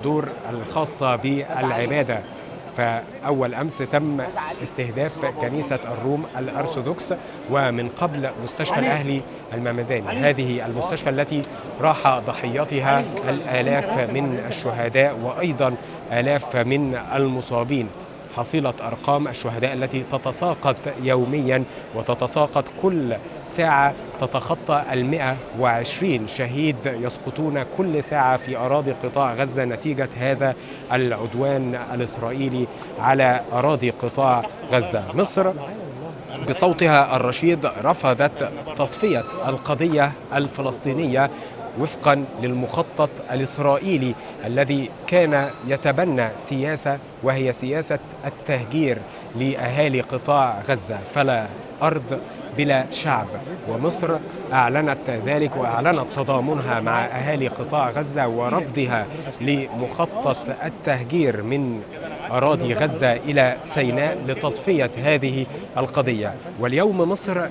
الدور الخاصة بالعبادة. فأول أمس تم استهداف كنيسة الروم الأرثوذكس، ومن قبل مستشفى الأهلي الممداني، هذه المستشفى التي راح ضحيتها الآلاف من الشهداء وأيضا آلاف من المصابين. حصيلة أرقام الشهداء التي تتساقط يوميا وتتساقط كل ساعة تتخطى 120 شهيد يسقطون كل ساعة في أراضي قطاع غزة نتيجة هذا العدوان الإسرائيلي على أراضي قطاع غزة. مصر بصوتها الرشيد رفضت تصفية القضية الفلسطينية وفقا للمخطط الإسرائيلي الذي كان يتبنى سياسة، وهي سياسة التهجير لأهالي قطاع غزة، فلا أرض بلا شعب. ومصر أعلنت ذلك وأعلنت تضامنها مع أهالي قطاع غزة ورفضها لمخطط التهجير من أراضي غزة إلى سيناء لتصفية هذه القضية. واليوم مصر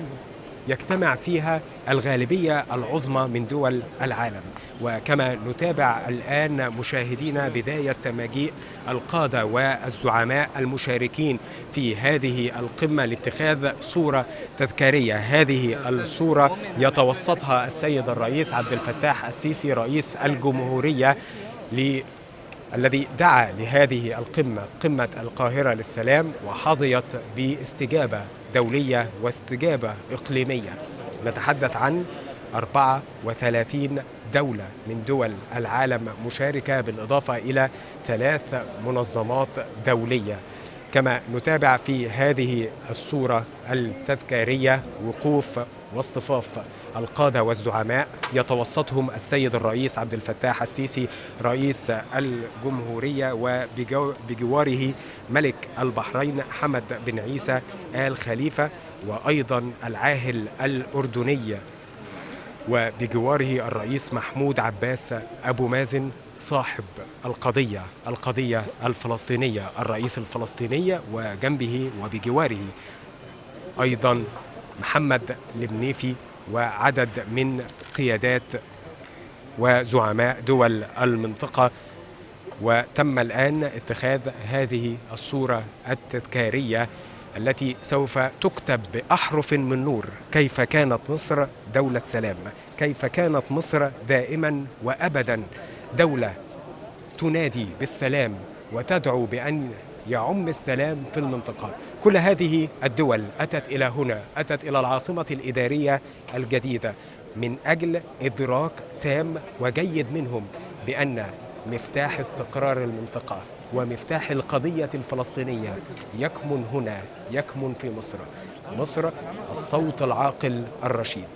يجتمع فيها الغالبية العظمى من دول العالم. وكما نتابع الآن مشاهدينا بداية مجيء القادة والزعماء المشاركين في هذه القمة لاتخاذ صورة تذكارية. هذه الصورة يتوسطها السيد الرئيس عبد الفتاح السيسي رئيس الجمهورية الذي دعا لهذه القمة، قمة القاهرة للسلام، وحظيت باستجابة دولية واستجابة إقليمية. نتحدث عن 34 دولة من دول العالم مشاركة، بالإضافة إلى 3 منظمات دولية. كما نتابع في هذه الصورة التذكارية وقوف واصطفاف القادة والزعماء يتوسطهم السيد الرئيس عبد الفتاح السيسي رئيس الجمهورية، وبجواره ملك البحرين حمد بن عيسى آل خليفة، وأيضا العاهل الأردني، وبجواره الرئيس محمود عباس أبو مازن صاحب القضية الفلسطينية، الرئيس الفلسطيني، وجنبه وبجواره أيضا محمد المنيفي وعدد من قيادات وزعماء دول المنطقة. وتم الآن اتخاذ هذه الصورة التذكارية التي سوف تكتب بأحرف من نور كيف كانت مصر دولة سلام، كيف كانت مصر دائما وأبدا دولة تنادي بالسلام وتدعو بأن يعم السلام في المنطقة. كل هذه الدول أتت إلى هنا، أتت إلى العاصمة الإدارية الجديدة من أجل إدراك تام وجيد منهم بأن مفتاح استقرار المنطقة ومفتاح القضية الفلسطينية يكمن هنا، يكمن في مصر. مصر الصوت العاقل الرشيد.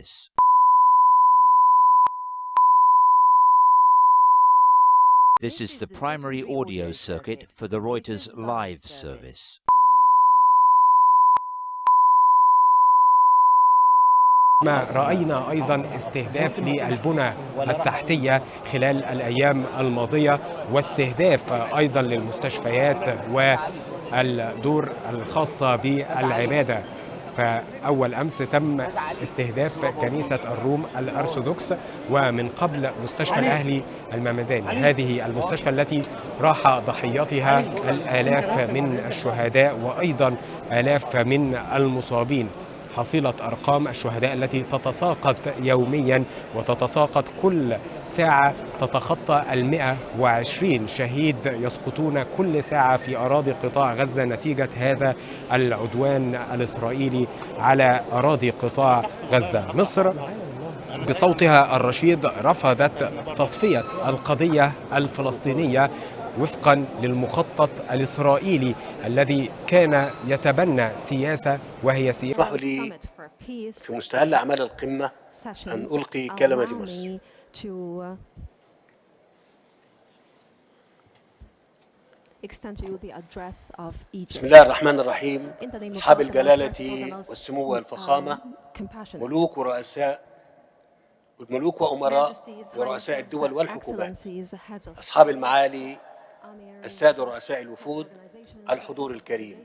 service. This is the primary audio circuit for the Reuters live service. ما رأينا أيضا استهداف للبنى التحتية خلال الأيام الماضية، واستهداف أيضا للمستشفيات والدور الخاصة بالعبادة. فأول أمس تم استهداف كنيسة الروم الأرثوذكس، ومن قبل مستشفى الأهلي الممداني، هذه المستشفى التي راح ضحيتها الآلاف من الشهداء وأيضا آلاف من المصابين. حصيلة أرقام الشهداء التي تتساقط يوميا وتتساقط كل ساعة تتخطى 120 شهيد يسقطون كل ساعة في أراضي قطاع غزة نتيجة هذا العدوان الإسرائيلي على أراضي قطاع غزة. مصر بصوتها الرشيد رفضت تصفية القضية الفلسطينية وفقا للمخطط الإسرائيلي الذي كان يتبنى سياسة وهي سياسة. اسمحوا لي في مستهل أعمال القمة أن ألقي كلمة لمصر. بسم الله الرحمن الرحيم. أصحاب الجلالة والسمو والفخامة، ملوك وأمراء ورؤساء الدول والحكومات، أصحاب المعالي، السادة رؤساء الوفود، الحضور الكريم،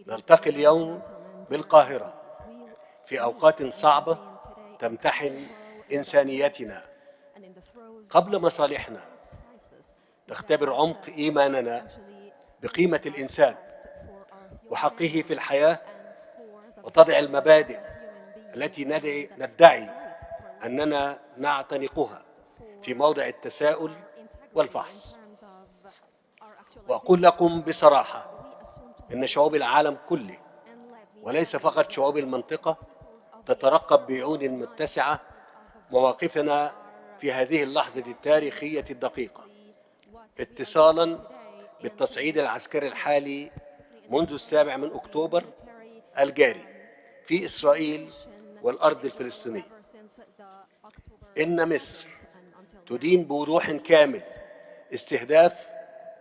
نلتقي اليوم بالقاهرة في أوقات صعبة تمتحن إنسانيتنا قبل مصالحنا، تختبر عمق إيماننا بقيمة الإنسان وحقه في الحياة، وتضع المبادئ التي ندعي أننا نعتنقها في موضع التساؤل والفحص. وأقول لكم بصراحة إن شعوب العالم كله وليس فقط شعوب المنطقة تترقب بعيون متسعة مواقفنا في هذه اللحظة التاريخية الدقيقة، اتصالاً بالتصعيد العسكري الحالي منذ 7 أكتوبر الجاري في إسرائيل والأرض الفلسطينية. إن مصر تدين بوضوح كامل استهداف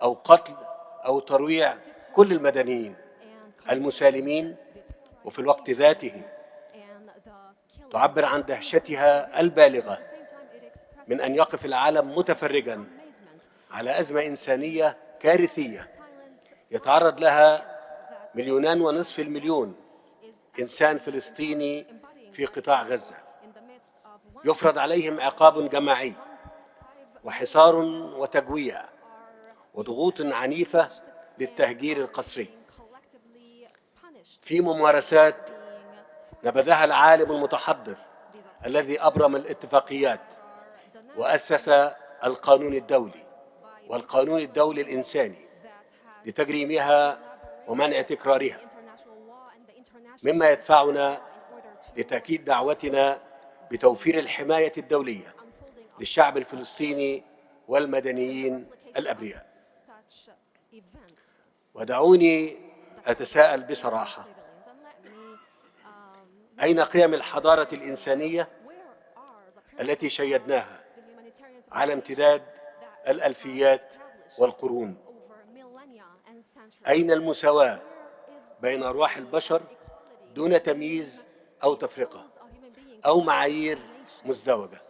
أو قتل أو ترويع كل المدنيين المسالمين، وفي الوقت ذاته تعبر عن دهشتها البالغة من أن يقف العالم متفرجاً على أزمة إنسانية كارثية يتعرض لها 2.5 مليون إنسان فلسطيني في قطاع غزة، يفرض عليهم عقاب جماعي وحصار وتجويع وضغوط عنيفة للتهجير القسري، في ممارسات نبذها العالم المتحضر الذي أبرم الاتفاقيات وأسس القانون الدولي والقانون الدولي الإنساني لتجريمها ومنع تكرارها، مما يدفعنا لتأكيد دعوتنا بتوفير الحماية الدولية للشعب الفلسطيني والمدنيين الأبرياء. ودعوني أتساءل بصراحة، أين قيم الحضارة الإنسانية التي شيدناها على امتداد الألفيات والقرون؟ أين المساواة بين أرواح البشر دون تمييز أو تفرقة أو معايير مزدوجة؟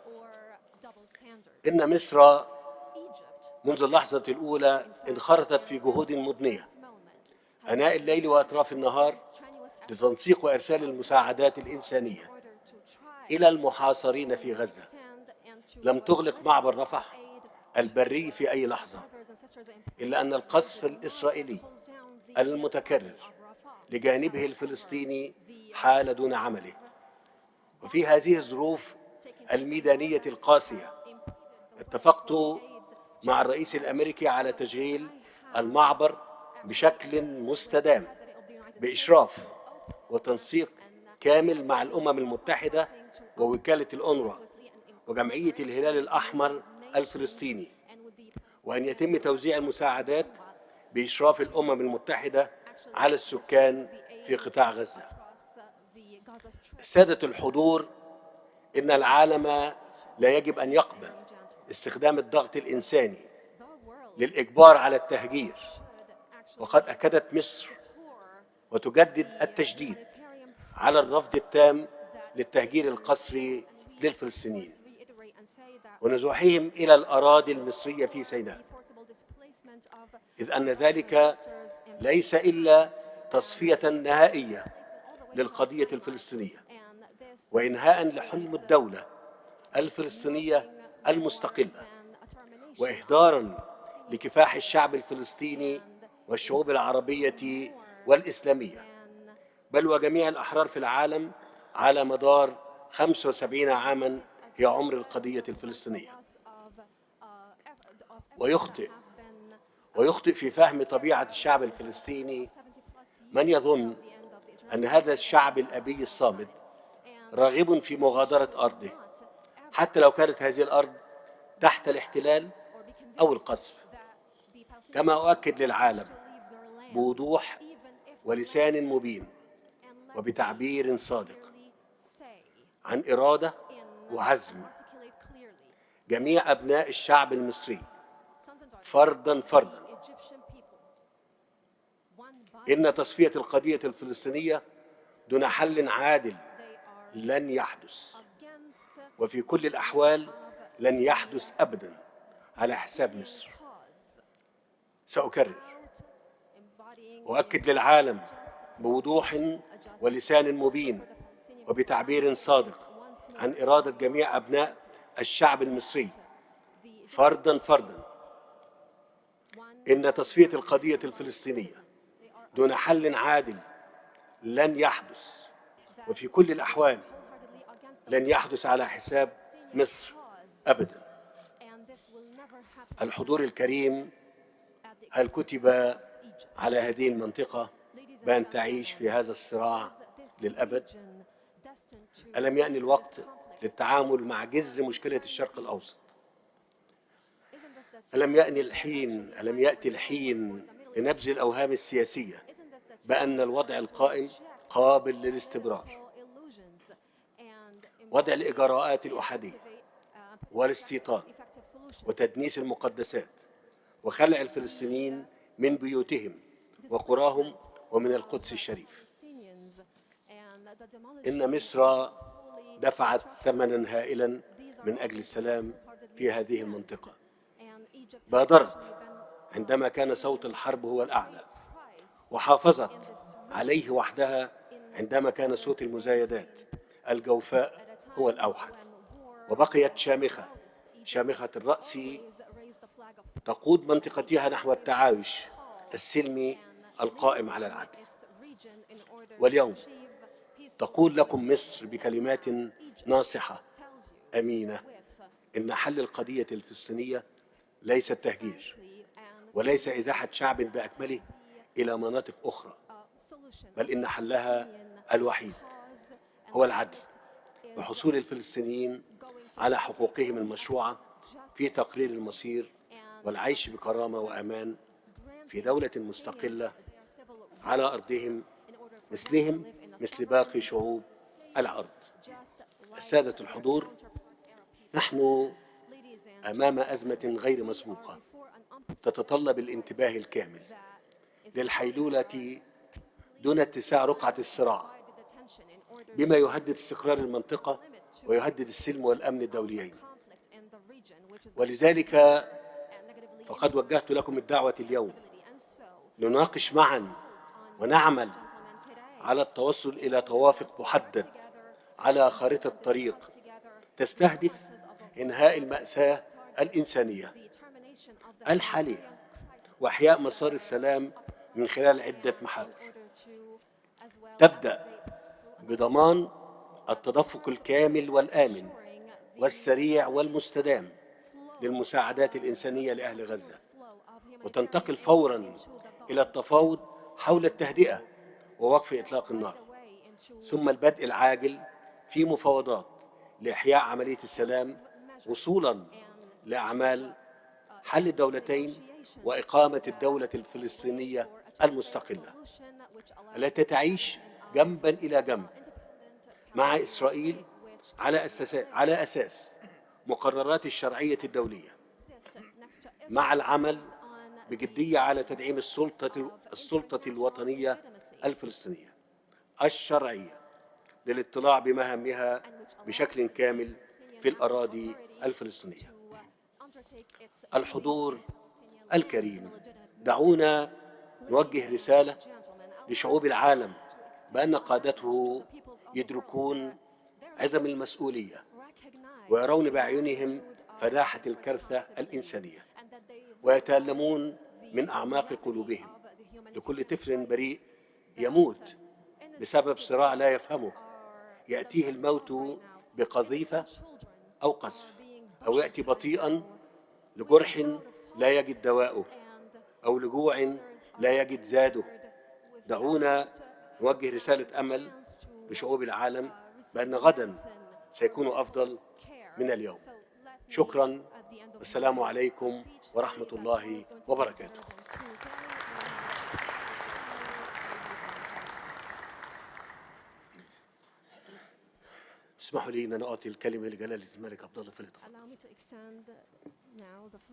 إن مصر منذ اللحظة الأولى انخرطت في جهود مضنية آناء الليل وأطراف النهار لتنسيق وإرسال المساعدات الإنسانية إلى المحاصرين في غزة. لم تغلق معبر رفح البري في أي لحظة، إلا أن القصف الإسرائيلي المتكرر لجانبه الفلسطيني حال دون عمله. وفي هذه الظروف الميدانية القاسية اتفقت مع الرئيس الأمريكي على تشغيل المعبر بشكل مستدام بإشراف وتنسيق كامل مع الأمم المتحدة ووكالة الأونروا وجمعية الهلال الأحمر الفلسطيني، وأن يتم توزيع المساعدات بإشراف الأمم المتحدة على السكان في قطاع غزة. السادة الحضور، إن العالم لا يجب أن يقبل استخدام الضغط الإنساني للإجبار على التهجير، وقد أكدت مصر وتجدد التشديد على الرفض التام للتهجير القسري للفلسطينيين ونزوحهم إلى الأراضي المصرية في سيناء، إذ أن ذلك ليس إلا تصفية نهائية للقضية الفلسطينية وإنهاء لحلم الدولة الفلسطينية المستقلة وإهداراً لكفاح الشعب الفلسطيني والشعوب العربية والإسلامية بل وجميع الأحرار في العالم على مدار 75 عاماً في عمر القضية الفلسطينية. ويخطئ في فهم طبيعة الشعب الفلسطيني من يظن أن هذا الشعب الأبي الصامد راغب في مغادرة أرضه حتى لو كانت هذه الأرض تحت الاحتلال أو القصف، كما أؤكد للعالم بوضوح ولسان مبين وبتعبير صادق عن إرادة وعزم جميع أبناء الشعب المصري فرداً إن تصفية القضية الفلسطينية دون حل عادل لن يحدث، وفي كل الأحوال لن يحدث أبداً على حساب مصر. سأكرر وأؤكد للعالم بوضوح ولسان مبين وبتعبير صادق عن إرادة جميع أبناء الشعب المصري فرداً إن تصفية القضية الفلسطينية دون حل عادل لن يحدث، وفي كل الأحوال لن يحدث على حساب مصر أبداً. الحضور الكريم، هل كتب على هذه المنطقة بأن تعيش في هذا الصراع للأبد؟ ألم يأن الوقت للتعامل مع جذر مشكلة الشرق الأوسط؟ ألم يأتي الحين لنبذ الأوهام السياسية بأن الوضع القائم قابل للاستمرار؟ وضع الإجراءات الأحادية والاستيطان وتدنيس المقدسات وخلع الفلسطينيين من بيوتهم وقراهم ومن القدس الشريف. إن مصر دفعت ثمناً هائلاً من أجل السلام في هذه المنطقة. بادرت عندما كان صوت الحرب هو الأعلى، وحافظت عليه وحدها عندما كان صوت المزايدات الجوفاء هو الأوحد، وبقيت شامخة الرأس تقود منطقتها نحو التعايش السلمي القائم على العدل. واليوم تقول لكم مصر بكلمات ناصحة أمينة إن حل القضية الفلسطينية ليس التهجير وليس إزاحة شعب بأكمله إلى مناطق أخرى، بل إن حلها الوحيد هو العدل وحصول الفلسطينيين على حقوقهم المشروعة في تقرير المصير والعيش بكرامة وأمان في دولة مستقلة على أرضهم مثل باقي شعوب الأرض. السادة الحضور، نحن أمام أزمة غير مسبوقة تتطلب الانتباه الكامل للحيلولة دون اتساع رقعة الصراع بما يهدد استقرار المنطقة ويهدد السلم والأمن الدوليين. ولذلك فقد وجهت لكم الدعوة اليوم لنناقش معا ونعمل على التوصل إلى توافق محدد على خارطة طريق تستهدف إنهاء المأساة الإنسانية الحالية وإحياء مسار السلام من خلال عدة محاور تبدأ بضمان التدفق الكامل والآمن والسريع والمستدام للمساعدات الإنسانية لأهل غزة، وتنتقل فوراً إلى التفاوض حول التهدئة ووقف إطلاق النار، ثم البدء العاجل في مفاوضات لإحياء عملية السلام وصولاً لأعمال حل الدولتين وإقامة الدولة الفلسطينية المستقلة التي تعيش جنباً إلى جنب مع إسرائيل على أساس مقررات الشرعية الدولية، مع العمل بجدية على تدعيم السلطة الوطنية الفلسطينية الشرعية للاطلاع بمهامها بشكل كامل في الأراضي الفلسطينية. الحضور الكريم، دعونا نوجه رسالة لشعوب العالم بأن قادته يدركون عزم المسؤولية ويرون بأعينهم فداحة الكارثة الإنسانية، ويتألمون من أعماق قلوبهم لكل طفل بريء يموت بسبب صراع لا يفهمه، يأتيه الموت بقذيفة أو قذف، أو يأتي بطيئا لجرح لا يجد دواءه، أو لجوع لا يجد زاده. دعونا نوجه رسالة أمل لشعوب العالم بأن غدا سيكون أفضل من اليوم. شكرا، والسلام عليكم ورحمة الله وبركاته. اسمحوا لي أن أعطي الكلمة لجلالة الملك عبد الله فليتفضل.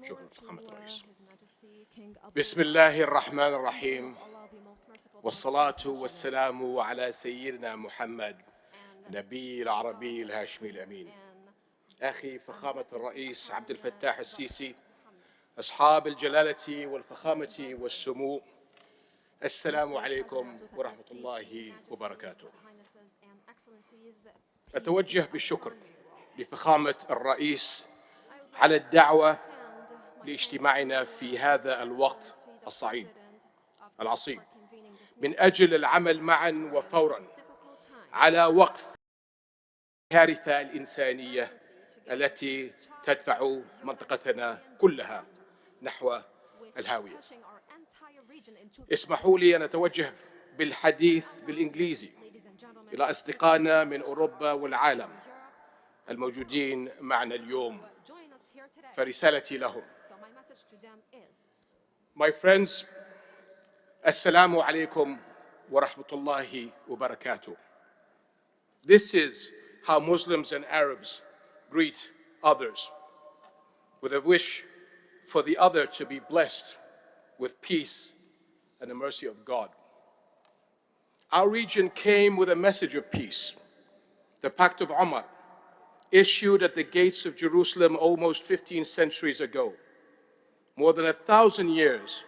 شكرا فخامة الرئيس. بسم الله الرحمن الرحيم، والصلاة والسلام على سيدنا محمد نبي العربي الهاشمي الأمين. أخي فخامة الرئيس عبد الفتاح السيسي، أصحاب الجلالة والفخامة والسمو، السلام عليكم ورحمة الله وبركاته. أتوجه بالشكر لفخامة الرئيس على الدعوة لاجتماعنا في هذا الوقت العصيب من أجل العمل معا وفورا على وقف الكارثة الإنسانية التي تدفع منطقتنا كلها نحو الهاوية. اسمحوا لي أن أتوجه بالحديث بالإنجليزي إلى أصدقائنا من أوروبا والعالم الموجودين معنا اليوم، فرسالتي لهم: My friends, Assalamu alaikum wa rahmatullahi wa barakatuh. This is how Muslims and Arabs greet others, with a wish for the other to be blessed with peace and the mercy of God. Our region came with a message of peace, the Pact of Umar, issued at the gates of Jerusalem almost 15 centuries ago, more than 1,000 years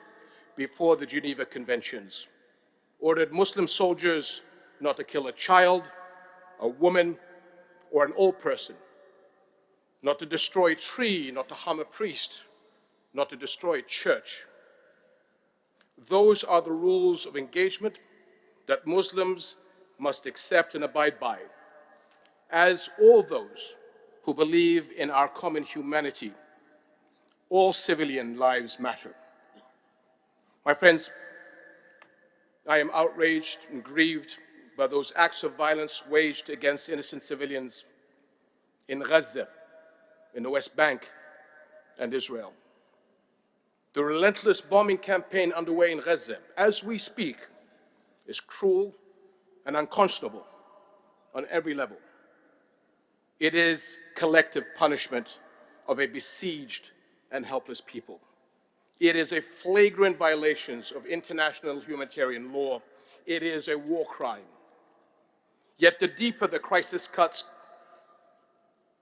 before the Geneva Conventions, ordered Muslim soldiers not to kill a child, a woman, or an old person, not to destroy a tree, not to harm a priest, not to destroy a church. Those are the rules of engagement that Muslims must accept and abide by, as all those who believe in our common humanity. All civilian lives matter. My friends, I am outraged and grieved by those acts of violence waged against innocent civilians in Gaza, in the West Bank, and Israel. The relentless bombing campaign underway in Gaza, as we speak, is cruel and unconscionable on every level. It is collective punishment of a besieged and helpless people. It is a flagrant violation of international humanitarian law. It is a war crime. Yet the deeper the crisis cuts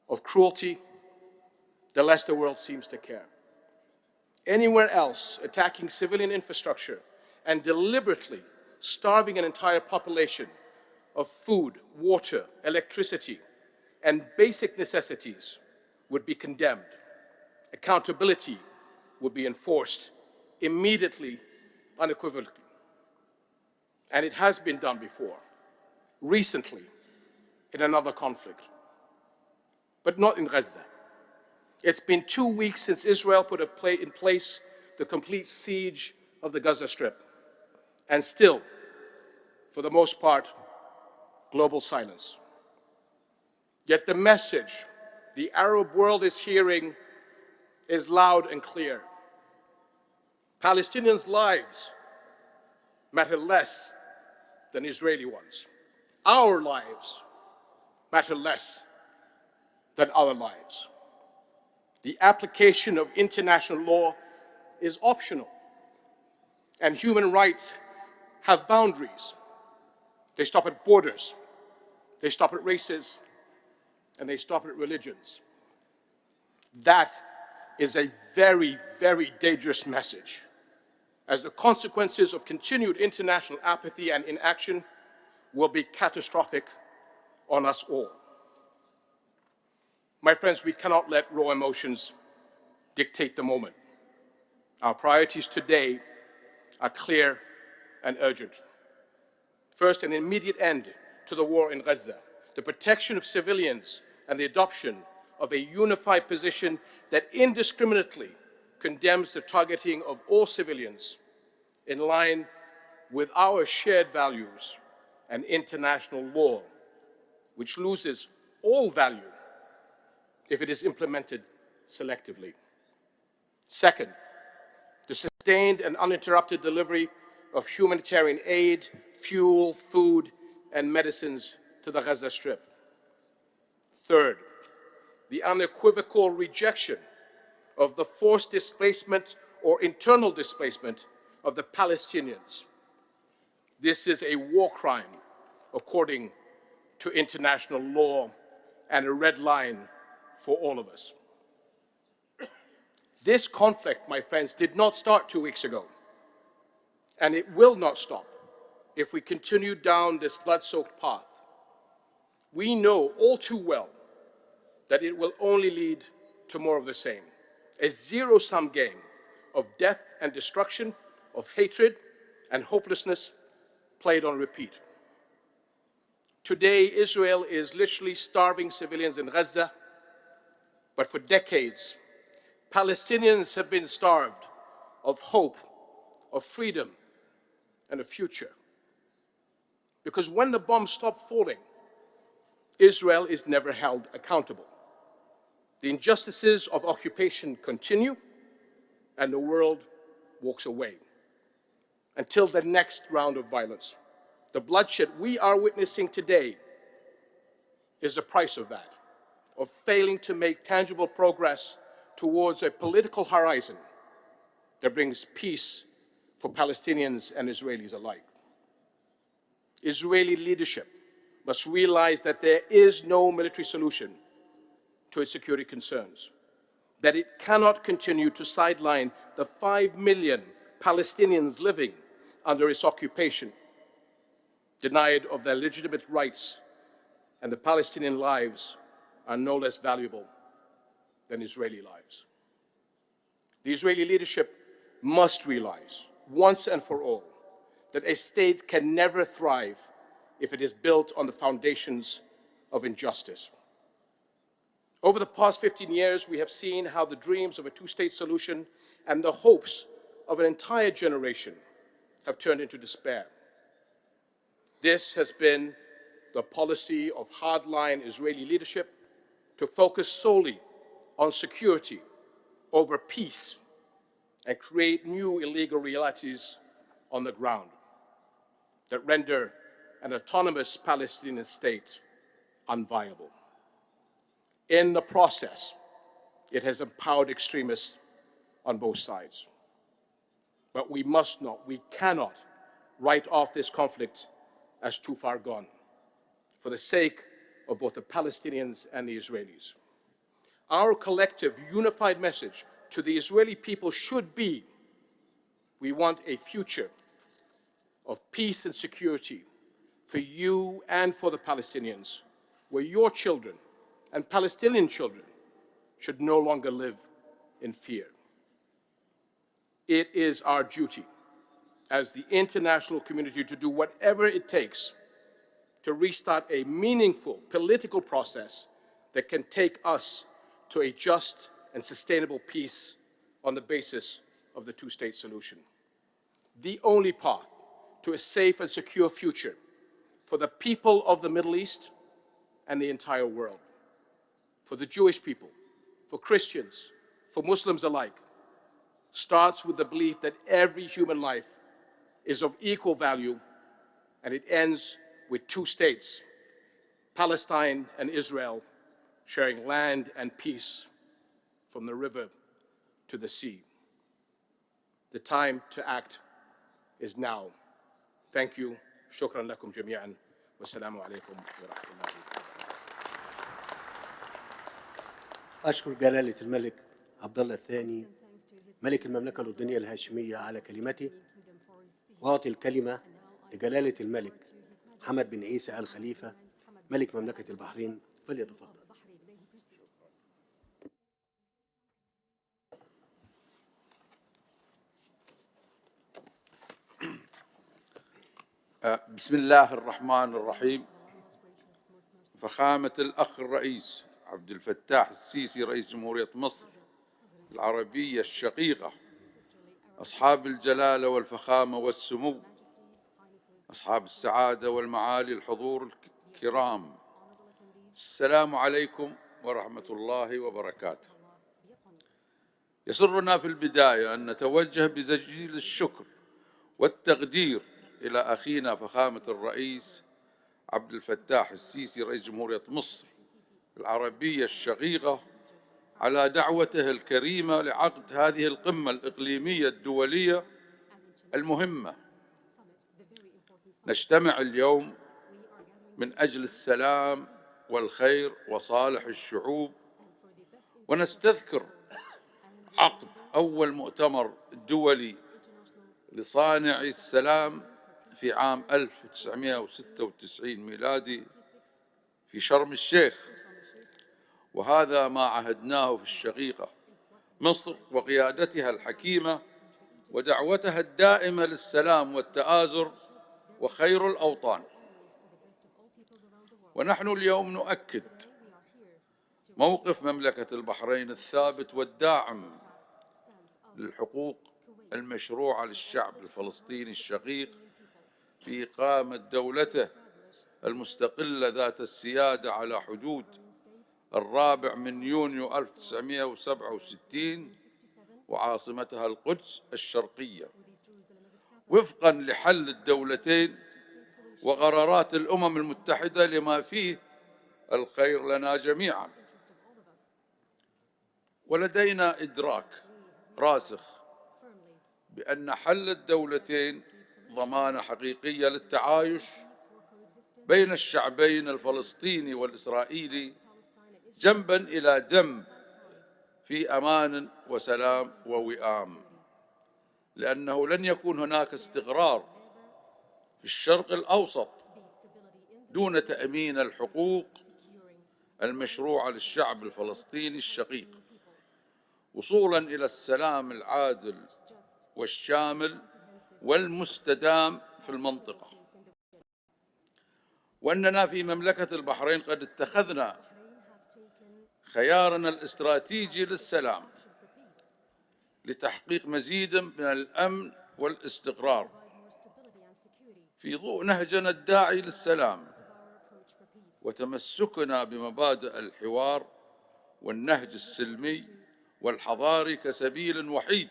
of cruelty, the less the world seems to care. Anywhere else, attacking civilian infrastructure and deliberately starving an entire population of food, water, electricity, and basic necessities would be condemned. Accountability would be enforced immediately, unequivocally. And it has been done before, recently, in another conflict, but not in Gaza. It's been 2 weeks since Israel put in place the complete siege of the Gaza Strip, and still, for the most part, global silence. Yet the message the Arab world is hearing is loud and clear. Palestinians' lives matter less than Israeli ones. Our lives matter less than our lives. The application of international law is optional, and human rights have boundaries. They stop at borders, they stop at races, and they stop at religions. That is a very, very dangerous message, as the consequences of continued international apathy and inaction will be catastrophic on us all. My friends, we cannot let raw emotions dictate the moment. Our priorities today are clear and urgent. First, an immediate end to the war in Gaza, the protection of civilians, and the adoption of a unified position that indiscriminately condemns the targeting of all civilians in line with our shared values and international law, which loses all value if it is implemented selectively. Second, the sustained and uninterrupted delivery of humanitarian aid, fuel, food, and medicines to the Gaza Strip. Third, the unequivocal rejection of the forced displacement or internal displacement of the Palestinians. This is a war crime according to international law and a red line for all of us. This conflict, my friends, did not start 2 weeks ago, and it will not stop if we continue down this blood-soaked path. We know all too well that it will only lead to more of the same, a zero-sum game of death and destruction, of hatred and hopelessness played on repeat. Today, Israel is literally starving civilians in Gaza, but for decades, Palestinians have been starved of hope, of freedom, and a future. Because when the bombs stop falling, Israel is never held accountable. The injustices of occupation continue, and the world walks away until the next round of violence. The bloodshed we are witnessing today is the price of that, of failing to make tangible progress towards a political horizon that brings peace for Palestinians and Israelis alike. Israeli leadership must realize that there is no military solution to its security concerns, that it cannot continue to sideline the 5 million Palestinians living under its occupation, denied of their legitimate rights, and the Palestinian lives are no less valuable than Israeli lives. The Israeli leadership must realize, once and for all, that a state can never thrive if it is built on the foundations of injustice. Over the past 15 years, we have seen how the dreams of a two-state solution and the hopes of an entire generation have turned into despair. This has been the policy of hardline Israeli leadership to focus solely on security over peace and create new illegal realities on the ground that render an autonomous Palestinian state unviable. In the process, it has empowered extremists on both sides. But we must not, we cannot write off this conflict as too far gone for the sake of both the Palestinians and the Israelis. Our collective unified message to the Israeli people should be, we want a future of peace and security for you and for the Palestinians, where your children and Palestinian children should no longer live in fear. It is our duty as the international community to do whatever it takes to restart a meaningful political process that can take us to a just and sustainable peace on the basis of the two-state solution. The only path to a safe and secure future for the people of the Middle East and the entire world, for the Jewish people, for Christians, for Muslims alike, starts with the belief that every human life is of equal value, and it ends with two states, Palestine and Israel, sharing land and peace from the river to the sea. The time to act is now. Thank you. شكرا لكم جميعا والسلام عليكم ورحمة الله وبركاته. أشكر جلالة الملك عبد الله الثاني ملك المملكة الأردنية الهاشمية على كلمته، وأعطي الكلمة لجلالة الملك حمد بن عيسى آل خليفة ملك مملكة البحرين، فليتفضل. بسم الله الرحمن الرحيم. فخامة الأخ الرئيس عبد الفتاح السيسي رئيس جمهورية مصر العربية الشقيقة، أصحاب الجلالة والفخامة والسمو، أصحاب السعادة والمعالي الحضور الكرام، السلام عليكم ورحمة الله وبركاته. يسرنا في البداية أن نتوجه بجزيل الشكر والتقدير إلى أخينا فخامة الرئيس عبد الفتاح السيسي رئيس جمهورية مصر العربية الشقيقة على دعوته الكريمة لعقد هذه القمة الإقليمية الدولية المهمة. نجتمع اليوم من أجل السلام والخير وصالح الشعوب، ونستذكر عقد أول مؤتمر دولي لصانعي السلام في عام 1996 ميلادي في شرم الشيخ، وهذا ما عهدناه في الشقيقة مصر وقيادتها الحكيمة ودعوتها الدائمة للسلام والتآزر وخير الأوطان. ونحن اليوم نؤكد موقف مملكة البحرين الثابت والداعم للحقوق المشروعة للشعب الفلسطيني الشقيق في إقامة دولته المستقلة ذات السيادة على حدود 4 يونيو 1967 وعاصمتها القدس الشرقية، وفقا لحل الدولتين وقرارات الأمم المتحدة لما فيه الخير لنا جميعا. ولدينا إدراك راسخ بأن حل الدولتين ضمانة حقيقية للتعايش بين الشعبين الفلسطيني والإسرائيلي جنبا إلى جنب في أمان وسلام ووئام، لأنه لن يكون هناك استقرار في الشرق الأوسط دون تأمين الحقوق المشروعة للشعب الفلسطيني الشقيق وصولا إلى السلام العادل والشامل والمستدام في المنطقة. وأننا في مملكة البحرين قد اتخذنا خيارنا الاستراتيجي للسلام لتحقيق مزيد من الأمن والاستقرار في ضوء نهجنا الداعي للسلام وتمسكنا بمبادئ الحوار والنهج السلمي والحضاري كسبيل وحيد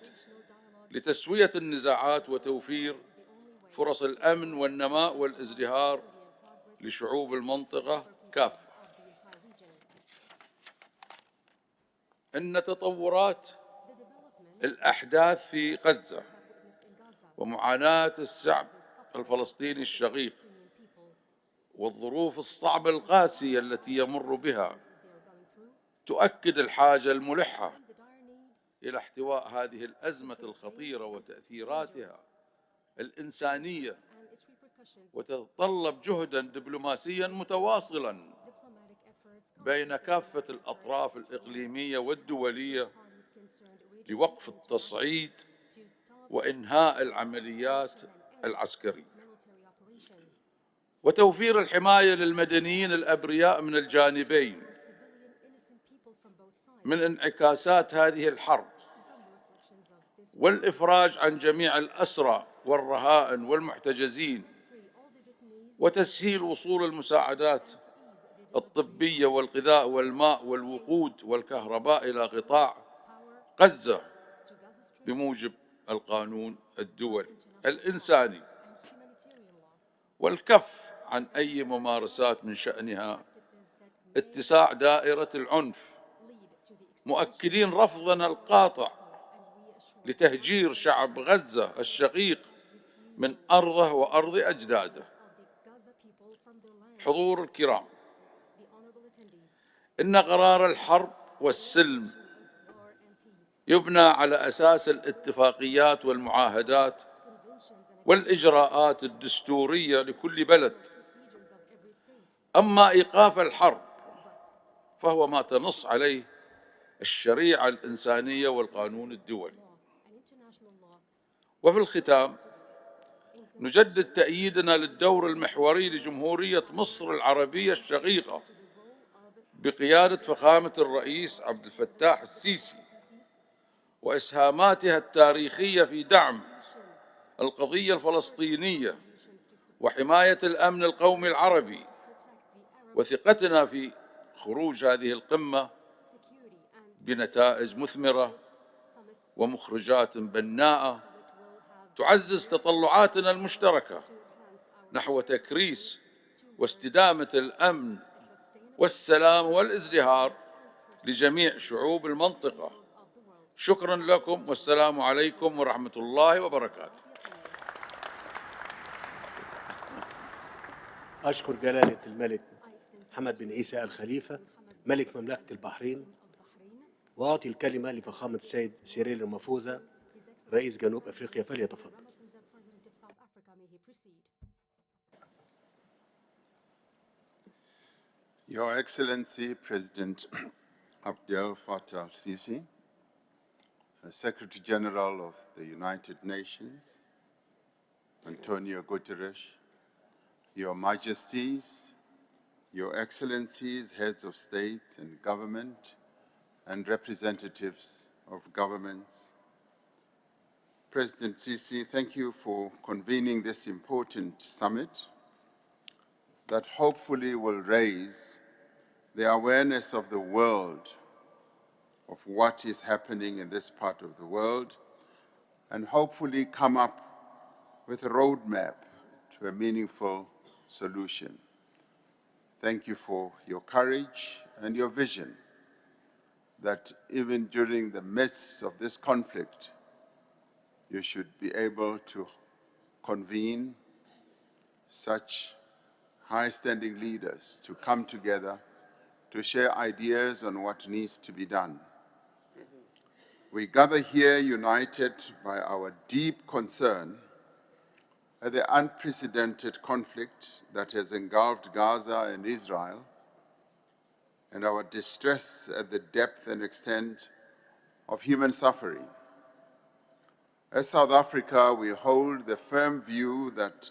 لتسوية النزاعات وتوفير فرص الأمن والنماء والازدهار لشعوب المنطقة كافة. إن تطورات الأحداث في غزة ومعاناة الشعب الفلسطيني الشقيق والظروف الصعبة القاسية التي يمر بها تؤكد الحاجة الملحة إلى احتواء هذه الأزمة الخطيرة وتأثيراتها الإنسانية، وتتطلب جهداً دبلوماسياً متواصلاً بين كافة الأطراف الإقليمية والدولية لوقف التصعيد وإنهاء العمليات العسكرية وتوفير الحماية للمدنيين الأبرياء من الجانبين من انعكاسات هذه الحرب، والإفراج عن جميع الأسرى والرهائن والمحتجزين، وتسهيل وصول المساعدات الطبية والغذاء والماء والوقود والكهرباء إلى قطاع غزة بموجب القانون الدولي الإنساني، والكف عن أي ممارسات من شأنها اتساع دائرة العنف، مؤكدين رفضنا القاطع لتهجير شعب غزة الشقيق من أرضه وأرض أجداده. حضور الكرام، إن قرار الحرب والسلم يبنى على أساس الاتفاقيات والمعاهدات والإجراءات الدستورية لكل بلد. أما إيقاف الحرب فهو ما تنص عليه الشريعة الإنسانية والقانون الدولي. وفي الختام نجدد تأييدنا للدور المحوري لجمهورية مصر العربية الشقيقة بقيادة فخامة الرئيس عبد الفتاح السيسي وإسهاماتها التاريخية في دعم القضية الفلسطينية وحماية الأمن القومي العربي، وثقتنا في خروج هذه القمة بنتائج مثمرة ومخرجات بناءة تعزز تطلعاتنا المشتركة نحو تكريس واستدامة الأمن والسلام والازدهار لجميع شعوب المنطقة. شكرا لكم والسلام عليكم ورحمة الله وبركاته. أشكر جلالة الملك محمد بن عيسى الخليفة ملك مملكة البحرين، وأعطي الكلمة لفخامة السيد سيريل رامافوزا رئيس جنوب أفريقيا، فليتفضل. Your Excellency President Abdel Fattah al-Sisi, Secretary General of the United Nations, Antonio Guterres, Your Majesties, Your Excellencies, Heads of State and Government, and representatives of governments. President Sisi, thank you for convening this important summit that hopefully will raise the awareness of the world of what is happening in this part of the world, and hopefully come up with a roadmap to a meaningful solution. Thank you for your courage and your vision that even during the midst of this conflict, you should be able to convene such high-standing leaders to come together to share ideas on what needs to be done. We gather here united by our deep concern at the unprecedented conflict that has engulfed Gaza and Israel, and our distress at the depth and extent of human suffering. As South Africa, we hold the firm view that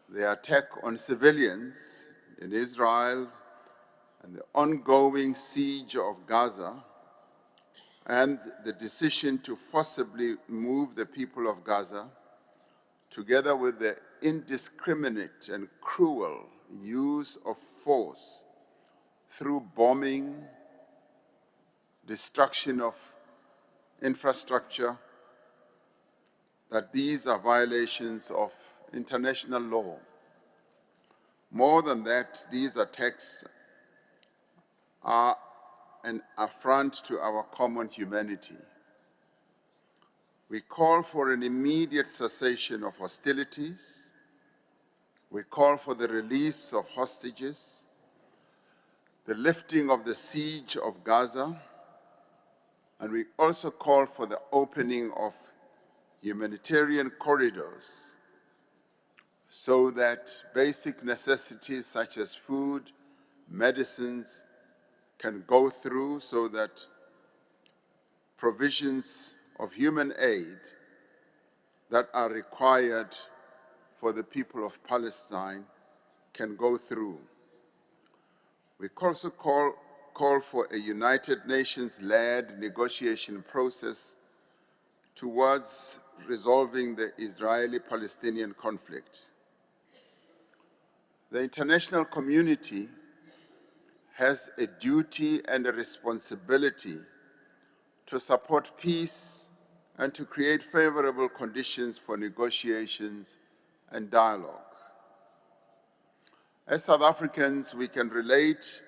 the attack on civilians in Israel and the ongoing siege of Gaza and the decision to forcibly move the people of Gaza, together with the indiscriminate and cruel use of force through bombing, destruction of infrastructure, that these are violations of international law. More than that, these attacks are an affront to our common humanity. We call for an immediate cessation of hostilities. We call for the release of hostages, the lifting of the siege of Gaza, and we also call for the opening of humanitarian corridors so that basic necessities such as food, medicines can go through, so that provisions of human aid that are required for the people of Palestine can go through. We also call for a United Nations-led negotiation process towards resolving the Israeli-Palestinian conflict. The international community has a duty and a responsibility to support peace and to create favorable conditions for negotiations and dialogue. As South Africans, we can relate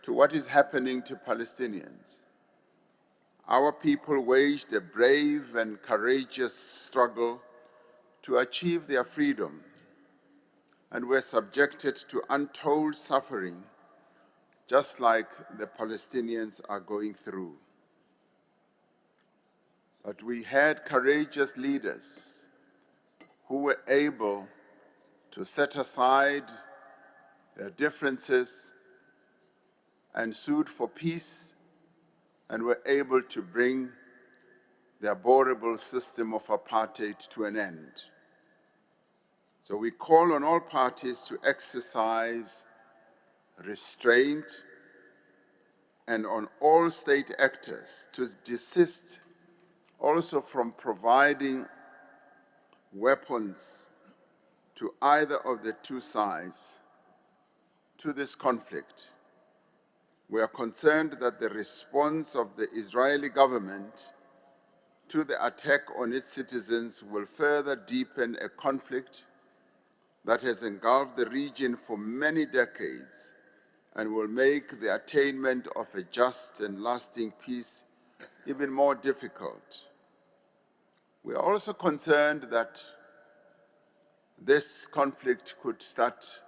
to what is happening to Palestinians. Our people waged a brave and courageous struggle to achieve their freedom and were subjected to untold suffering, just like the Palestinians are going through. But we had courageous leaders who were able to set aside their differences and sued for peace and were able to bring the abhorrible system of apartheid to an end. So we call on all parties to exercise restraint and on all state actors to desist also from providing weapons to either of the two sides to this conflict. We are concerned that the response of the Israeli government to the attack on its citizens will further deepen a conflict that has engulfed the region for many decades and will make the attainment of a just and lasting peace even more difficult. We are also concerned that this conflict could start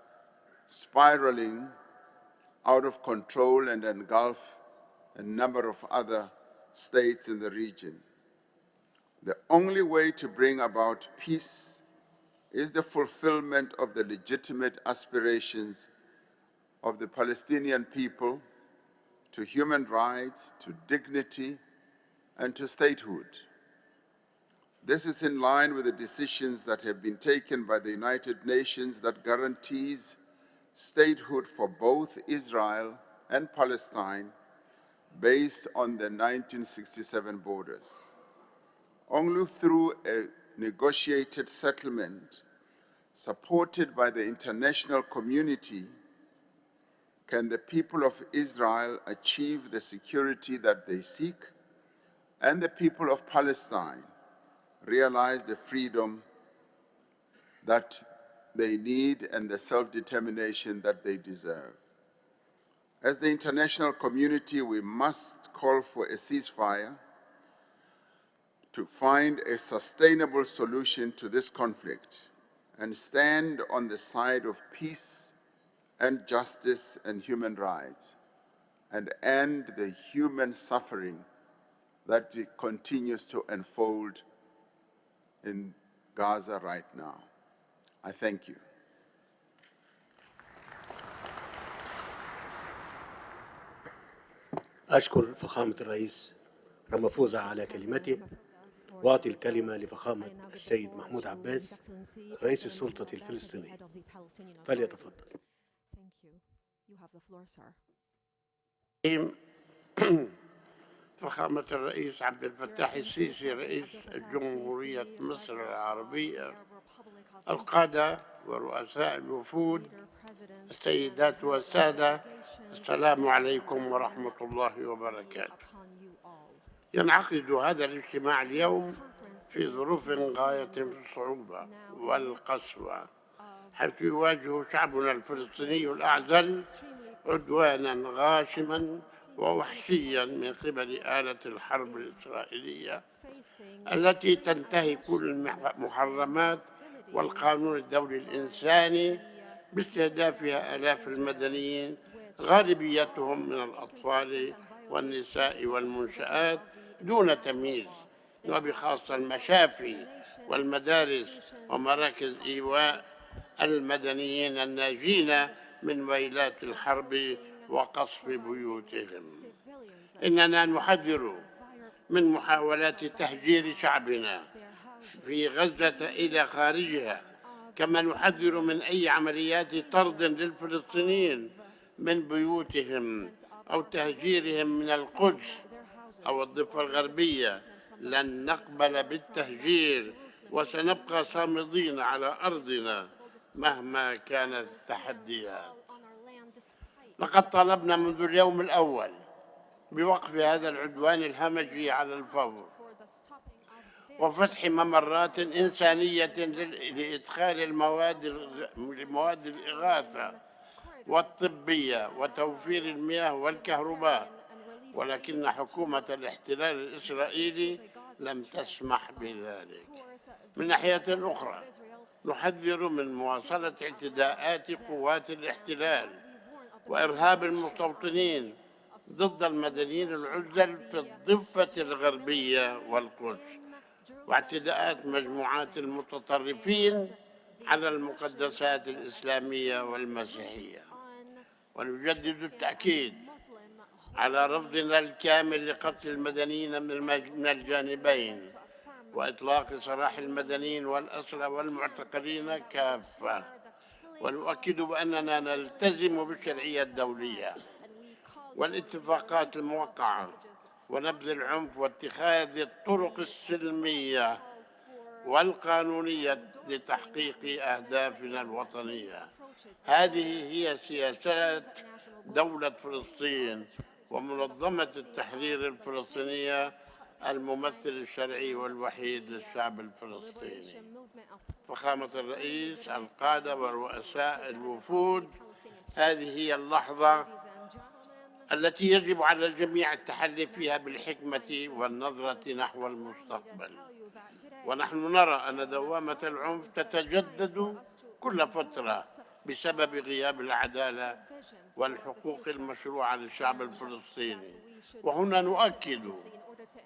spiraling out of control and engulf a number of other states in the region. The only way to bring about peace is the fulfillment of the legitimate aspirations of the Palestinian people to human rights, to dignity, and to statehood. This is in line with the decisions that have been taken by the United Nations that guarantees statehood for both Israel and Palestine based on the 1967 borders. Only through a negotiated settlement supported by the international community can the people of Israel achieve the security that they seek and the people of Palestine realize the freedom that they need and the self-determination that they deserve. As the international community, we must call for a ceasefire to find a sustainable solution to this conflict and stand on the side of peace and justice and human rights and end the human suffering that continues to unfold in Gaza right now. I thank you. أشكر فخامة الرئيس رامافوزا على كلمته وأعطي الكلمة لفخامة السيد محمود عباس رئيس السلطة الفلسطينية فليتفضل. فخامة الرئيس عبد الفتاح السيسي رئيس جمهورية مصر العربية، القادة ورؤساء الوفود، السيدات والسادة، السلام عليكم ورحمة الله وبركاته. ينعقد هذا الاجتماع اليوم في ظروف غاية في الصعوبة والقسوة، حيث يواجه شعبنا الفلسطيني الأعزل عدوانا غاشما ووحشيا من قبل آلة الحرب الإسرائيلية التي تنتهك المحرمات والقانون الدولي الإنساني باستهدافها آلاف المدنيين غالبيتهم من الأطفال والنساء والمنشآت دون تمييز، وبخاصة المشافي والمدارس ومراكز إيواء المدنيين الناجين من ويلات الحرب وقصف بيوتهم. إننا نحذر من محاولات تهجير شعبنا في غزة إلى خارجها، كما نحذر من أي عمليات طرد للفلسطينيين من بيوتهم أو تهجيرهم من القدس أو الضفة الغربية. لن نقبل بالتهجير وسنبقى صامدين على أرضنا مهما كانت التحديات. لقد طالبنا منذ اليوم الأول بوقف هذا العدوان الهمجي على الفور وفتح ممرات إنسانية لإدخال مواد الإغاثة والطبية وتوفير المياه والكهرباء، ولكن حكومة الاحتلال الإسرائيلي لم تسمح بذلك. من ناحية أخرى نحذر من مواصلة اعتداءات قوات الاحتلال وإرهاب المستوطنين ضد المدنيين العزل في الضفة الغربية والقدس، واعتداءات مجموعات المتطرفين على المقدسات الإسلامية والمسيحية. ونجدد التأكيد على رفضنا الكامل لقتل المدنيين من الجانبين وإطلاق سراح المدنيين والأسرى والمعتقلين كافة، ونؤكد بأننا نلتزم بالشرعية الدولية والاتفاقات الموقعة ونبذ العنف واتخاذ الطرق السلمية والقانونية لتحقيق أهدافنا الوطنية. هذه هي سياسات دولة فلسطين ومنظمة التحرير الفلسطينية الممثل الشرعي والوحيد للشعب الفلسطيني. فخامة الرئيس، القادة ورؤساء الوفود، هذه هي اللحظة التي يجب على الجميع التحلي فيها بالحكمة والنظرة نحو المستقبل. ونحن نرى أن دوامة العنف تتجدد كل فترة بسبب غياب العدالة والحقوق المشروعة للشعب الفلسطيني. وهنا نؤكد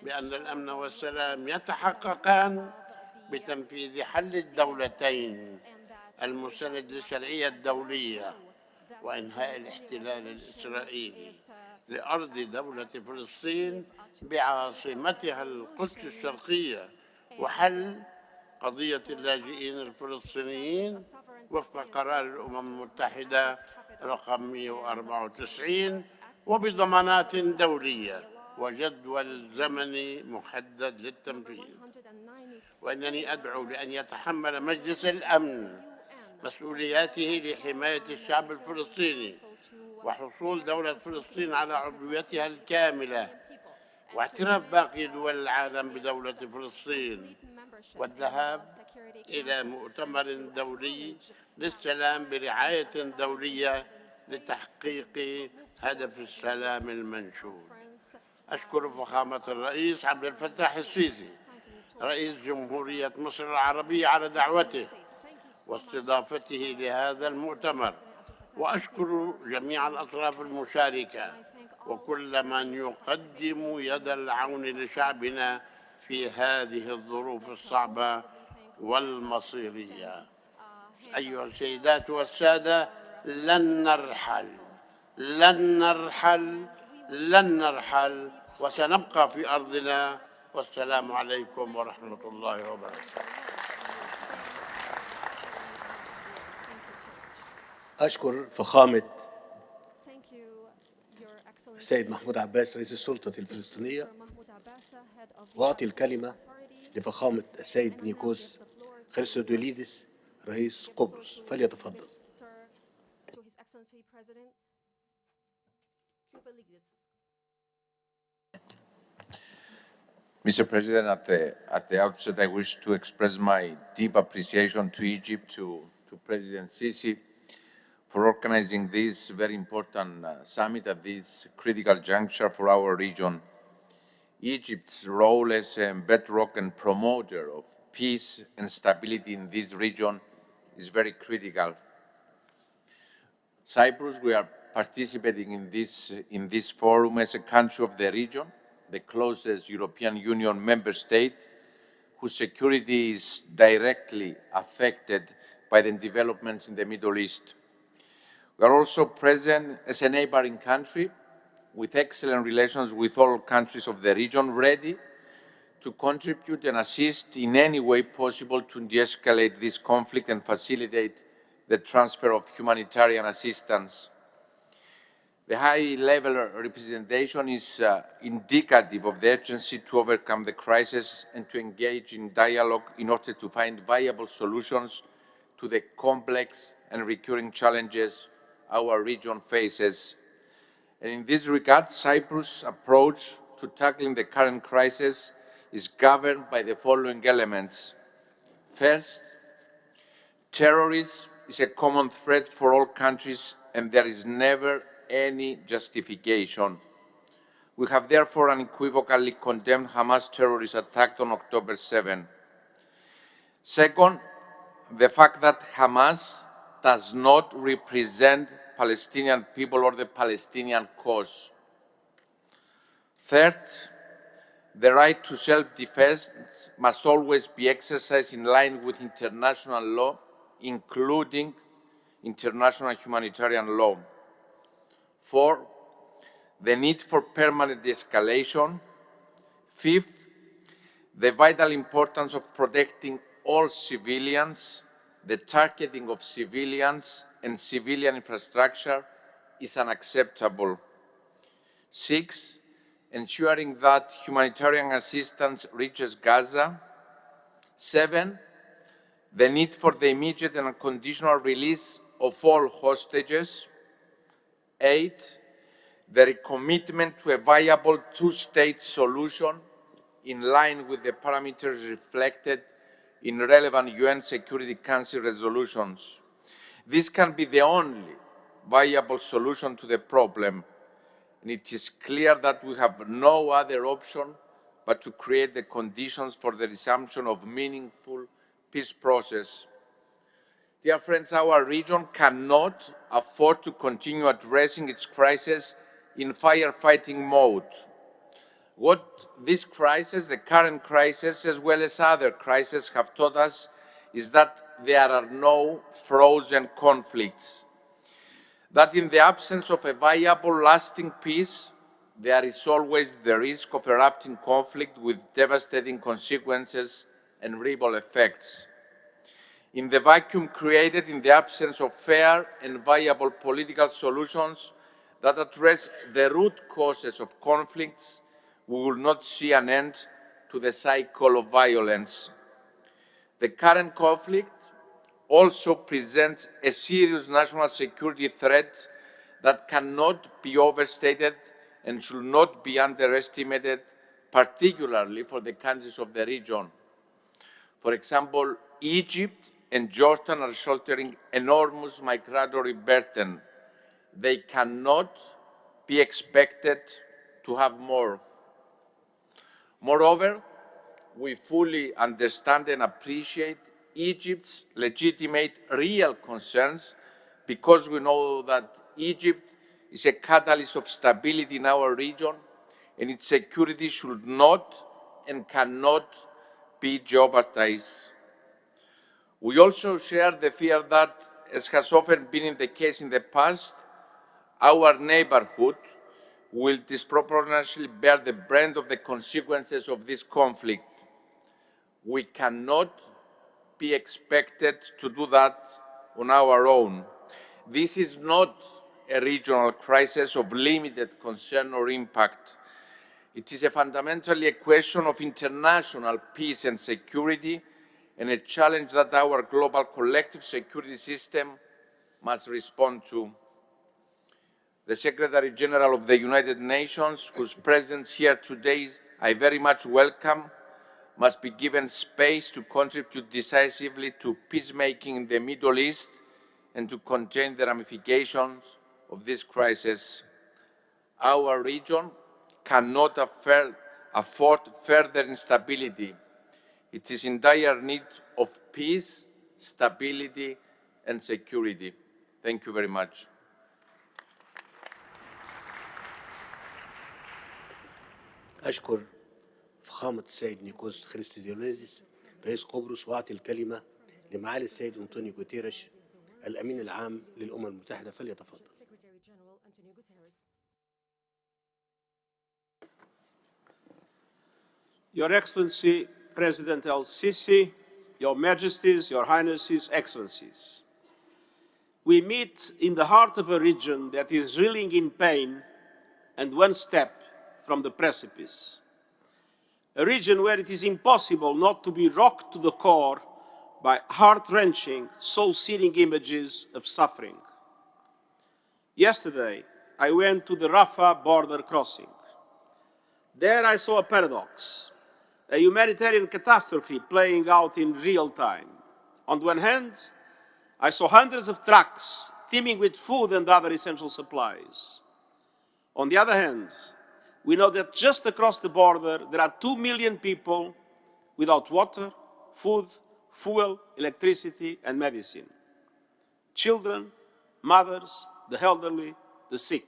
بأن الأمن والسلام يتحققان بتنفيذ حل الدولتين المستند للشرعية الدولية وإنهاء الاحتلال الإسرائيلي لأرض دولة فلسطين بعاصمتها القدس الشرقية، وحل قضية اللاجئين الفلسطينيين وفق قرار الأمم المتحدة رقم 194 وبضمانات دولية وجدول زمني محدد للتنفيذ. وإنني أدعو لأن يتحمل مجلس الأمن مسؤولياته لحماية الشعب الفلسطيني وحصول دولة فلسطين على عضويتها الكاملة واعتراف باقي دول العالم بدولة فلسطين، والذهاب إلى مؤتمر دولي للسلام برعاية دولية لتحقيق هدف السلام المنشود. أشكر فخامة الرئيس عبد الفتاح السيسي رئيس جمهورية مصر العربية على دعوته واستضافته لهذا المؤتمر، وأشكر جميع الأطراف المشاركة وكل من يقدم يد العون لشعبنا في هذه الظروف الصعبة والمصيرية. أيها السيدات والسادة، لن نرحل وسنبقى في أرضنا، والسلام عليكم ورحمة الله وبركاته. أشكر فخامة السيد محمود عباس رئيس السلطة الفلسطينية، وأعطي الكلمة لفخامة السيد نيكوس خريستودوليدس رئيس قبرص، فليتفضل. Mr. President, at the outset, I wish to express my deep appreciation to Egypt, to President Sisi, for organizing this very important summit at this critical juncture for our region. Egypt's role as a bedrock and promoter of peace and stability in this region is very critical. Cyprus, we are participating in this forum as a country of the region, the closest European Union member state, whose security is directly affected by the developments in the Middle East. We are also present as a neighboring country with excellent relations with all countries of the region, ready to contribute and assist in any way possible to de-escalate this conflict and facilitate the transfer of humanitarian assistance. The high-level representation is indicative of the urgency to overcome the crisis and to engage in dialogue in order to find viable solutions to the complex and recurring challenges our region faces. And in this regard, Cyprus' approach to tackling the current crisis is governed by the following elements. First, terrorism is a common threat for all countries and there is never any justification. We have therefore unequivocally condemned Hamas terrorist attack on October 7. Second, the fact that Hamas does not represent Palestinian people or the Palestinian cause. Third, the right to self-defense must always be exercised in line with international law, including international humanitarian law. Four, the need for permanent de-escalation. Fifth, the vital importance of protecting all civilians. The targeting of civilians and civilian infrastructure is unacceptable. Six, ensuring that humanitarian assistance reaches Gaza. Seven, the need for the immediate and unconditional release of all hostages. Eight, the recommitment to a viable two-state solution in line with the parameters reflected in relevant UN Security Council resolutions. This can be the only viable solution to the problem, and it is clear that we have no other option but to create the conditions for the resumption of meaningful peace process. Dear friends, our region cannot afford to continue addressing its crisis in firefighting mode. What this crisis, the current crisis, as well as other crises have taught us is that there are no frozen conflicts. That in the absence of a viable, lasting peace, there is always the risk of erupting conflict with devastating consequences and ripple effects. In the vacuum created in the absence of fair and viable political solutions that address the root causes of conflicts, we will not see an end to the cycle of violence. The current conflict also presents a serious national security threat that cannot be overstated and should not be underestimated, particularly for the countries of the region. For example, Egypt and Jordan are shouldering enormous migratory burden. They cannot be expected to have more. Moreover, we fully understand and appreciate Egypt's legitimate real concerns because we know that Egypt is a catalyst of stability in our region and its security should not and cannot be jeopardized. We also share the fear that, as has often been the case in the past, our neighborhood will disproportionately bear the brunt of the consequences of this conflict. We cannot be expected to do that on our own. This is not a regional crisis of limited concern or impact. It is fundamentally a question of international peace and security and a challenge that our global collective security system must respond to. The Secretary General of the United Nations, whose presence here today I very much welcome, must be given space to contribute decisively to peacemaking in the Middle East and to contain the ramifications of this crisis. Our region cannot afford further instability. It is in dire need of peace, stability, and security. Thank you very much. أشكر فخامة السيد نيكوس خريستوديانيديس رئيس قبرص وأعطي الكلمة لمعالي السيد أنطونيو غوتيريش الأمين العام للأمم المتحدة فليتفضل. Your Excellency, President El-Sisi, Your Majesties, Your Highnesses, Excellencies, we meet in the heart of a region that is reeling in pain and one step from the precipice. A region where it is impossible not to be rocked to the core by heart-wrenching, soul-searing images of suffering. Yesterday, I went to the Rafah border crossing. There I saw a paradox, a humanitarian catastrophe playing out in real time. On the one hand, I saw hundreds of trucks teeming with food and other essential supplies. On the other hand, we know that just across the border, there are 2 million people without water, food, fuel, electricity, and medicine. Children, mothers, the elderly, the sick.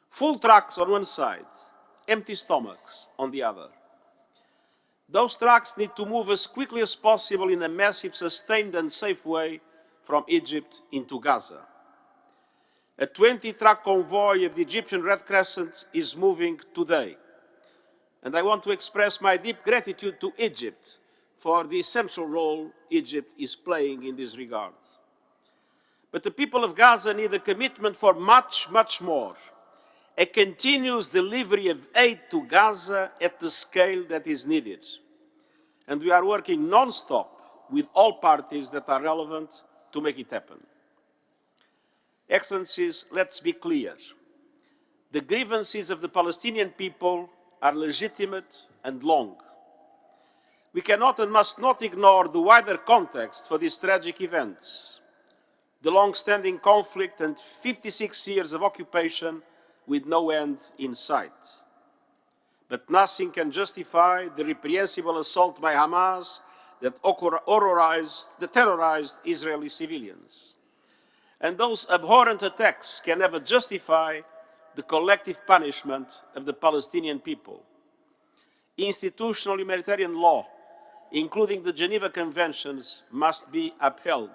Full trucks on one side, empty stomachs on the other. Those trucks need to move as quickly as possible in a massive, sustained and safe way from Egypt into Gaza. A 20-truck convoy of the Egyptian Red Crescent is moving today. And I want to express my deep gratitude to Egypt for the essential role Egypt is playing in this regard. But the people of Gaza need a commitment for much, much more. A continuous delivery of aid to Gaza at the scale that is needed. And we are working non-stop with all parties that are relevant to make it happen. Excellencies, let's be clear. The grievances of the Palestinian people are legitimate and long. We cannot and must not ignore the wider context for these tragic events. The long-standing conflict and 56 years of occupation with no end in sight. But nothing can justify the reprehensible assault by Hamas that terrorized Israeli civilians. And those abhorrent attacks can never justify the collective punishment of the Palestinian people. Institutional humanitarian law, including the Geneva Conventions, must be upheld.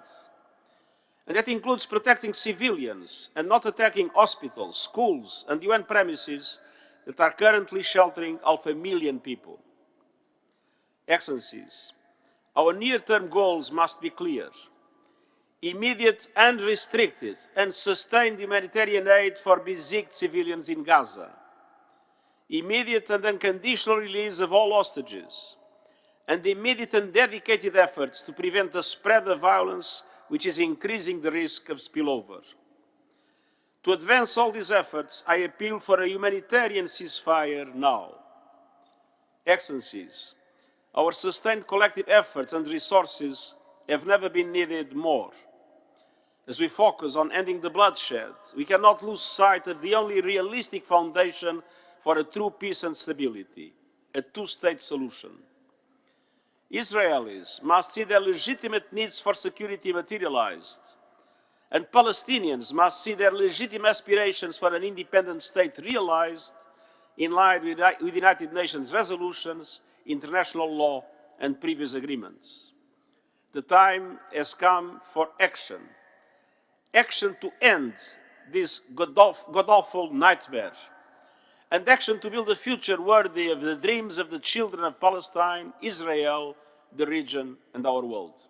And that includes protecting civilians and not attacking hospitals, schools, and UN premises that are currently sheltering 500,000 people. Excellencies, our near-term goals must be clear. Immediate, unrestricted, and sustained humanitarian aid for besieged civilians in Gaza. Immediate and unconditional release of all hostages. And immediate and dedicated efforts to prevent the spread of violence, which is increasing the risk of spillover. To advance all these efforts, I appeal for a humanitarian ceasefire now. Excellencies, our sustained collective efforts and resources have never been needed more. As we focus on ending the bloodshed, we cannot lose sight of the only realistic foundation for a true peace and stability, a two-state solution. Israelis must see their legitimate needs for security materialized, and Palestinians must see their legitimate aspirations for an independent state realized in line with United Nations resolutions, international law, and previous agreements. The time has come for action. Action to end this god-awful nightmare, and action to build a future worthy of the dreams of the children of Palestine, Israel, the region, and our world.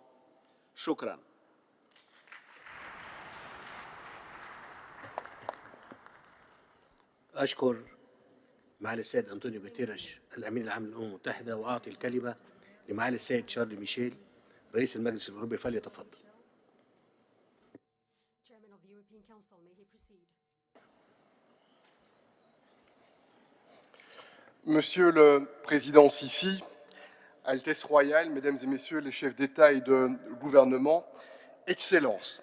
Shukran. أشكر معالي السيد أنطونيو جوتيريش الأمين العام للأمم المتحدة، وأعطي الكلمة لمعالي السيد شارل ميشيل رئيس المجلس الأوروبي، فليتفضل. Monsieur le Président Sisi, Altesse royale, Mesdames et Messieurs les chefs d'État et de gouvernement, Excellences,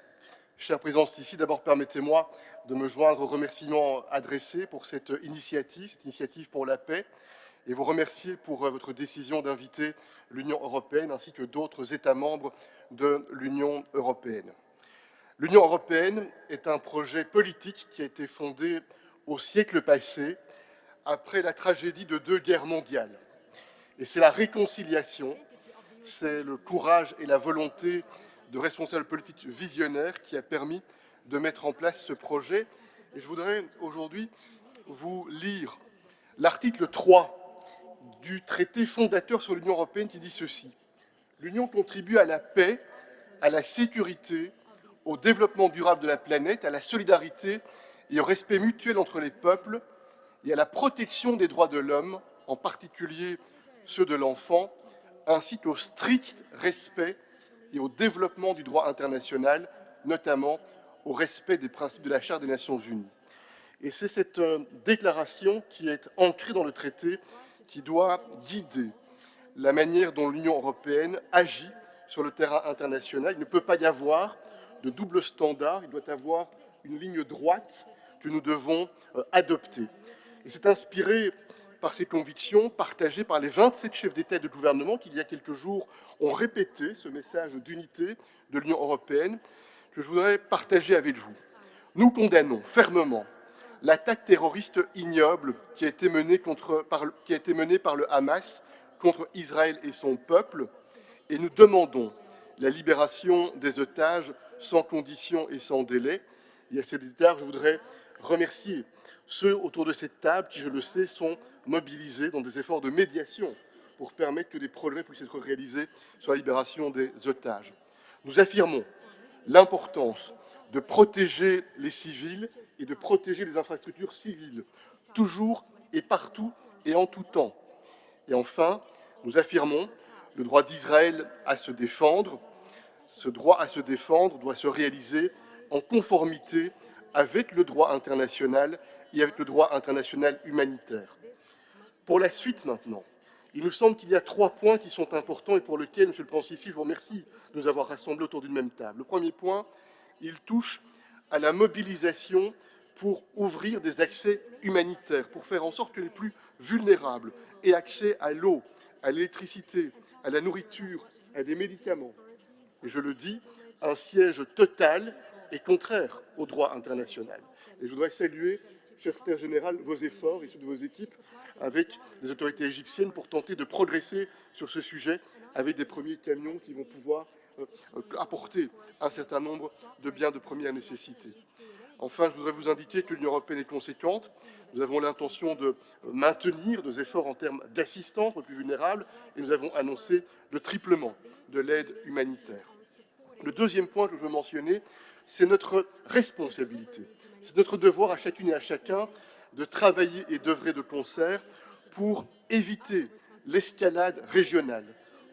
cher Président Sisi, d'abord permettez-moi de me joindre aux remerciements adressés pour cette initiative pour la paix, et vous remercier pour votre décision d'inviter l'Union européenne ainsi que d'autres États membres de l'Union européenne. L'Union européenne est un projet politique qui a été fondé au siècle passé, après la tragédie de 2 guerres mondiales. Et c'est la réconciliation, c'est le courage et la volonté de responsables politiques visionnaires qui a permis de mettre en place ce projet. Et je voudrais aujourd'hui vous lire l'article 3 du traité fondateur sur l'Union européenne qui dit ceci. L'Union contribue à la paix, à la sécurité, au développement durable de la planète, à la solidarité et au respect mutuel entre les peuples, et à la protection des droits de l'homme, en particulier ceux de l'enfant, ainsi qu'au strict respect et au développement du droit international, notamment au respect des principes de la Charte des Nations Unies. Et c'est cette déclaration qui est ancrée dans le traité qui doit guider la manière dont l'Union européenne agit sur le terrain international. Il ne peut pas y avoir de double standard, il doit avoir une ligne droite que nous devons adopter. Et c'est inspiré par ces convictions partagées par les 27 chefs d'État et de gouvernement qui, il y a quelques jours, ont répété ce message d'unité de l'Union européenne que je voudrais partager avec vous. Nous condamnons fermement l'attaque terroriste ignoble qui a été menée par le Hamas contre Israël et son peuple, et nous demandons la libération des otages sans condition et sans délai. Et à cet égard, je voudrais remercier ceux autour de cette table qui, je le sais, sont mobilisés dans des efforts de médiation pour permettre que des progrès puissent être réalisés sur la libération des otages. Nous affirmons l'importance de protéger les civils et de protéger les infrastructures civiles, toujours et partout et en tout temps. Et enfin, nous affirmons le droit d'Israël à se défendre. Ce droit à se défendre doit se réaliser en conformité avec le droit international et avec le droit international humanitaire. Pour la suite maintenant, il nous semble qu'il y a 3 points qui sont importants et pour lesquels, Monsieur le Président, ici, je vous remercie de nous avoir rassemblés autour d'une même table. Le premier point, il touche à la mobilisation pour ouvrir des accès humanitaires, pour faire en sorte que les plus vulnérables aient accès à l'eau, à l'électricité, à la nourriture, à des médicaments. Et je le dis, un siège total est contraire au droit international. Et je voudrais saluer, cher secrétaire général, vos efforts et ceux de vos équipes avec les autorités égyptiennes pour tenter de progresser sur ce sujet avec des premiers camions qui vont pouvoir apporter un certain nombre de biens de première nécessité. Enfin, je voudrais vous indiquer que l'Union européenne est conséquente. Nous avons l'intention de maintenir nos efforts en termes d'assistance aux plus vulnérables et nous avons annoncé le triplement de l'aide humanitaire. Le deuxième point que je veux mentionner, c'est notre responsabilité. C'est notre devoir à chacune et à chacun de travailler et d'œuvrer de concert pour éviter l'escalade régionale,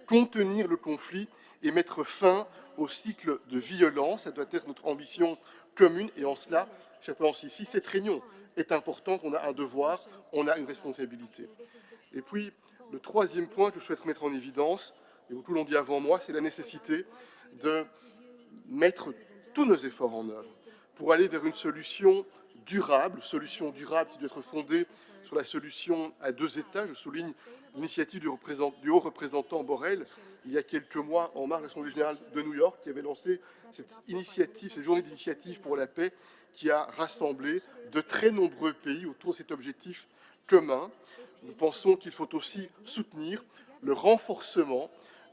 contenir le conflit et mettre fin au cycle de violence. Ça doit être notre ambition commune et en cela, cher président Sissi, cette réunion est importante, on a un devoir, on a une responsabilité. Et puis, le troisième point que je souhaite mettre en évidence, et tout l'ont dit avant moi, c'est la nécessité de mettre tous nos efforts en œuvre pour aller vers une solution durable qui doit être fondée sur la solution à 2 États. Je souligne l'initiative du haut représentant Borrell, il y a quelques mois, en marge de l'Assemblée générale de New York, qui avait lancé cette initiative, cette journée d'initiative pour la paix, qui a rassemblé de très nombreux pays autour de cet objectif commun. Nous pensons qu'il faut aussi soutenir le renforcement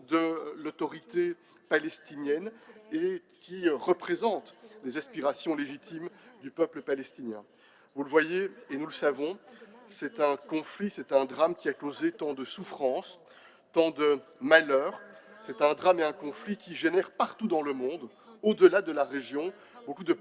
de l'autorité palestinienne et qui représente les aspirations légitimes du peuple palestinien. Vous le voyez, et nous le savons, c'est un conflit, c'est un drame qui a causé tant de souffrances, tant de malheurs. C'est un drame et un conflit qui génèrent partout dans le monde, au-delà de la région, beaucoup de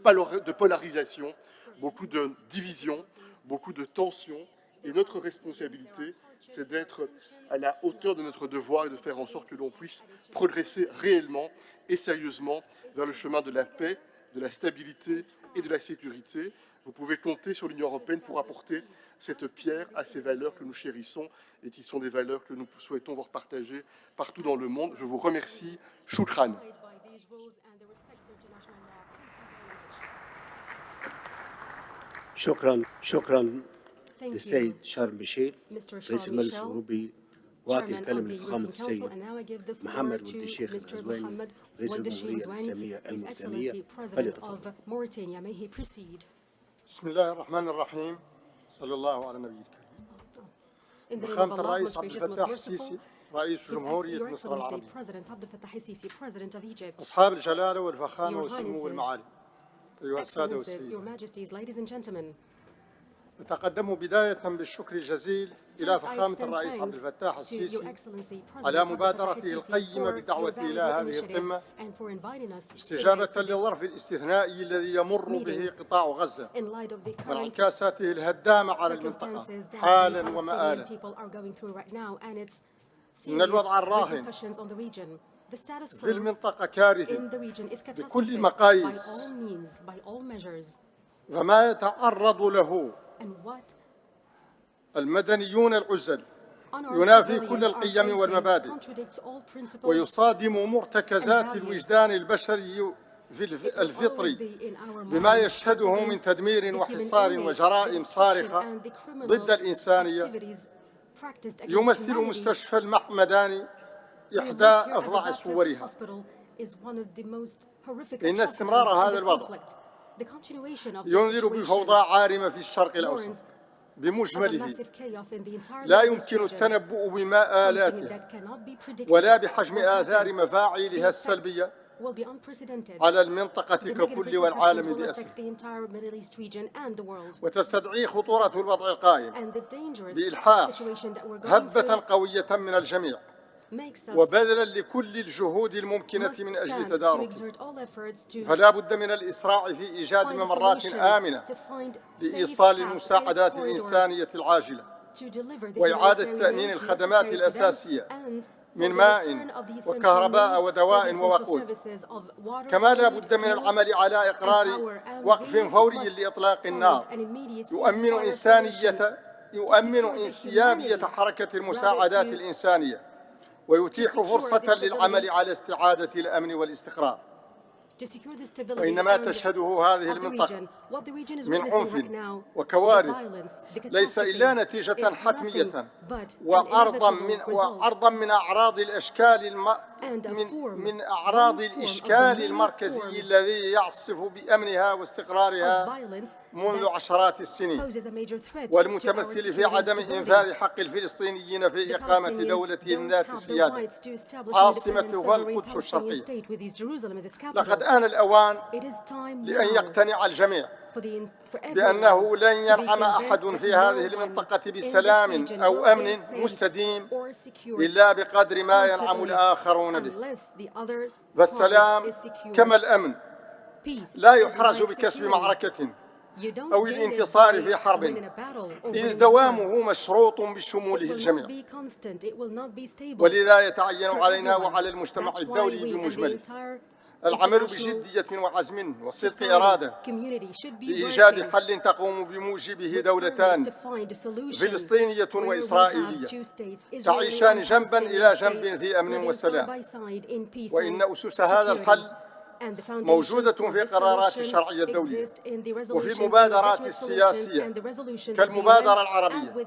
polarisation, beaucoup de divisions, beaucoup de tensions. Et notre responsabilité, c'est d'être à la hauteur de notre devoir et de faire en sorte que l'on puisse progresser réellement et sérieusement vers le chemin de la paix, de la stabilité et de la sécurité. Vous pouvez compter sur l'Union européenne pour apporter cette pierre à ces valeurs que nous chérissons et qui sont des valeurs que nous souhaitons voir partagées partout dans le monde. Je vous remercie. Shukran. شكرا للسيد شارم بشير رئيس المجلس الأوروبي. وأعطي الكلمة لفخامة السيد محمد ولد الشيخ العزواني رئيس الجمهورية الإسلامية الموريتانية فليتفضل. بسم الله الرحمن الرحيم. صلى الله على النبي الكريم. فخامة الرئيس عبد الفتاح السيسي رئيس جمهورية مصر العربية. أصحاب الجلالة والفخامة والسمو والمعالي. أيها السادة والسيدات. أتقدم بداية بالشكر الجزيل إلى فخامة الرئيس عبد الفتاح السيسي على مبادرته القيمة بدعوته إلى هذه القمة استجابة للظرف الاستثنائي الذي يمر به قطاع غزة وانعكاساته الهدامة على المنطقة حالا ومآلا. إن الوضع الراهن في المنطقة كارثي بكل المقاييس وما يتعرض له المدنيون العزل ينافي كل القيم والمبادئ ويصادم مرتكزات الوجدان البشري الفطري بما يشهده من تدمير وحصار وجرائم صارخة ضد الإنسانية، يمثل مستشفى المحمداني إحدى أفظع صورها. إن استمرار هذا الوضع ينذر بفوضى عارمة في الشرق الأوسط بمجمله، لا يمكن التنبؤ بمآلاتها ولا بحجم آثار مفاعيلها السلبية على المنطقة ككل والعالم بأسره. وتستدعي خطورة الوضع القائم بإلحاح هبة قوية من الجميع وبذلا لكل الجهود الممكنة من أجل تداركه. فلا بد من الإسراع في إيجاد ممرات آمنة لإيصال المساعدات الإنسانية العاجلة وإعادة تأمين الخدمات الأساسية من ماء وكهرباء ودواء ووقود. كما لا بد من العمل على إقرار وقف فوري لإطلاق النار يؤمن إنسيابية حركة المساعدات الإنسانية ويتيح فرصة للعمل على استعادة الأمن والاستقرار. وإن ما تشهده هذه المنطقة من عنف وكوارث ليس إلا نتيجة حتمية وعرضا من أعراض الإشكال المركزي الذي يعصف بأمنها واستقرارها منذ عشرات السنين، والمتمثل في عدم إنفاذ حق الفلسطينيين في إقامة دولتهم ذات سيادة عاصمتها القدس الشرقية. لقد آن الأوان لأن يقتنع الجميع بأنه لن ينعم أحد في هذه المنطقة بسلام أو أمن مستديم إلا بقدر ما ينعم الآخرون به. فالسلام كما الأمن لا يحرز بكسب معركة أو الانتصار في حرب، إذ دوامه مشروط بشموله الجميع. ولذا يتعين علينا وعلى المجتمع الدولي بمجمله العمل بجدية وعزم وصدق إرادة لإيجاد حل تقوم بموجبه دولتان فلسطينية وإسرائيلية تعيشان جنبا إلى جنب في أمن وسلام. وإن أسس هذا الحل موجودة في قرارات الشرعية الدولية وفي المبادرات السياسية كالمبادرة العربية،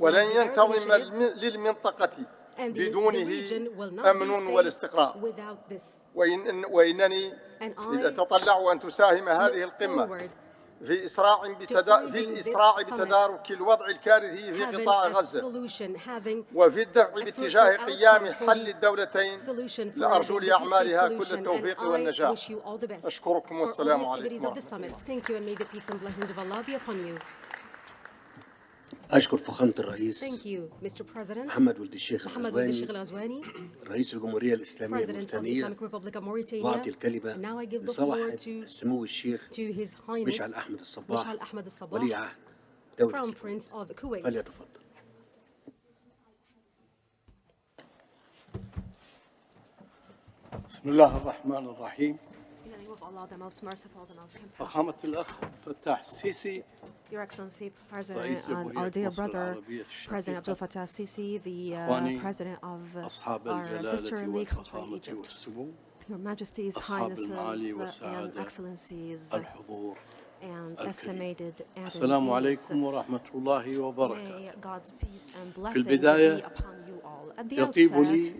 ولن ينتظم للمنطقة بدونه أمن والاستقرار. وإنني أتطلع أن تساهم هذه القمة في الإسراع بتدارك الوضع الكارثي في قطاع غزة وفي الدفع باتجاه قيام حل الدولتين لأرجو لأعمالها كل التوفيق والنجاح. أشكركم والسلام عليكم. أشكر فخامة الرئيس محمد ولد الشيخ الغزواني رئيس الجمهورية الإسلامية الموريتانية، وأعطي الكلمة لصاحب السمو الشيخ مشعل أحمد الصباح ولي عهد دولة الكويت. فليتفضل. بسم الله الرحمن الرحيم. فخامة الأخ فتاح السيسي Your Excellency, President and our dear brother, President Abdel Fattah al-Sisi, the President of our sister league country, Egypt, Your Majesties, Highnesses, and Excellencies, and estimated attendees, may God's peace and blessings be upon you all. At the outset,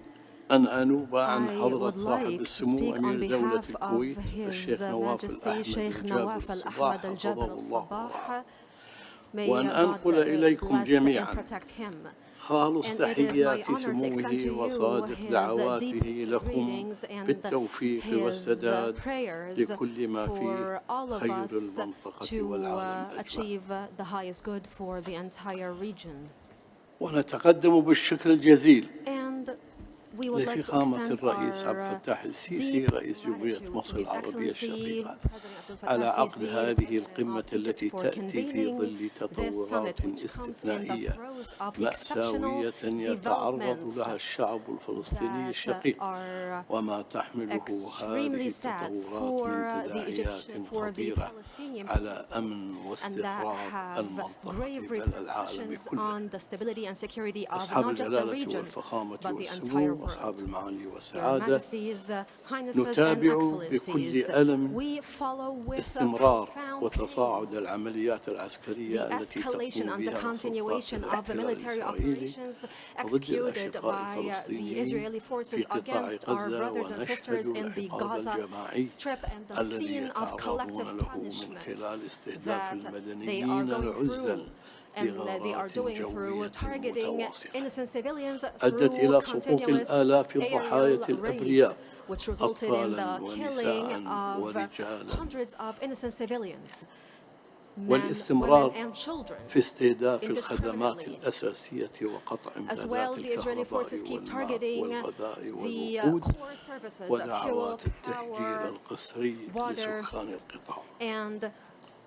أن أنوب عن حضرة صاحب السمو أمير دولة الكويت الشيخ نواف الأحمد الجابر الصباح وأن أنقل إليكم جميعا خالص تحيات سموه وصادق دعواته لكم بالتوفيق والسداد لكل ما فيه خير المنطقة والعالم. ونتقدم بالشكر الجزيل لفخامة الرئيس عبد الفتاح السيسي رئيس جمهورية مصر العربية الشقيقة على عقد هذه القمة التي تأتي في ظل تطورات استثنائية مأساوية يتعرض لها الشعب الفلسطيني الشقيق، وما تحمله هذه التطورات من تداعيات خطيرة على أمن واستقرار المنطقة بل العالم كله. أصحاب الجلالة والفخامة والسمو أصحاب المعالي Your والسعادة Majesties, Highnesses and نتابع بكل Excellencies, ألم we follow with استمرار profound وتصاعد العمليات العسكرية the التي escalation تقوم and the بها continuation سلطات of the الاحتلال military الإسرائيلي operations ضد executed الأشقاء by the الفلسطينيين Israeli forces في قطاع against our غزة brothers and sisters ونشهد in the العقاب Gaza الجماعي Strip and the الذي scene of يتعرضون collective له من punishment خلال استهداف that they are المدنيين going العزل through and they are بغارات doing through جوية targeting متواصلة innocent civilians أدت through إلى سقوط continuous الآلاف الضحايا aerial raids, الأبرياء which resulted in أطفالا the killing ونساء of ورجالا hundreds of innocent civilians, men, women والاستمرار and children. في استهداف الخدمات الأساسية وقطع As well, إمدادات the Israeli forces keep الكهرباء targeting والغذاء the والوقود core services of fuel, ودعوات التهجير power, القسري water, لسكان القطاع and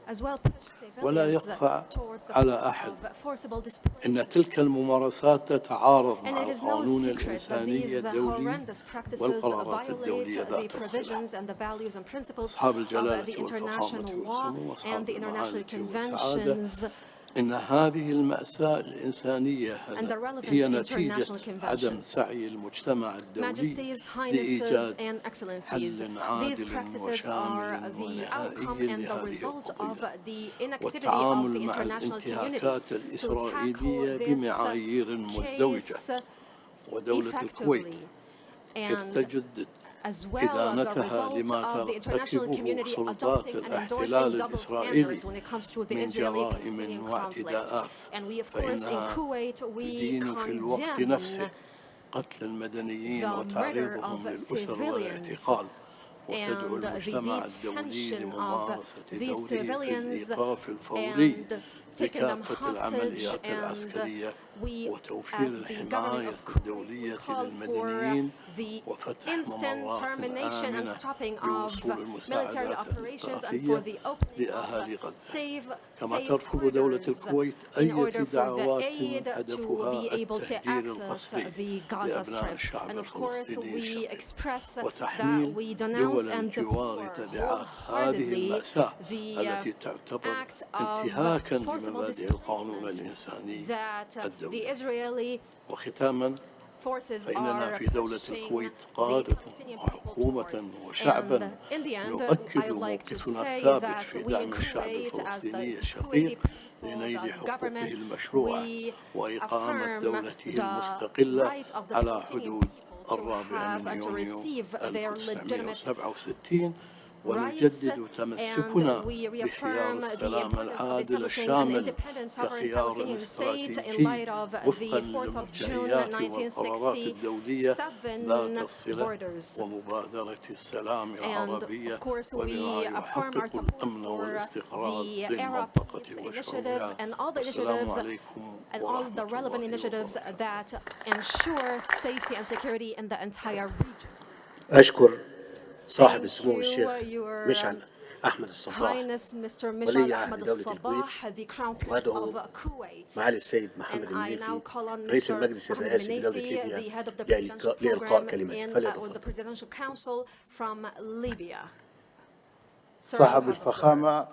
as well push ولا civilians يخفى towards the على point أحد of forcible displacement. أن تلك الممارسات تتعارض And مع it is no القانون secret that الإنساني these الدولي horrendous practices والقرارات violate الدولية the ذات الصلة. provisions and the values and principles أصحاب of الجلالة the والفخامة international law والسمو and وأصحاب the international المعالي والسعادة conventions إن هذه المأساة الإنسانية and the relevant هي international نتيجة عدم conventions. سعي المجتمع الدولي Majesties, Highnesses, لإيجاد and Excellencies, حل these عادل practices are وشامل the outcome ونهائي and the لهذه result of القضية the inactivity of والتعامل the مع international community الانتهاكات to الإسرائيلية tackle this بمعايير مزدوجة case ودولة الكويت effectively. قد And تجدد as well, the إدانتها result لما of the international ترتكبه community سلطات adopting and الاحتلال endorsing double الإسرائيلي standards when it comes to the من Israeli-Palestinian جرائم conflict. واعتداءات And we, of course, in فإنها Kuwait, we تدين في الوقت condemn نفسه قتل المدنيين the murder وتعريضهم of للأسر civilians والاعتقال وتدعو and the المجتمع الدولي detention of لممارسة these دوره في civilians الإيقاف الفوري and taking them لكافة hostage. العمليات And العسكرية we, وتوفير as the government الحماية of Kuwait, we الدولية call for للمدنيين the وفتح instant ممرات termination and آمنة stopping of لوصول military المساعدات operations and for the opening لأهالي of غزة safe كما ترفض دولة corridors الكويت in أي order for the دعوات aid to هدفها be able to التهجير access القسري the Gaza لأبناء Strip. الشعب And of course, الفلسطيني we الشقيق express that وتحميل we denounce دول and الجوار deplore تبعات هذه wholeheartedly المأساة the التي تعتبر act of انتهاكا forcible لمبادئ القانون displacement الإنساني that the الدولي Israeli وختاما forces فإننا are في دولة pushing الكويت the قادة Palestinian people وحكومة towards. وشعبا And in the end, نؤكد I would like to موقفنا say الثابت that في we in دعم الشعب Kuwait, as the الفلسطيني Kuwaiti الشقيق people, لنيل the حقوقه government, المشروعة we وإقامة affirm دولته the المستقلة right of the على Palestinian حدود people to الرابع have من and to يونيو receive their legitimate 1967 rights, ونجدد تمسكنا and we بخيار reaffirm the السلام importance of العادل establishing an الشامل independent sovereign كخيار Palestinian state in استراتيجي light of وفقا the 4th of June للمرجعيات والقرارات الدولية 1967 ذات الصلة borders. ومبادرة السلام And العربية of course, وبما we affirm our يحقق support الأمن for والاستقرار the للمنطقة Arab Peace وشعوبها. Initiative and all the السلام initiatives عليكم and all the ورحمة relevant الله initiatives وبركاته. that ensure safety and security in the entire region. أشكر صاحب Thank السمو you, الشيخ your مشعل أحمد الصباح Highness Mr. ولي Mishal عهد Ahmed دولة الكويت al-Sabah, the Crown Prince وأدعو of Kuwait. معالي السيد And محمد I now المنيفي call on رئيس Mr. المجلس Mohammed الرئاسي بدولة Benefi, the ليبيا head of the presidential لإلقاء program كلمته with the فليتفضل. presidential council from Libya. Sir, صاحب you have the floor. الفخامة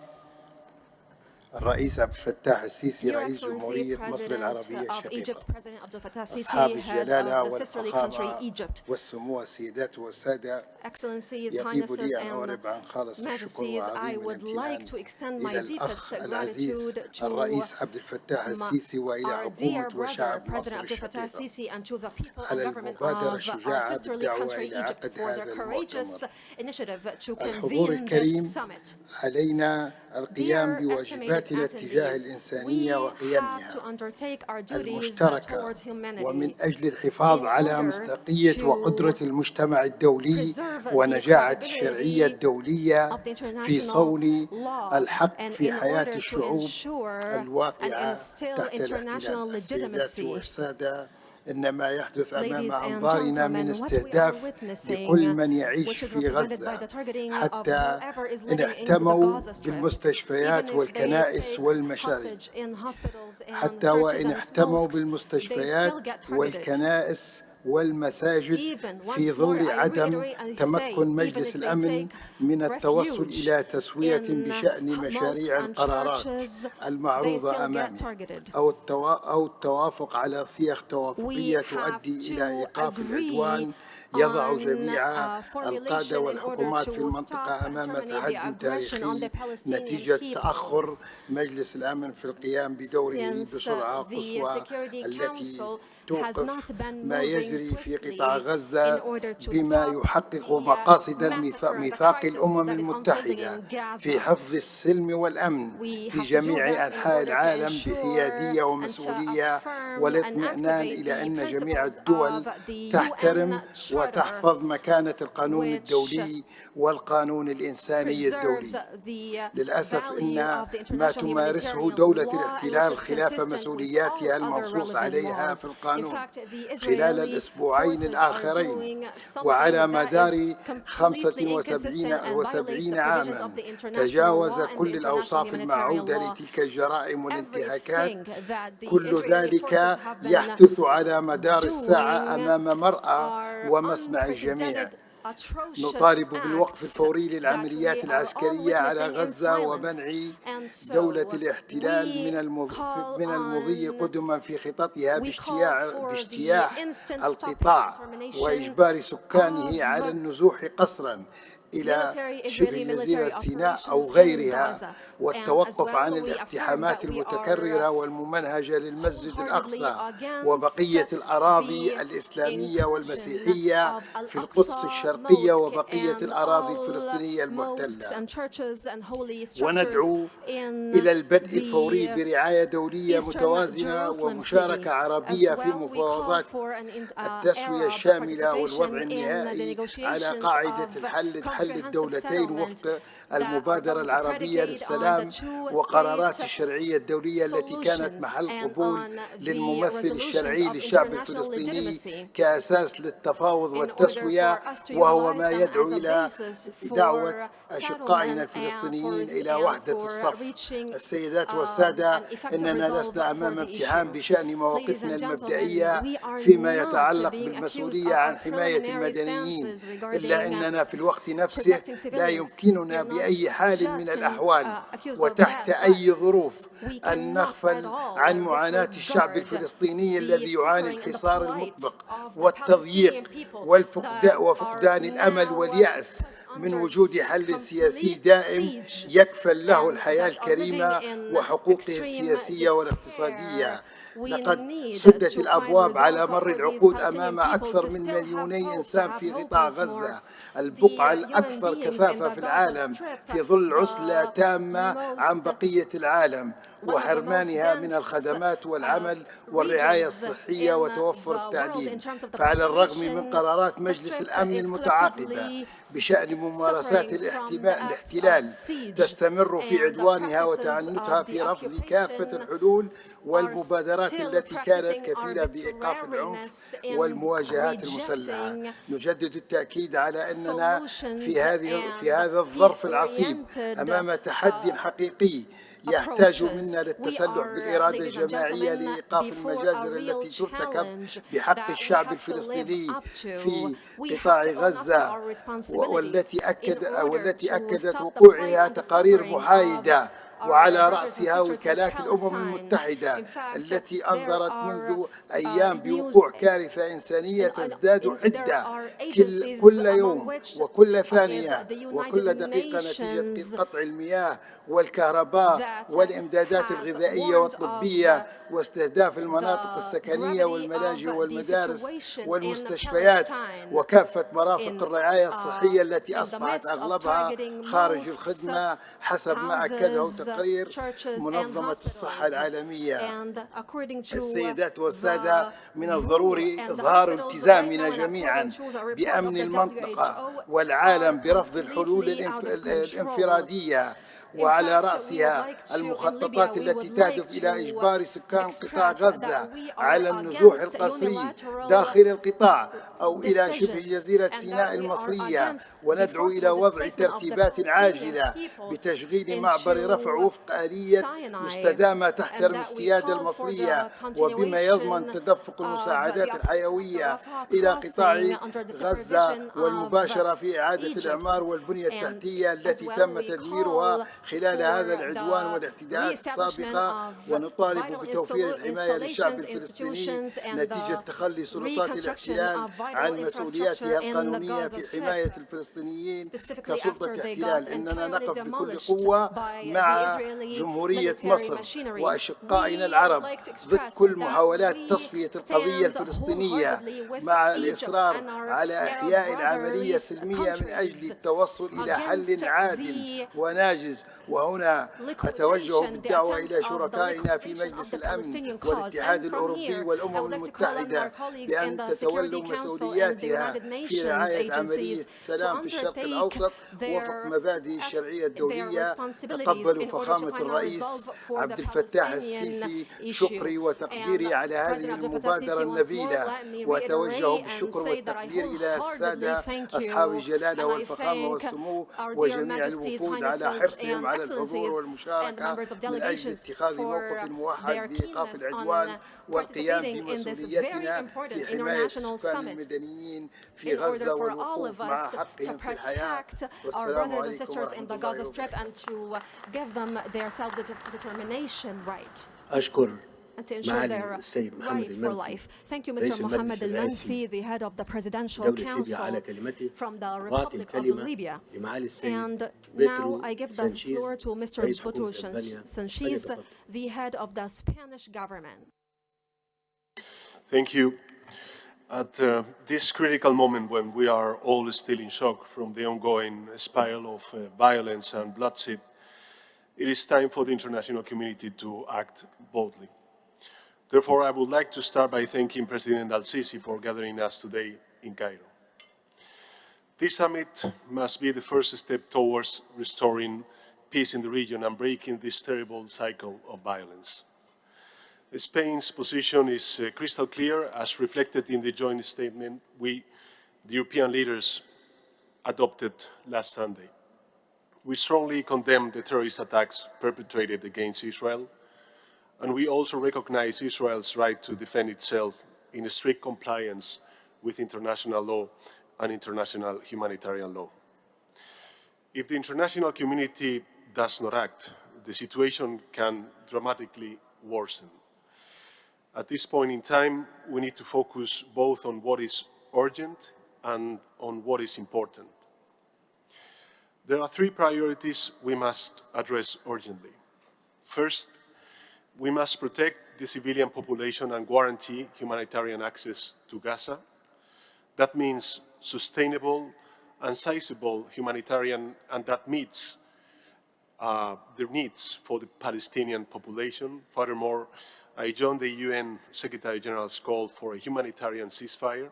الرئيس عبد الفتاح السيسي Your رئيس Excellency, جمهورية مصر President العربية of Egypt, الشقيقة President Abdel Fattah أصحاب Sisi, head الجلالة of the sisterly country والفخامة Egypt. والسمو السيدات والسادة Excellencies, يطيب Highnesses, لي أن and أعرب عن خالص الشكر Majesties, I وعظيم would الامتنان like to extend my إلى deepest الأخ العزيز gratitude الرئيس to عبد الفتاح السيسي وإلى our حكومة dear brother, وشعب President مصر Abdel Fattah الشقيقة Sisi, and to the people and على government المبادرة of our الشجاعة sisterly بالدعوة country إلى Egypt عقد for their هذا courageous المؤتمر. initiative to الحضور convene الكريم this summit. علينا القيام Dear بواجباتنا estimated تجاه attendees, we الإنسانية have وقيمها to undertake our duties المشتركة towards humanity ومن أجل الحفاظ in على order مصداقية to وقدرة المجتمع الدولي preserve the ونجاعة credibility الشرعية الدولية of the في international صون law الحق and في in حياة order to الشعوب ensure and الواقعة instill تحت international الاحتلال. السيدات legitimacy. والسادة إن ما يحدث Ladies أمام and أنظارنا من gentlemen, what we are استهداف witnessing, لكل من يعيش which is في represented by غزة the targeting of حتى whoever is إن living in the احتموا Gaza Strip, بالمستشفيات even if they والكنائس take والمشاغل hostage in hospitals and حتى churches وإن and احتموا mosques, they بالمستشفيات still get targeted. والكنائس والمساجد في ظل عدم تمكن مجلس الأمن من التوصل إلى تسوية بشأن مشاريع القرارات المعروضة أمامه أو التوافق على صيغ توافقية تؤدي إلى إيقاف العدوان يضع جميع القادة والحكومات في المنطقة أمام تحدي تاريخي نتيجة تأخر مجلس الأمن في القيام بدوره بسرعة قصوى التي توقف ما يجري في قطاع غزة بما يحقق مقاصد ميثاق الأمم المتحدة في حفظ السلم والأمن في جميع أنحاء العالم بحيادية ومسؤولية والاطمئنان إلى أن جميع الدول تحترم وتحفظ مكانة القانون الدولي والقانون الإنساني الدولي. للأسف إن ما تمارسه دولة الاحتلال خلاف مسؤولياتها المنصوص عليها في القانون خلال الأسبوعين الآخرين وعلى مدار 75 عاما تجاوز كل الأوصاف المعهودة لتلك الجرائم والانتهاكات. كل ذلك يحدث على مدار الساعة أمام مرأى ومسمع الجميع. نطالب بالوقف الفوري للعمليات العسكرية على غزة ومنع دولة الاحتلال من المضي قدما في خططها باجتياح القطاع وإجبار سكانه على النزوح قسرا إلى شبه جزيرة سيناء أو غيرها والتوقف عن الاقتحامات المتكررة والممنهجة للمسجد الأقصى وبقية الأراضي الإسلامية والمسيحية في القدس الشرقية وبقية الأراضي الفلسطينية المحتلة. وندعو إلى البدء الفوري برعاية دولية متوازنة ومشاركة عربية في مفاوضات التسوية الشاملة والوضع النهائي على قاعدة حل الدولتين وفق المبادرة العربية للسلام وقرارات الشرعية الدولية التي كانت محل قبول للممثل الشرعي للشعب الفلسطيني كأساس للتفاوض والتسوية، وهو ما يدعو إلى دعوة أشقائنا الفلسطينيين إلى وحدة الصف. السيدات والسادة، إننا لسنا أمام امتحان بشأن مواقفنا المبدئية فيما يتعلق بالمسؤولية عن حماية المدنيين، إلا أننا في الوقت نفسه لا يمكننا بأي حال من الأحوال وتحت أي ظروف أن نغفل عن معاناة الشعب الفلسطيني الذي يعاني الحصار المطبق والتضييق وفقدان الأمل واليأس من وجود حل سياسي دائم يكفل له الحياة الكريمة وحقوقه السياسية والاقتصادية. لقد سدت الأبواب على مر العقود أمام أكثر من 2 مليون إنسان في قطاع غزة، البقعة الأكثر كثافة في العالم، في ظل عزلة تامة عن بقية العالم وحرمانها من الخدمات والعمل والرعاية الصحية وتوفر التعليم. فعلى الرغم من قرارات مجلس الأمن المتعاقبة بشأن ممارسات الاحتلال تستمر في عدوانها وتعنتها في رفض كافة الحلول والمبادرات التي كانت كفيلة بإيقاف العنف والمواجهات المسلحة. نجدد التأكيد على أننا في هذا الظرف العصيب أمام تحدي حقيقي يحتاج منا للتسلح بالإرادة الجماعية لإيقاف المجازر التي ترتكب بحق الشعب الفلسطيني في قطاع غزة والتي أكدت وقوعها تقارير محايدة وعلى رأسها وكالات الأمم المتحدة التي أنذرت منذ أيام بوقوع كارثة إنسانية تزداد حدة كل يوم وكل ثانية وكل دقيقة نتيجة قطع المياه والكهرباء والإمدادات الغذائية والطبية واستهداف المناطق السكنية والملاجئ والمدارس والمستشفيات وكافة مرافق الرعاية الصحية التي أصبحت أغلبها خارج الخدمة حسب ما أكده تقرير منظمة الصحة العالمية. السيدات والسادة، من الضروري إظهار التزامنا جميعا بأمن المنطقة والعالم برفض الحلول الانفرادية وعلى رأسها المخططات التي تهدف إلى إجبار سكان قطاع غزة على النزوح القسري داخل القطاع أو إلى شبه جزيرة سيناء المصرية، وندعو إلى وضع ترتيبات عاجلة بتشغيل معبر رفع وفق آلية مستدامة تحترم السيادة المصرية، وبما يضمن تدفق المساعدات الحيوية إلى قطاع غزة والمباشرة في إعادة الإعمار والبنية التحتية التي تم تدميرها خلال هذا العدوان والاعتداءات السابقة، ونطالب بتوفير الحماية للشعب الفلسطيني نتيجة تخلي سلطات الاحتلال عن مسؤولياتها القانونية في حماية الفلسطينيين كسلطة احتلال. إننا نقف بكل قوة مع جمهورية مصر وأشقائنا العرب ضد كل محاولات تصفية القضية الفلسطينية، مع الإصرار على إحياء العملية السلمية من أجل التوصل إلى حل عادل وناجز. وهنا أتوجه بالدعوة إلى شركائنا في مجلس الأمن والاتحاد الأوروبي والأمم المتحدة بأن تتولوا مسؤولياتها في رعاية عملية السلام في الشرق الأوسط وفق مبادئ الشرعية الدولية. تقبلوا فخامة الرئيس عبد الفتاح السيسي شكري وتقديري على هذه المبادرة النبيلة، وأتوجه بالشكر والتقدير إلى السادة أصحاب الجلالة والفخامة والسمو وجميع الوفود على حرصهم على الحضور والمشاركة من أجل اتخاذ موقف موحد بإيقاف العدوان والقيام بمسؤوليتنا في حماية السكان المدنيين في غزة والوقوف مع حقهم في الحياة. والسلام عليكم ورحمة الله وبركاته. أشكر and to ensure their right for life. Thank you, Mr. Mohammed al-Manfi, the head of the Presidential Council from the Republic of Libya. And now I give the floor to Mr. Boutros Sanchis, the head of the Spanish government. Thank you. At this critical moment when we are all still in shock from the ongoing spiral of violence and bloodshed, it is time for the international community to act boldly. Therefore, I would like to start by thanking President al-Sisi for gathering us today in Cairo. This summit must be the first step towards restoring peace in the region and breaking this terrible cycle of violence. Spain's position is crystal clear, as reflected in the joint statement we, the European leaders, adopted last Sunday. We strongly condemn the terrorist attacks perpetrated against Israel, and we also recognize Israel's right to defend itself in strict compliance with international law and international humanitarian law. If the international community does not act, the situation can dramatically worsen. At this point in time, we need to focus both on what is urgent and on what is important. There are three priorities we must address urgently. First, we must protect the civilian population and guarantee humanitarian access to Gaza. That means sustainable and sizable humanitarian, and that meets the needs for the Palestinian population. Furthermore, I joined the UN Secretary General's call for a humanitarian ceasefire.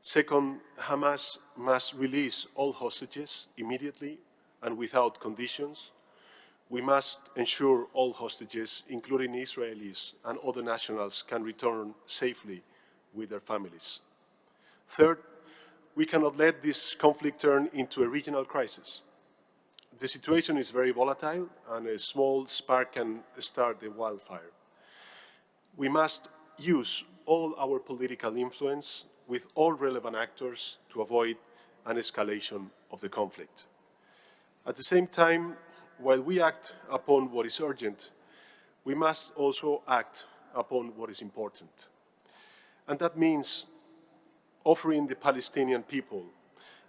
Second, Hamas must release all hostages immediately and without conditions. We must ensure all hostages, including Israelis and other nationals, can return safely with their families. Third, we cannot let this conflict turn into a regional crisis. The situation is very volatile, and a small spark can start a wildfire. We must use all our political influence with all relevant actors to avoid an escalation of the conflict. At the same time, while we act upon what is urgent, we must also act upon what is important. And that means offering the Palestinian people,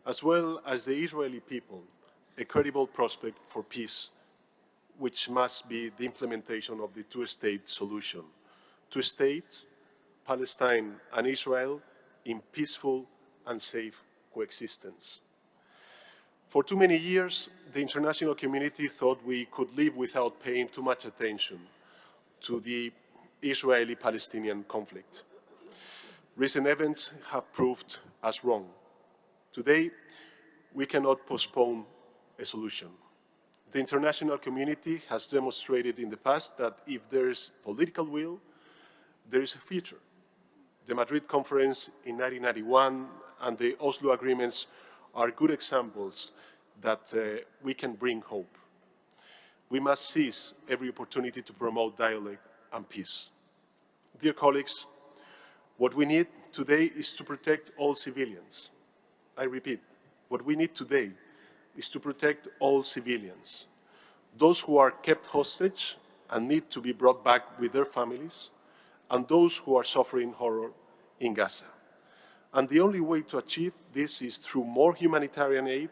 as well as the Israeli people, a credible prospect for peace, which must be the implementation of the two-state solution. Two states, Palestine and Israel, in peaceful and safe coexistence. For too many years, the international community thought we could live without paying too much attention to the Israeli-Palestinian conflict. Recent events have proved us wrong. Today, we cannot postpone a solution. The international community has demonstrated in the past that if there is political will, there is a future. The Madrid Conference in 1991 and the Oslo agreements are good examples that we can bring hope. We must seize every opportunity to promote dialogue and peace. Dear colleagues, what we need today is to protect all civilians. I repeat, what we need today is to protect all civilians, those who are kept hostage and need to be brought back with their families, and those who are suffering horror in Gaza. And the only way to achieve this is through more humanitarian aid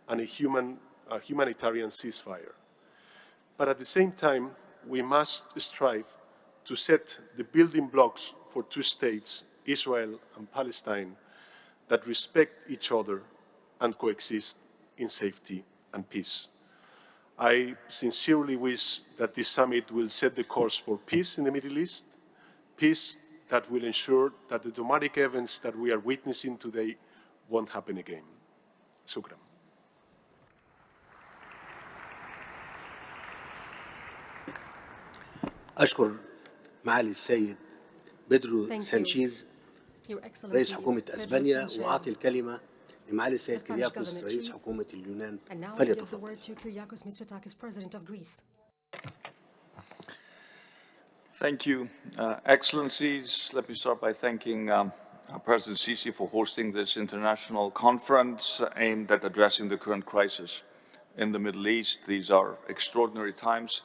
and a humanitarian ceasefire. But at the same time, we must strive to set the building blocks for two states, Israel and Palestine, that respect each other and coexist in safety and peace. I sincerely wish that this summit will set the course for peace in the Middle East, peace that will ensure that the dramatic events that we are witnessing today won't happen again. Shukran. أشكر معالي السيد بيدرو سانشيز رئيس حكومة أسبانيا، وأعطي الكلمة لمعالي السيد كيرياكوس رئيس حكومة اليونان فليتفضل. Thank you, Excellencies. Let me start by thanking President Sisi for hosting this international conference aimed at addressing the current crisis in the Middle East. These are extraordinary times,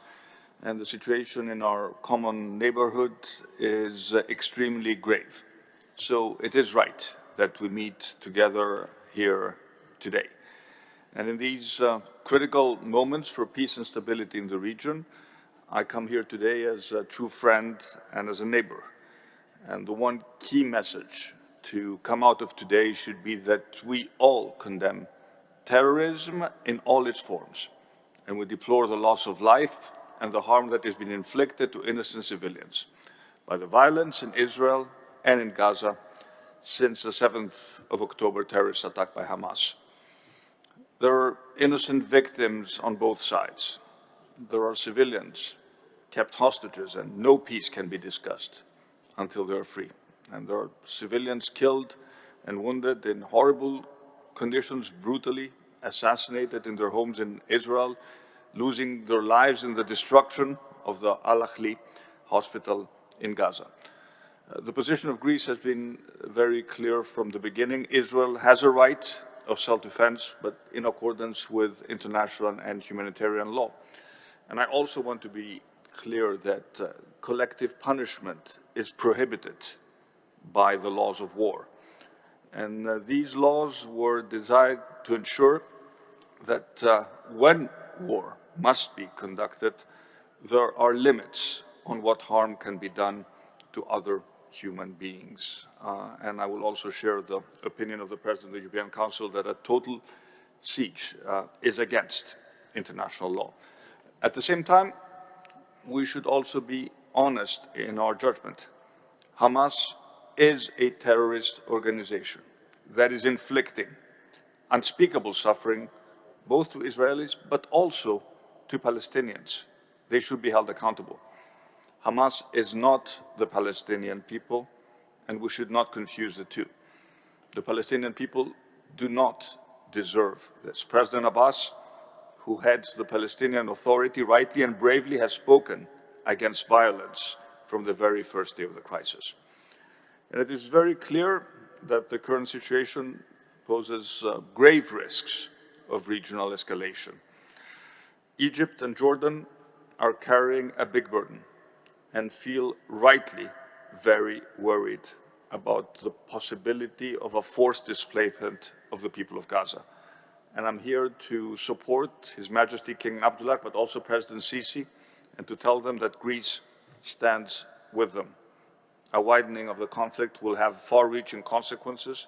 and the situation in our common neighborhood is extremely grave. So it is right that we meet together here today. And in these critical moments for peace and stability in the region, I come here today as a true friend and as a neighbor. And the one key message to come out of today should be that we all condemn terrorism in all its forms, and we deplore the loss of life and the harm that has been inflicted to innocent civilians by the violence in Israel and in Gaza since the 7th of October terrorist attack by Hamas. There are innocent victims on both sides. There are civilians kept hostages, and no peace can be discussed until they are free. And there are civilians killed and wounded in horrible conditions, brutally assassinated in their homes in Israel, losing their lives in the destruction of the Al-Ahli hospital in Gaza. The position of Greece has been very clear from the beginning. Israel has a right of self-defense, but in accordance with international and humanitarian law. And I also want to be clear that collective punishment is prohibited by the laws of war. And these laws were designed to ensure that when war must be conducted, there are limits on what harm can be done to other human beings. And I will also share the opinion of the President of the European Council that a total siege is against international law. At the same time, we should also be honest in our judgment. Hamas is a terrorist organization that is inflicting unspeakable suffering both to Israelis but also to Palestinians. They should be held accountable. Hamas is not the Palestinian people, and we should not confuse the two. The Palestinian people do not deserve this. President Abbas, who heads the Palestinian Authority, rightly and bravely has spoken against violence from the very first day of the crisis. And it is very clear that the current situation poses grave risks of regional escalation. Egypt and Jordan are carrying a big burden and feel rightly very worried about the possibility of a forced displacement of the people of Gaza. And I'm here to support His Majesty King Abdullah, but also President Sisi, and to tell them that Greece stands with them. A widening of the conflict will have far-reaching consequences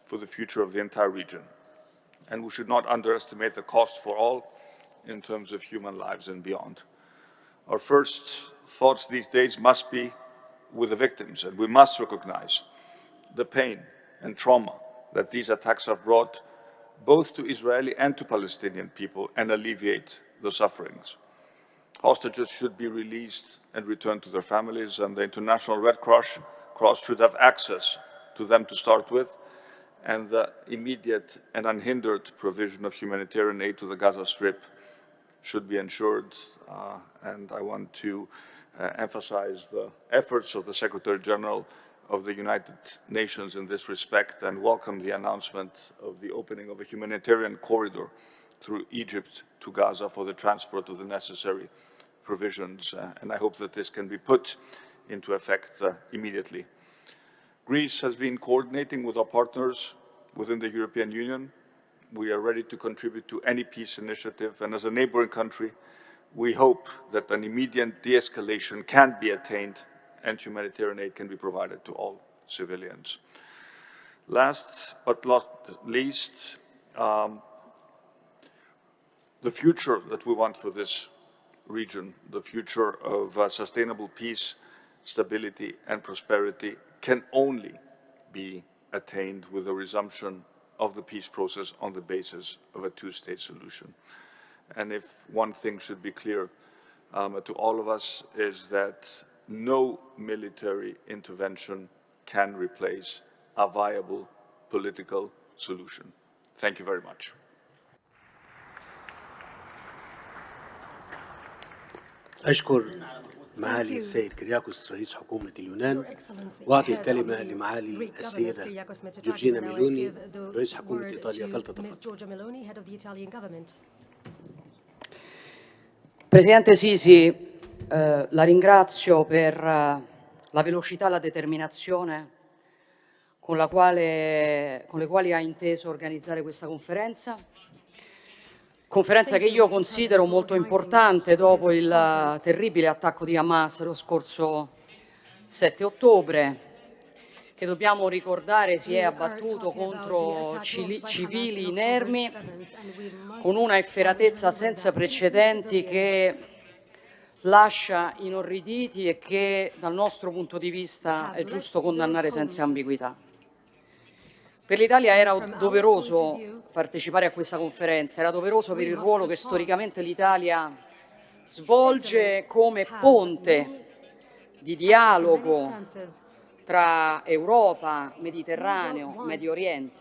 for the future of the entire region. And we should not underestimate the cost for all in terms of human lives and beyond. Our first thoughts these days must be with the victims, and we must recognize the pain and trauma that these attacks have brought both to Israeli and to Palestinian people, and alleviate the sufferings. Hostages should be released and returned to their families, and the International Red Cross should have access to them to start with, and the immediate and unhindered provision of humanitarian aid to the Gaza Strip should be ensured. And I want to emphasize the efforts of the Secretary General of the United Nations in this respect, and welcome the announcement of the opening of a humanitarian corridor through Egypt to Gaza for the transport of the necessary provisions. And I hope that this can be put into effect immediately. Greece has been coordinating with our partners within the European Union. We are ready to contribute to any peace initiative, and as a neighboring country, we hope that an immediate de-escalation can be attained and humanitarian aid can be provided to all civilians. Last but not least, the future that we want for this region, the future of sustainable peace, stability, and prosperity can only be attained with the resumption of the peace process on the basis of a two-state solution. And if one thing should be clear to all of us is that no military intervention can replace a viable political solution. Thank you very much. أشكر معالي السيد كرياكوس رئيس حكومة اليونان، وأعطي الكلمة لمعالي السيدة جورجينا ميلوني رئيس حكومة إيطاليا، فلتتفضل. Presidente Sisi, la ringrazio per la velocità e la determinazione con le quali ha inteso organizzare questa conferenza che io considero molto importante dopo il terribile attacco di Hamas lo scorso 7 ottobre, che dobbiamo ricordare si è abbattuto contro civili inermi con una efferatezza senza precedenti che lascia inorriditi e che dal nostro punto di vista è giusto condannare senza ambiguità. Per l'Italia era doveroso partecipare a questa conferenza, era doveroso per il ruolo che storicamente l'Italia svolge come ponte di dialogo tra Europa, Mediterraneo, Medio Oriente.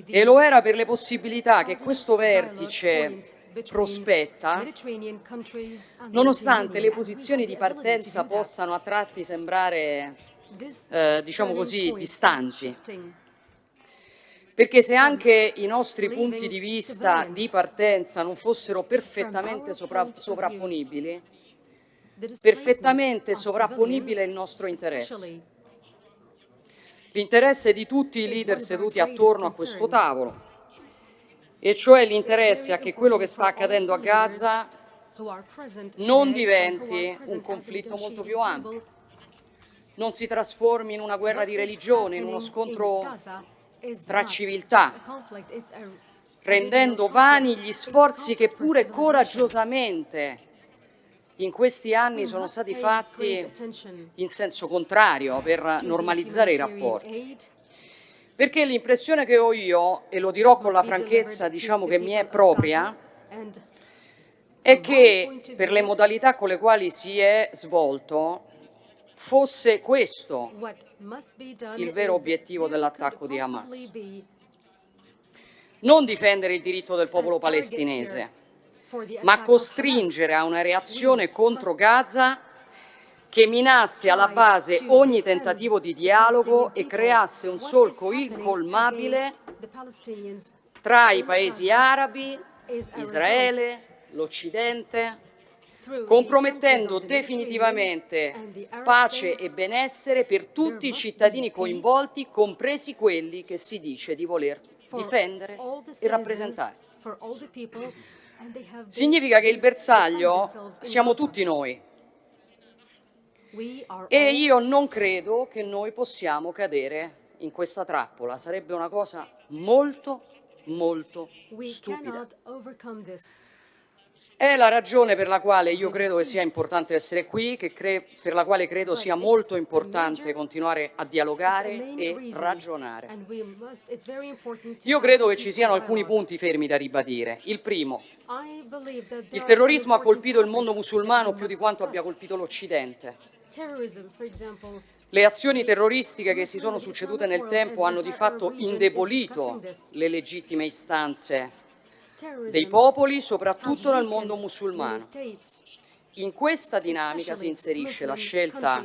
E lo era per le possibilità che questo vertice prospetta, nonostante le posizioni di partenza possano a tratti sembrare, diciamo così, distanti. Perché se anche i nostri punti di vista di partenza non fossero perfettamente sovrapponibili, perfettamente sovrapponibile il nostro interesse. L'interesse di tutti i leader seduti attorno a questo tavolo, e cioè l'interesse a che quello che sta accadendo a Gaza non diventi un conflitto molto più ampio, non si trasformi in una guerra di religione, in uno scontro tra civiltà, rendendo vani gli sforzi che pure coraggiosamente in questi anni sono stati fatti in senso contrario per normalizzare i rapporti. Perché l'impressione che ho io, e lo dirò con la franchezza diciamo che mi è propria, è che per le modalità con le quali si è svolto fosse questo il vero obiettivo dell'attacco di Hamas. Non difendere il diritto del popolo palestinese, ma costringere a una reazione contro Gaza che minasse alla base ogni tentativo di dialogo e creasse un solco incolmabile tra i paesi arabi, Israele, l'Occidente, compromettendo definitivamente pace e benessere per tutti i cittadini coinvolti, compresi quelli che si dice di voler difendere e rappresentare. Significa che il bersaglio siamo tutti noi e io non credo che noi possiamo cadere in questa trappola, sarebbe una cosa molto, molto stupida. È la ragione per la quale io credo che sia importante essere qui, per la quale credo sia molto importante continuare a dialogare e ragionare. Io credo che ci siano alcuni punti fermi da ribadire. Il primo, il terrorismo ha colpito il mondo musulmano più di quanto abbia colpito l'Occidente. Le azioni terroristiche che si sono succedute nel tempo hanno di fatto indebolito le legittime istanze dei popoli, soprattutto nel mondo musulmano. In questa dinamica si inserisce la scelta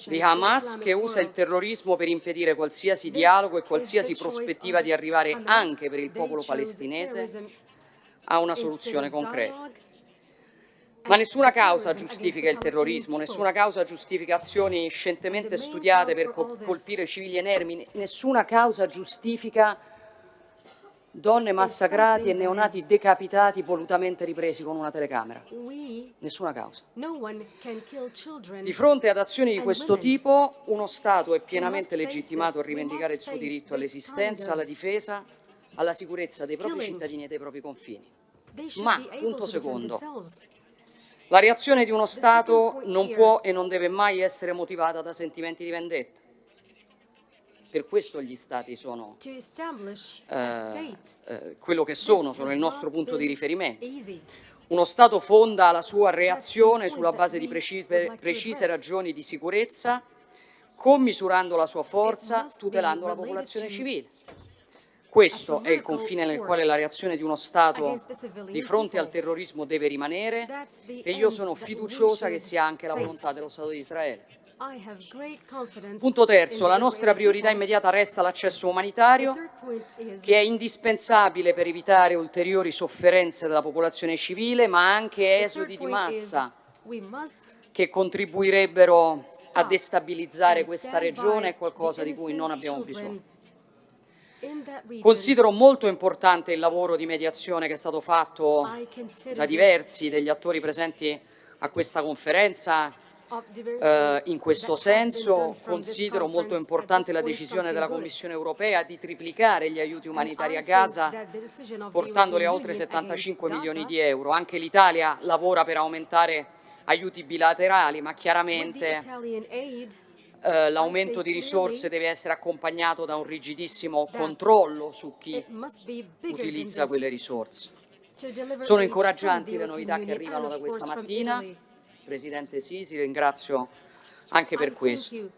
di Hamas, che usa il terrorismo per impedire qualsiasi dialogo e qualsiasi prospettiva di arrivare anche per il popolo palestinese a una soluzione concreta. Ma nessuna causa giustifica il terrorismo, nessuna causa giustifica azioni scientemente studiate per colpire civili inermi, nessuna causa giustifica donne massacrati e neonati decapitati volutamente ripresi con una telecamera. Nessuna causa. Di fronte ad azioni di questo tipo, uno Stato è pienamente legittimato a rivendicare il suo diritto all'esistenza, alla difesa, alla sicurezza dei propri cittadini e dei propri confini. Ma, punto secondo, la reazione di uno Stato non può e non deve mai essere motivata da sentimenti di vendetta. Per questo gli Stati sono quello che sono il nostro punto di riferimento. Uno Stato fonda la sua reazione sulla base di precise ragioni di sicurezza, commisurando la sua forza, tutelando la popolazione civile. Questo è il confine nel quale la reazione di uno Stato di fronte al terrorismo deve rimanere e io sono fiduciosa che sia anche la volontà dello Stato di Israele. Punto terzo, la nostra priorità immediata resta l'accesso umanitario, che è indispensabile per evitare ulteriori sofferenze della popolazione civile, ma anche esodi di massa che contribuirebbero a destabilizzare questa regione, è qualcosa di cui non abbiamo bisogno. Considero molto importante il lavoro di mediazione che è stato fatto da diversi degli attori presenti a questa conferenza. In questo senso considero molto importante la decisione della Commissione europea di triplicare gli aiuti umanitari a Gaza, portandoli a oltre 75 milioni di euro. Anche l'Italia lavora per aumentare aiuti bilaterali, ma chiaramente l'aumento di risorse deve essere accompagnato da un rigidissimo controllo su chi utilizza quelle risorse. Sono incoraggianti le novità che arrivano da questa mattina. Presidente Sisi, ringrazio anche per questo.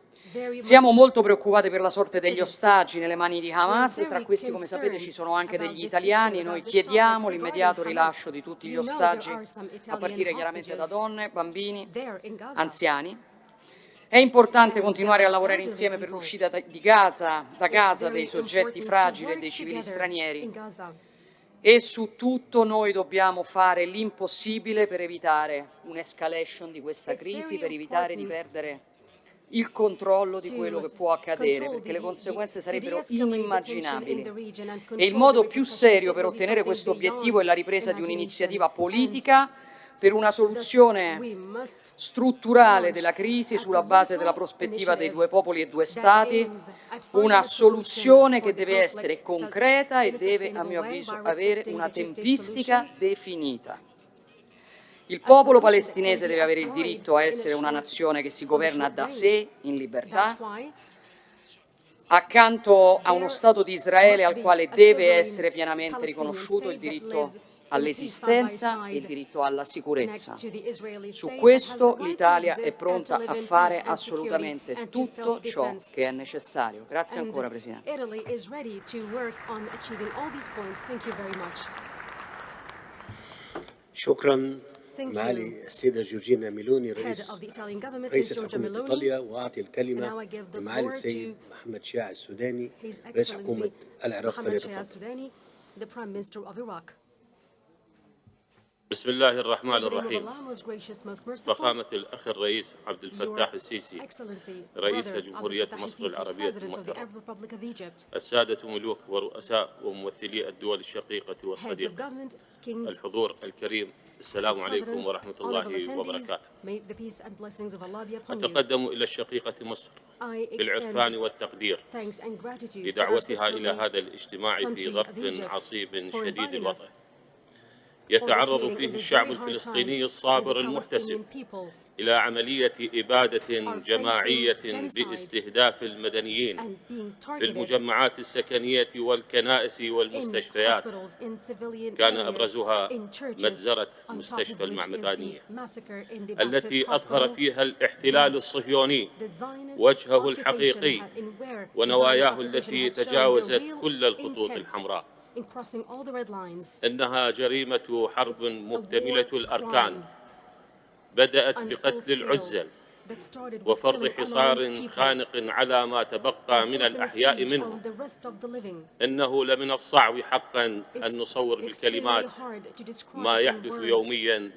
Siamo molto preoccupati per la sorte degli ostaggi nelle mani di Hamas, tra questi, come sapete, ci sono anche degli italiani. Noi chiediamo l'immediato rilascio di tutti gli ostaggi, a partire chiaramente da donne, bambini, anziani. È importante continuare a lavorare insieme per l'uscita da Gaza dei soggetti fragili e dei civili stranieri. E su tutto noi dobbiamo fare l'impossibile per evitare un'escalation di questa crisi, per evitare di perdere il controllo di quello che può accadere, perché le conseguenze sarebbero inimmaginabili. E il modo più serio per ottenere questo obiettivo è la ripresa di un'iniziativa politica per una soluzione strutturale della crisi sulla base della prospettiva dei due popoli e due Stati, una soluzione che deve essere concreta e deve, a mio avviso, avere una tempistica definita. Il popolo palestinese deve avere il diritto a essere una nazione che si governa da sé, in libertà, accanto a uno Stato di Israele al quale deve essere pienamente riconosciuto il diritto all'esistenza e il diritto alla sicurezza. Su questo l'Italia è pronta a fare assolutamente tutto ciò che è necessario. Grazie ancora, Presidente. شكرا معالي السيدة جورجينا ميلوني رئيسة حكومة إيطاليا، وأعطي الكلمة لمعالي السيد محمد شياع السوداني رئيس حكومة العراق فليتفضل. بسم الله الرحمن الرحيم. فخامة الأخ الرئيس عبد الفتاح السيسي رئيس جمهورية مصر العربية المحترمة، السادة ملوك ورؤساء وممثلي الدول الشقيقة والصديقة، الحضور الكريم، السلام عليكم ورحمة الله وبركاته. أتقدم إلى الشقيقة مصر بالعرفان والتقدير لدعوتها إلى هذا الاجتماع في ظرف عصيب شديد الوطن. يتعرض فيه الشعب الفلسطيني الصابر المحتسب إلى عملية إبادة جماعية باستهداف المدنيين في المجمعات السكنية والكنائس والمستشفيات، كان أبرزها مجزرة مستشفى المعمدانية التي أظهر فيها الاحتلال الصهيوني وجهه الحقيقي ونواياه التي تجاوزت كل الخطوط الحمراء. إنها جريمة حرب مكتملة الأركان بدأت بقتل العزل وفرض حصار خانق على ما تبقى من الأحياء منهم. إنه لمن الصعب حقا أن نصور بالكلمات ما يحدث يوميا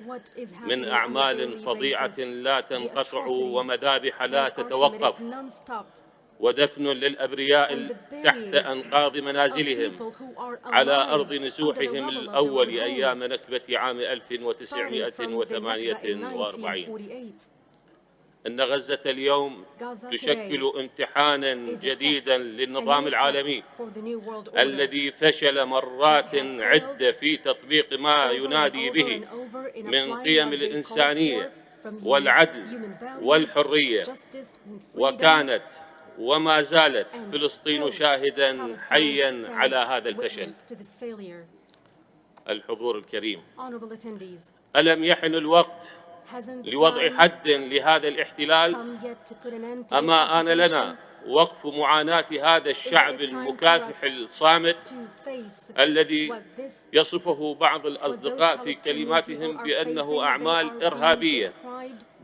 من أعمال فظيعة لا تنقطع ومذابح لا تتوقف، ودفن للأبرياء تحت أنقاض منازلهم على أرض نزوحهم الأول أيام نكبة عام 1948. إن غزة اليوم تشكل امتحانا جديدا للنظام العالمي الذي فشل مرات عدة في تطبيق ما ينادي به من قيم الإنسانية والعدل والحرية. وكانت وما زالت فلسطين شاهدا حيا على هذا الفشل. الحضور الكريم، ألم يحن الوقت لوضع حد لهذا الاحتلال؟ أما آن لنا وقف معاناة هذا الشعب المكافح الصامت الذي يصفه بعض الأصدقاء في كلماتهم بأنه أعمال إرهابية،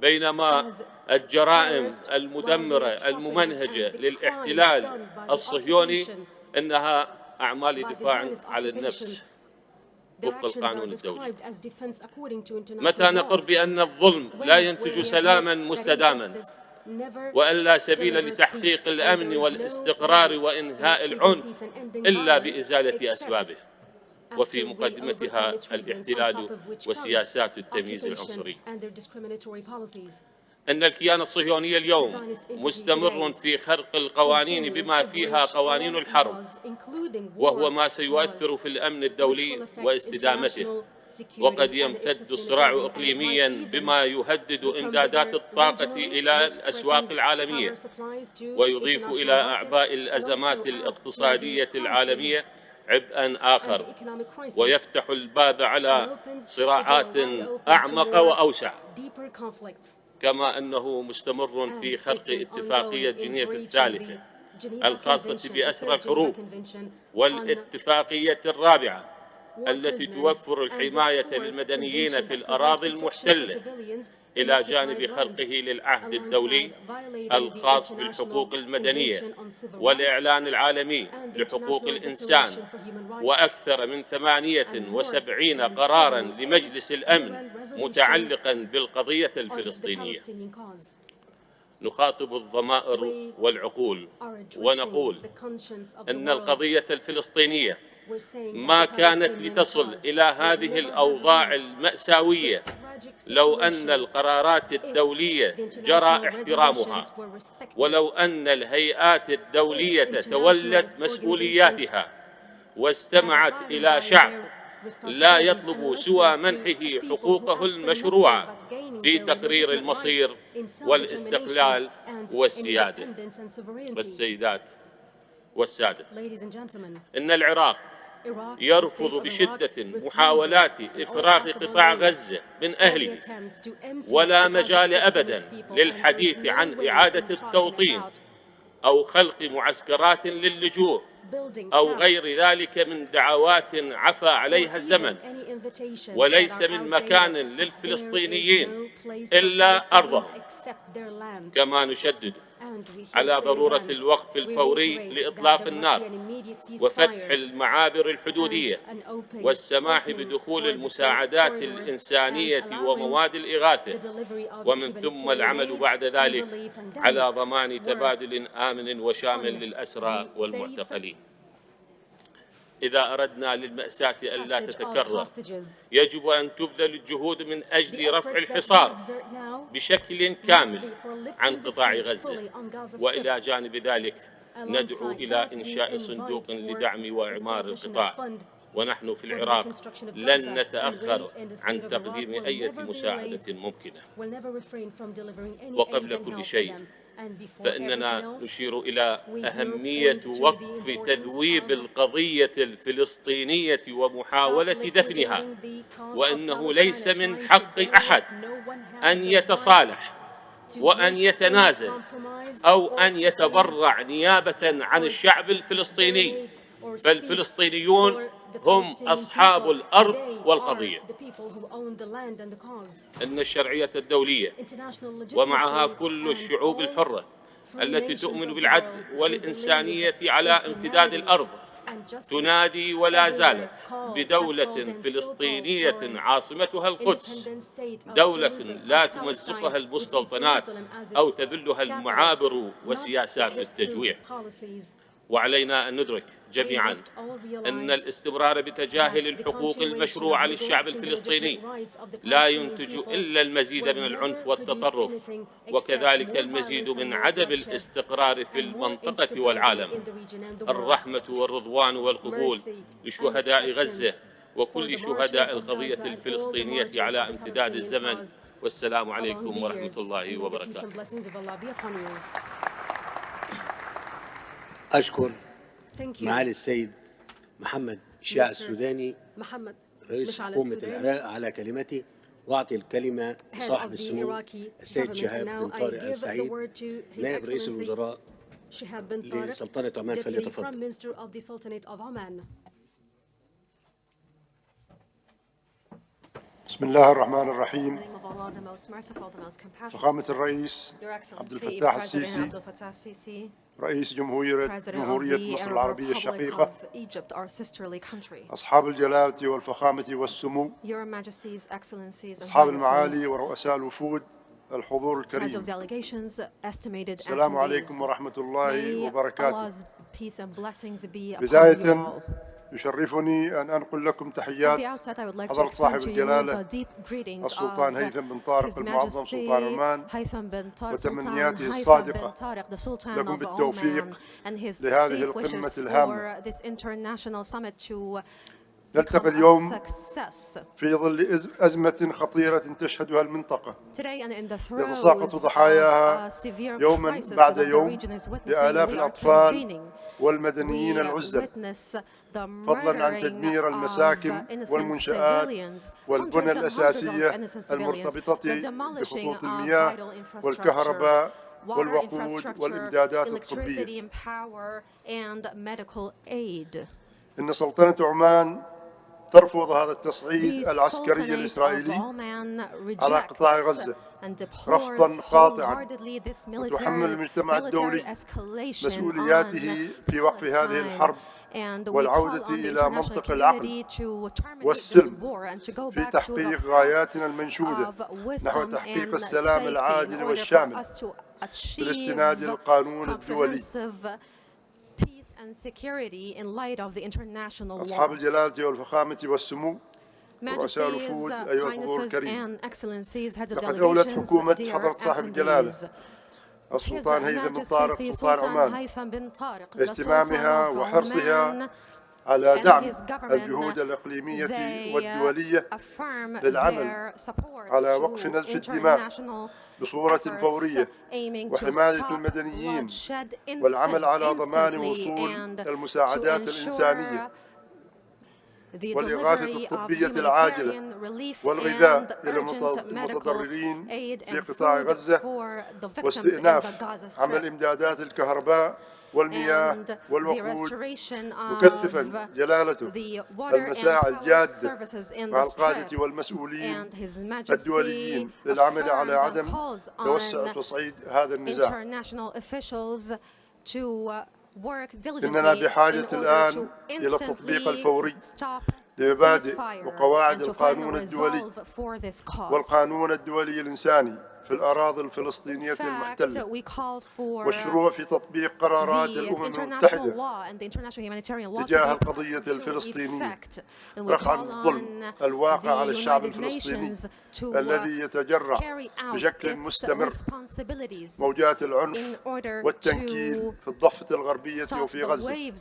بينما الجرائم المدمرة الممنهجة للاحتلال الصهيوني إنها أعمال دفاع عن النفس وفق القانون الدولي. متى نقر بأن الظلم لا ينتج سلاما مستداما وأن لا سبيل لتحقيق الأمن والاستقرار وإنهاء العنف إلا بإزالة أسبابه، وفي مقدمتها الاحتلال وسياسات التمييز العنصري. أن الكيان الصهيوني اليوم مستمر في خرق القوانين بما فيها قوانين الحرب، وهو ما سيؤثر في الأمن الدولي واستدامته. وقد يمتد الصراع إقليميا بما يهدد إمدادات الطاقة إلى الأسواق العالمية، ويضيف إلى أعباء الأزمات الاقتصادية العالمية عبئا آخر، ويفتح الباب على صراعات أعمق وأوسع. كما أنه مستمر في خرق اتفاقية جنيف الثالثة الخاصة بأسرى الحروب، والاتفاقية الرابعة التي توفر الحماية للمدنيين في الأراضي المحتلة، إلى جانب خرقه للعهد الدولي الخاص بالحقوق المدنية والإعلان العالمي لحقوق الإنسان، وأكثر من 78 قراراً لمجلس الأمن متعلقاً بالقضية الفلسطينية. نخاطب الضمائر والعقول ونقول أن القضية الفلسطينية ما كانت لتصل إلى هذه الأوضاع المأساوية لو أن القرارات الدولية جرى احترامها، ولو أن الهيئات الدولية تولت مسؤولياتها واستمعت إلى شعب لا يطلب سوى منحه حقوقه المشروعة في تقرير المصير والاستقلال والسيادة. والسيدات والسادة، إن العراق يرفض بشدة محاولات إفراغ قطاع غزة من أهله، ولا مجال أبدا للحديث عن إعادة التوطين أو خلق معسكرات للجوء أو غير ذلك من دعوات عفى عليها الزمن. وليس من مكان للفلسطينيين إلا أرضهم. كما نشدد على ضرورة الوقف الفوري لإطلاق النار وفتح المعابر الحدودية والسماح بدخول المساعدات الإنسانية ومواد الإغاثة، ومن ثم العمل بعد ذلك على ضمان تبادل آمن وشامل للأسرى والمعتقلين. إذا أردنا للمأساة ألا تتكرر يجب أن تبذل الجهود من أجل رفع الحصار بشكل كامل عن قطاع غزة، وإلى جانب ذلك ندعو إلى إنشاء صندوق لدعم وإعمار القطاع ونحن في العراق لن نتأخر عن تقديم أي مساعدة ممكنة. وقبل كل شيء فإننا نشير إلى أهمية وقف تذويب القضية الفلسطينية ومحاولة دفنها، وأنه ليس من حق أحد أن يتصالح وأن يتنازل أو أن يتبرع نيابة عن الشعب الفلسطيني، فالفلسطينيون هم أصحاب الأرض والقضية. إن الشرعية الدولية ومعها كل الشعوب الحرة التي تؤمن بالعدل والإنسانية على امتداد الأرض تنادي ولا زالت بدولة فلسطينية عاصمتها القدس، دولة لا تمزقها المستوطنات أو تذلها المعابر وسياسات التجويع. وعلينا أن ندرك جميعا أن الاستمرار بتجاهل الحقوق المشروعة للشعب الفلسطيني لا ينتج إلا المزيد من العنف والتطرف، وكذلك المزيد من عدم الاستقرار في المنطقة والعالم. الرحمة والرضوان والقبول لشهداء غزة وكل شهداء القضية الفلسطينية على امتداد الزمن، والسلام عليكم ورحمة الله وبركاته. أشكر معالي السيد محمد شيع السوداني رئيس حكومة العراق على كلمته، وأعطي الكلمة لصاحب السمو السيد شهاب بن طارق آل سعيد نائب رئيس الوزراء لسلطنة عمان، فليتفضل. بسم الله الرحمن الرحيم. فخامة الرئيس عبد الفتاح السيسي رئيس جمهورية مصر العربية الشقيقة، أصحاب الجلالة والفخامة والسمو، أصحاب المعالي ورؤساء الوفود، الحضور الكريم، السلام عليكم ورحمة الله وبركاته. بداية يشرفني أن أنقل لكم تحيات حضرة صاحب الجلالة السلطان هيثم بن طارق المعظم سلطان عمان، وتمنياته الصادقة لكم بالتوفيق لهذه القمة الهامة. نلتقي اليوم في ظل أزمة خطيرة تشهدها المنطقة، يتساقط ضحاياها يوما بعد يوم لآلاف الأطفال والمدنيين العزل، فضلا عن تدمير المساكن والمنشآت والبنى الأساسية المرتبطة بخطوط المياه والكهرباء والوقود والإمدادات الطبية. إن سلطنة عمان ترفض هذا التصعيد العسكري الإسرائيلي على قطاع غزة رفضا قاطعا، وتحمل المجتمع الدولي مسؤولياته في وقف هذه الحرب والعودة إلى منطق العقل والسلم في تحقيق غاياتنا المنشودة نحو تحقيق السلام العادل والشامل بالاستناد للقانون الدولي. أصحاب الجلالة والفخامة والسمو، رؤساء الوفود، أيها الحضور الكريم، لقد أولت حكومة حضرة صاحب الجلالة السلطان هيثم بن طارق سلطان عمان اهتمامها وحرصها على دعم الجهود الإقليمية والدولية للعمل على وقف نزف الدماء بصورة فورية وحماية المدنيين والعمل على ضمان وصول المساعدات الإنسانية والإغاثة الطبية العاجلة والغذاء إلى المتضررين في قطاع غزة، واستئناف عمل إمدادات الكهرباء والمياه والوقود، مكثفا جلالته المساعي الجادة مع القادة والمسؤولين الدوليين للعمل على عدم توسع تصعيد هذا النزاع. إننا بحاجة الآن إلى التطبيق الفوري لمبادئ وقواعد القانون الدولي والقانون الدولي الإنساني في الأراضي الفلسطينية المحتلة، والشروع في تطبيق قرارات الأمم المتحدة تجاه القضية الفلسطينية رفعا الظلم الواقع على الشعب الفلسطيني الذي يتجرع بشكل مستمر موجات العنف والتنكيل في الضفة الغربية وفي غزة.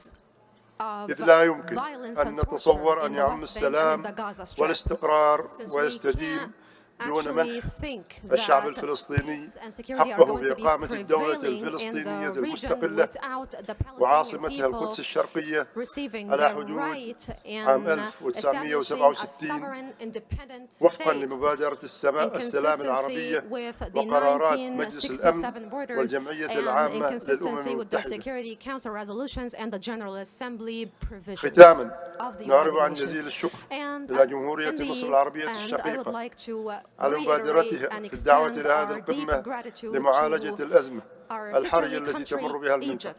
إذ لا يمكن أن نتصور أن يعم السلام والاستقرار ويستديم دون منح الشعب الفلسطيني حقه بإقامة الدولة الفلسطينية المستقلة وعاصمتها القدس الشرقية على حدود عام 1967 وفقا لمبادرة السلام العربية وقرارات مجلس الأمن والجمعية العامة للأمم المتحدة. ختاما نعرب عن جزيل الشكر إلى جمهورية مصر العربية الشقيقة على مبادرتها في الدعوة إلى هذه القمة لمعالجة الأزمة الحرجة التي تمر بها المنطقة.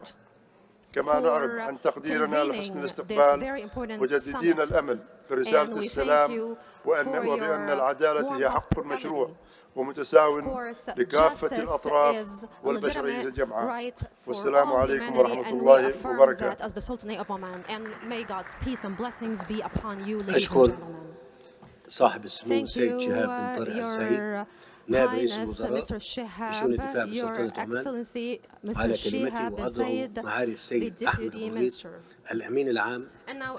كما نعرب عن تقديرنا لحسن الاستقبال وجديدين الأمل برسالة السلام وبأن العدالة هي حق مشروع ومتساو لكافة الأطراف والبشرية جمعاء. والسلام عليكم ورحمة الله وبركاته. أشكر صاحب السمو السيد شهاب بن طارق السعيد نائب رئيس الوزراء بشؤون الدفاع بسلطنة عمان على كلمته وحضره معالي السيد أحمد غريب الأمين العام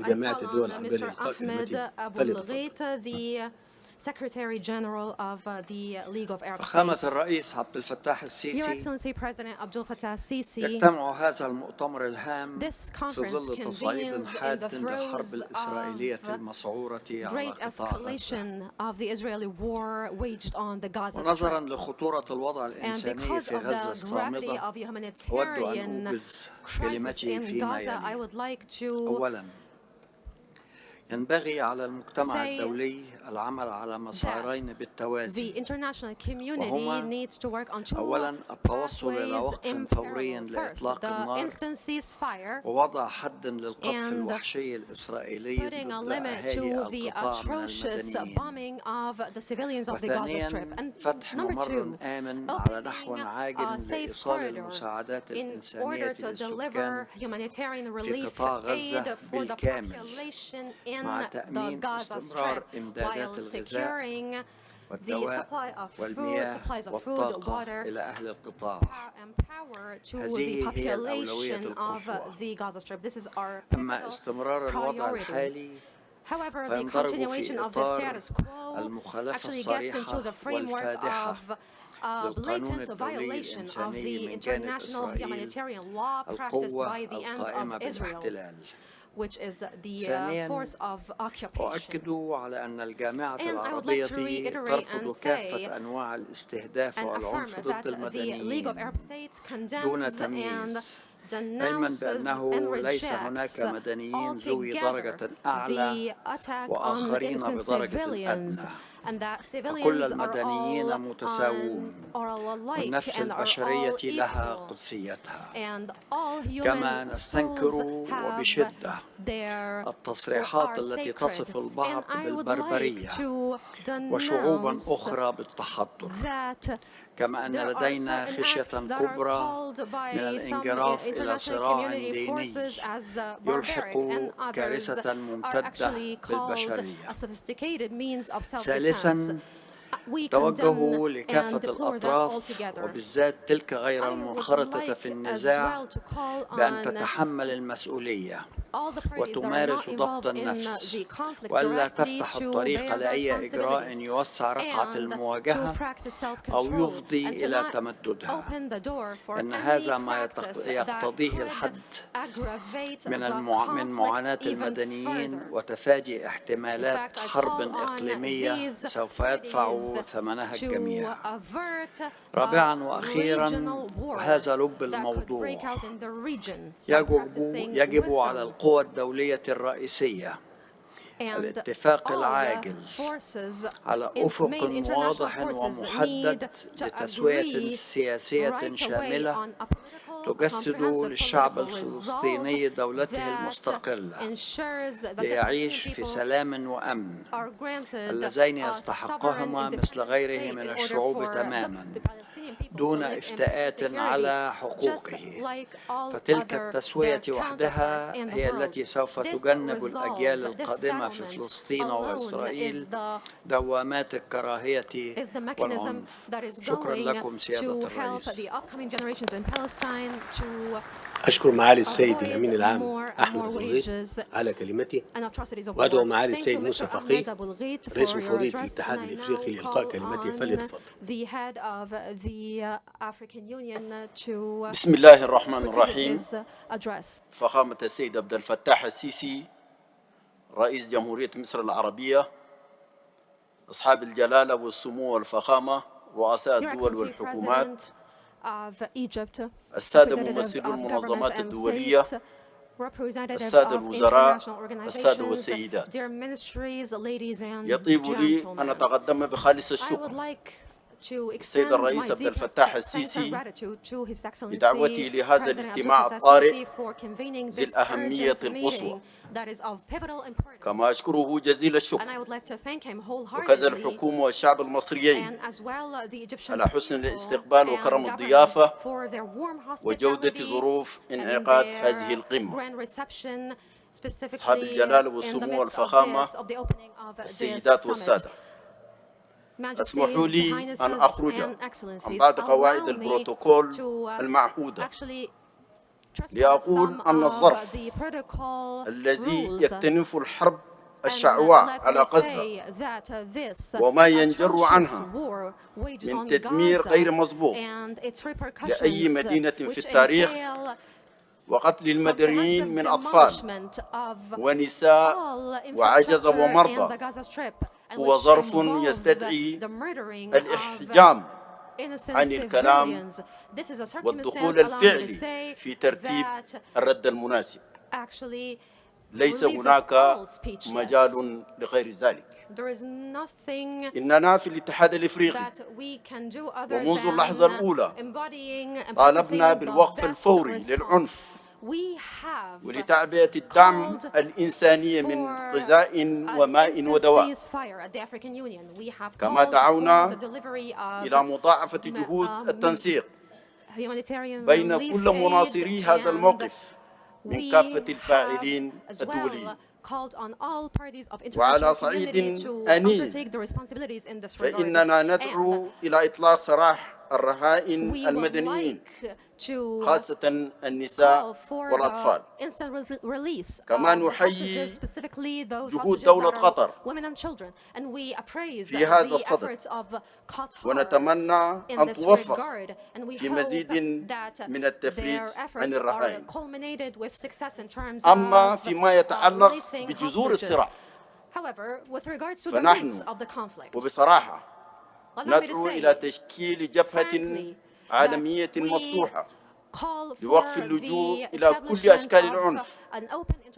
لجامعة الدول العربية للإلقاء كلمته فليتفضل. Secretary General of the League of Arab فخامة States. الرئيس عبد الفتاح Your السيسي Excellency President Abdul Fattah al-Sisi, يجتمع هذا المؤتمر الهام this في conference ظل تصعيد convenes in حاد the للحرب throes الإسرائيلية of المسعورة على great قطاع غزة. escalation of the Israeli war waged on the Gaza ونظرا Strip. لخطورة الوضع And الإنساني because في of غزة the gravity الصامدة of أود أن humanitarian أوجز crisis كلمتي in فيما Gaza, I يلي. would like to أولاً ينبغي على المجتمع الدولي العمل على مسارين بالتوازي. the international community needs to work on two أولاً التوصل إلى pathways وقف in فوري parallel. First, لإطلاق the النار instant ceasefire ووضع حد للقصف and الوحشي الإسرائيلي putting a ضد limit أهالي to the القطاع من atrocious المدنيين. bombing of the civilians of the Gaza Strip. وثانياً And فتح number ممر two, آمن على نحو opening عاجل a safe لإيصال corridor المساعدات in الإنسانية order to للسكان deliver humanitarian في relief قطاع غزة aid for the بالكامل population in مع the تأمين Gaza استمرار Strip إمدادات while الغذاء securing the والدواء supply of food, والمياه supplies of food, والطاقة water, إلى أهل القطاع. and power to the هذه هي الأولوية population of القصوى. the Gaza Strip. This is our أما استمرار الوضع الحالي However, the فينضرب continuation في of the إطار status quo المخالفة actually gets into the الصريحة framework والفادحة of للقانون blatant الدولي violation of الإنساني the من جانب international إسرائيل humanitarian law practiced القوة by the end القائمة of Israel, بالاحتلال. which is the ثانياً force of occupation. أؤكد على أن الجامعة And I would العربية like to reiterate ترفض and say كافة أنواع الاستهداف and والعنف affirm ضد that the League of المدنيين Arab States دون condemns and تمييز. علما denounces بأنه and ليس هناك rejects مدنيين ذوي درجة altogether أعلى the attack on وآخرين innocent بدرجة civilians, الأدنى. and that فكل civilians are المدنيين all متساوون alike والنفس and are all البشرية لها equal, قدسيتها. and all كما human نستنكر souls have وبشدة their التصريحات are التي sacred. تصف البعض And I would بالبربرية like to وشعوبا denounce أخرى بالتحضر. that كما أن there are لدينا certain خشية acts that are كبرى called by من some الانجراف إلى international صراع community ديني forces as يلحق barbaric, and others كارثة are ممتدة actually called بالبشرية. a sophisticated means of self-defense. ثالثاً We توجه condemn لكافة and deplore that الأطراف altogether. وبالذات تلك غير I would المنخرطة في like as النزاع well to call بأن on تتحمل المسؤولية all the parties that are not وتمارس ضبط involved in النفس the conflict وألا directly تفتح to الطريق bear لأي إجراء responsibility يوسع رقعة and المواجهة to practice أو self-control يفضي and to إلى not تمددها. open the door for إن any هذا ما practice that يقتضيه could الحد aggravate من the من معاناة conflict even المدنيين further. وتفادي In احتمالات fact, I حرب call on إقليمية these سوف يدفع parties ثمنها to الجميع. avert رابعاً a وأخيراً regional war وهذا لب that could الموضوع break out in the region by يجب practicing على wisdom القوى الدولية الرئيسية and الاتفاق all العاجل forces على main أفق international واضح forces ومحدد need to لتسوية agree سياسية right away شاملة on a political, تجسد comprehensive للشعب political الفلسطيني resolve دولته that المستقلة ensures that the ليعيش Palestinian في people سلام وأمن are granted اللذين a يستحقهما sovereign مثل independent غيره state من in order الشعوب for تماما the Palestinian people to دون live in افتئات security, على just حقوقه. like all فتلك other التسوية their وحدها counterparts in the هي world. التي سوف This تجنب resolve, الأجيال this القادمة في settlement فلسطين alone وإسرائيل is the دوامات الكراهية is the mechanism والعنف. that is شكرا going لكم سيادة to help الرئيس. the upcoming generations in Palestine أشكر معالي السيد الأمين العام أحمد الغيط على كلمتي، وأدعو معالي السيد موسى فقيه رئيس مفوضية الاتحاد الإفريقي لإلقاء كلمته، فليتفضل. بسم الله الرحمن الرحيم. فخامة السيد عبد الفتاح السيسي رئيس جمهورية مصر العربية، أصحاب الجلالة والسمو والفخامة، رؤساء الدول والحكومات، السادة ممثلو المنظمات الدولية، السادة الوزراء، السادة والسيدات، يطيب لي أن أتقدم بخالص الشكر السيد الرئيس عبد الفتاح السيسي بدعوتي لهذا الاجتماع الطارئ ذي الأهمية القصوى، كما أشكره جزيل الشكر وكذا الحكومة والشعب المصريين على حسن الاستقبال وكرم الضيافة وجودة ظروف انعقاد هذه القمة. أصحاب الجلالة والسمو والفخامة، السيدات والسادة، اسمحوا لي أن أخرج عن بعض قواعد البروتوكول المعهودة لأقول أن الظرف الذي يكتنف الحرب الشعواء على غزة وما ينجر عنها من تدمير غير مسبوق لأي مدينة في التاريخ وقتل المدنيين من أطفال ونساء وعجزة ومرضى هو ظرف يستدعي الإحجام عن الكلام والدخول الفعلي في ترتيب الرد المناسب. ليس هناك مجال لغير ذلك. إننا في الاتحاد الإفريقي ومنذ اللحظة الأولى طالبنا بالوقف الفوري للعنف ولتعبئة الدعم الإنساني من غذاء وماء ودواء، كما دعونا إلى مضاعفة جهود التنسيق بين كل مناصري هذا الموقف من كافة الفاعلين الدوليين. وعلى صعيد أني فإننا ندعو إلى إطلاق سراح الرهائن المدنيين خاصة النساء والأطفال، كما نحيي جهود دولة قطر في هذا الصدد ونتمنى أن توفق في مزيد من التفريج عن الرهائن. أما فيما يتعلق بجذور الصراع فنحن وبصراحة ندعو إلى تشكيل جبهة عالمية مفتوحة لوقف اللجوء إلى كل أشكال العنف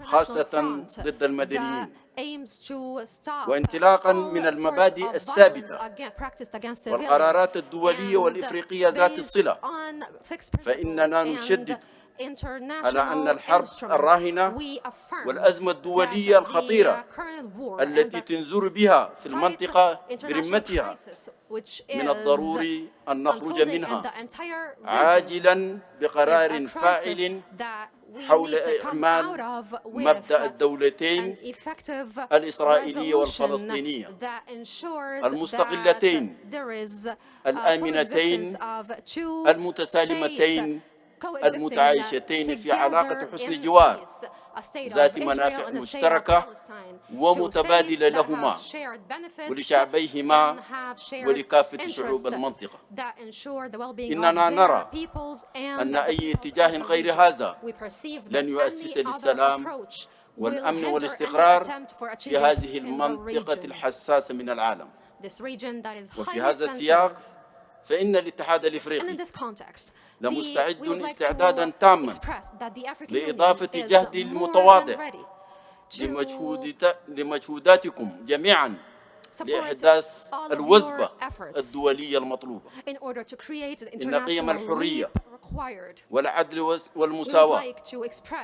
خاصة ضد المدنيين، وانطلاقا من المبادئ الثابتة والقرارات الدولية والإفريقية ذات الصلة، فإننا نشدد على أن الحرب الراهنة والأزمة الدولية الخطيرة التي تنزر بها في المنطقة برمتها من الضروري أن نخرج منها عاجلا بقرار فاعل حول إعمال مبدأ الدولتين الإسرائيلية والفلسطينية المستقلتين الآمنتين المتسالمتين المتعايشتين في علاقة حسن جوار ذات منافع مشتركة ومتبادلة لهما ولشعبيهما ولكافة شعوب المنطقة. إننا نرى أن أي اتجاه غير هذا لن يؤسس للسلام والأمن والاستقرار في هذه المنطقة الحساسة من العالم. وفي هذا السياق فإن الاتحاد الإفريقي لمستعد استعدادا تاما لإضافة جهد المتواضع لمجهوداتكم جميعا لإحداث الوثبة الدولية المطلوبة. إن قيم الحرية والعدل والمساواة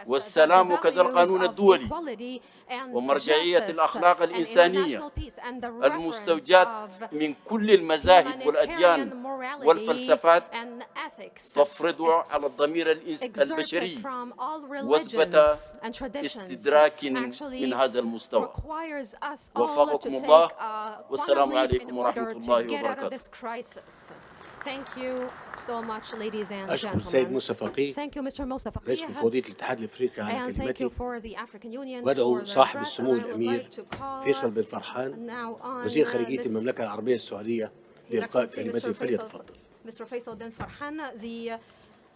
والسلام وكذا القانون الدولي ومرجعية الأخلاق الإنسانية المستوجات من كل المذاهب والأديان والفلسفات تفرض على الضمير البشري وثبة استدراك من هذا المستوى. وفقكم الله والسلام عليكم ورحمة الله وبركاته. Thank you so much, ladies and أشكر gentlemen. السيد موسى فقيه Thank you, Mr. Musa رئيس Faqih. مفوضية الاتحاد الأفريقي على And thank you كلمته. for the African Union for وأدعو the صاحب address. السمو And I would الأمير like to call فيصل بن فرحان now on وزير خارجية Miss المملكة العربية السعودية His لإلقاء Excellency كلمته فليتفضل. Mr. Faisal bin Farhan, the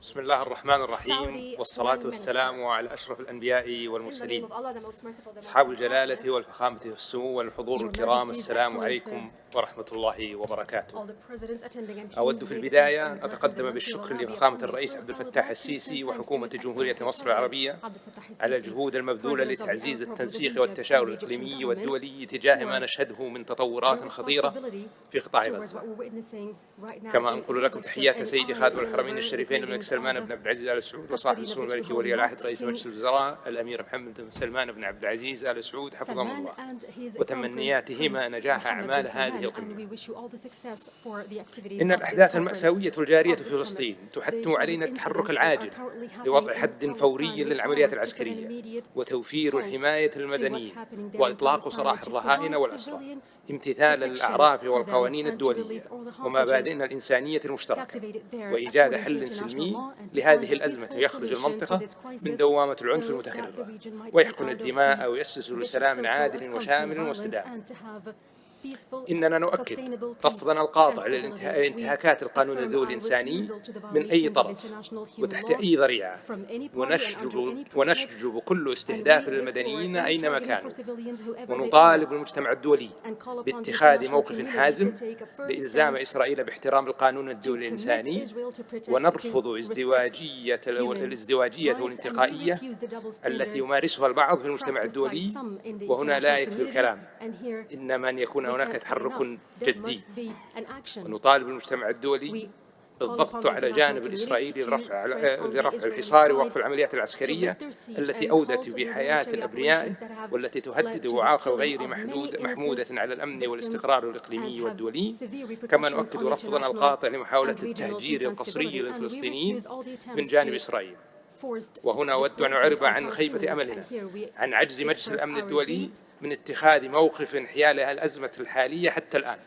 بسم الله الرحمن الرحيم والصلاة والسلام على أشرف الأنبياء والمرسلين أصحاب الجلالة والفخامة والسمو والحضور الكرام، السلام عليكم ورحمة الله وبركاته. أود في البداية أن أتقدم بالشكر لفخامة الرئيس عبد الفتاح السيسي وحكومة جمهورية مصر العربية على الجهود المبذولة لتعزيز التنسيق والتشاور الإقليمي والدولي تجاه ما نشهده من تطورات خطيرة في قطاع غزة. كما أنقل لكم تحيات سيدي خادم الحرمين الشريفين الملك سلمان بن عبد العزيز آل سعود وصاحب السمو الملكي ولي العهد رئيس مجلس الوزراء الأمير محمد بن سلمان بن عبد العزيز آل سعود حفظهم الله، وتمنياتهما نجاح أعمال هذه القمة. إن الأحداث المأساوية الجارية في فلسطين تحتم علينا التحرك العاجل لوضع حد فوري للعمليات العسكرية وتوفير الحماية للمدنيين وإطلاق سراح الرهائن والأسرى امتثالا للأعراف والقوانين الدولية ومبادئنا الإنسانية المشتركة، وإيجاد حل سلمي لهذه الأزمة يخرج المنطقة من دوامة العنف المتكررة ويحقن الدماء ويؤسس لسلام عادل وشامل واستدامة. إننا نؤكد رفضنا القاطع للانتهاكات القانون الدولي الإنساني من أي طرف وتحت أي ذريعة، ونشجب كل استهداف للمدنيين أينما كانوا، ونطالب المجتمع الدولي باتخاذ موقف حازم لإلزام إسرائيل باحترام القانون الدولي الإنساني، ونرفض الازدواجية والانتقائية التي يمارسها البعض في المجتمع الدولي. وهنا لا يكفي الكلام، إنما أن يكون هناك تحرك جدي، ونطالب المجتمع الدولي بالضغط على الجانب الإسرائيلي لرفع الحصار ووقف العمليات العسكرية التي أودت بحياة الأبرياء والتي تهدد وعاقب غير محمودة على الأمن والاستقرار الإقليمي والدولي. كما نؤكد رفضنا القاطع لمحاولة التهجير القسري للفلسطينيين من جانب إسرائيل. وهنا أود أن أعرب عن خيبة أملنا عن عجز مجلس الأمن الدولي من اتخاذ موقف حيال الأزمة الحالية حتى الآن.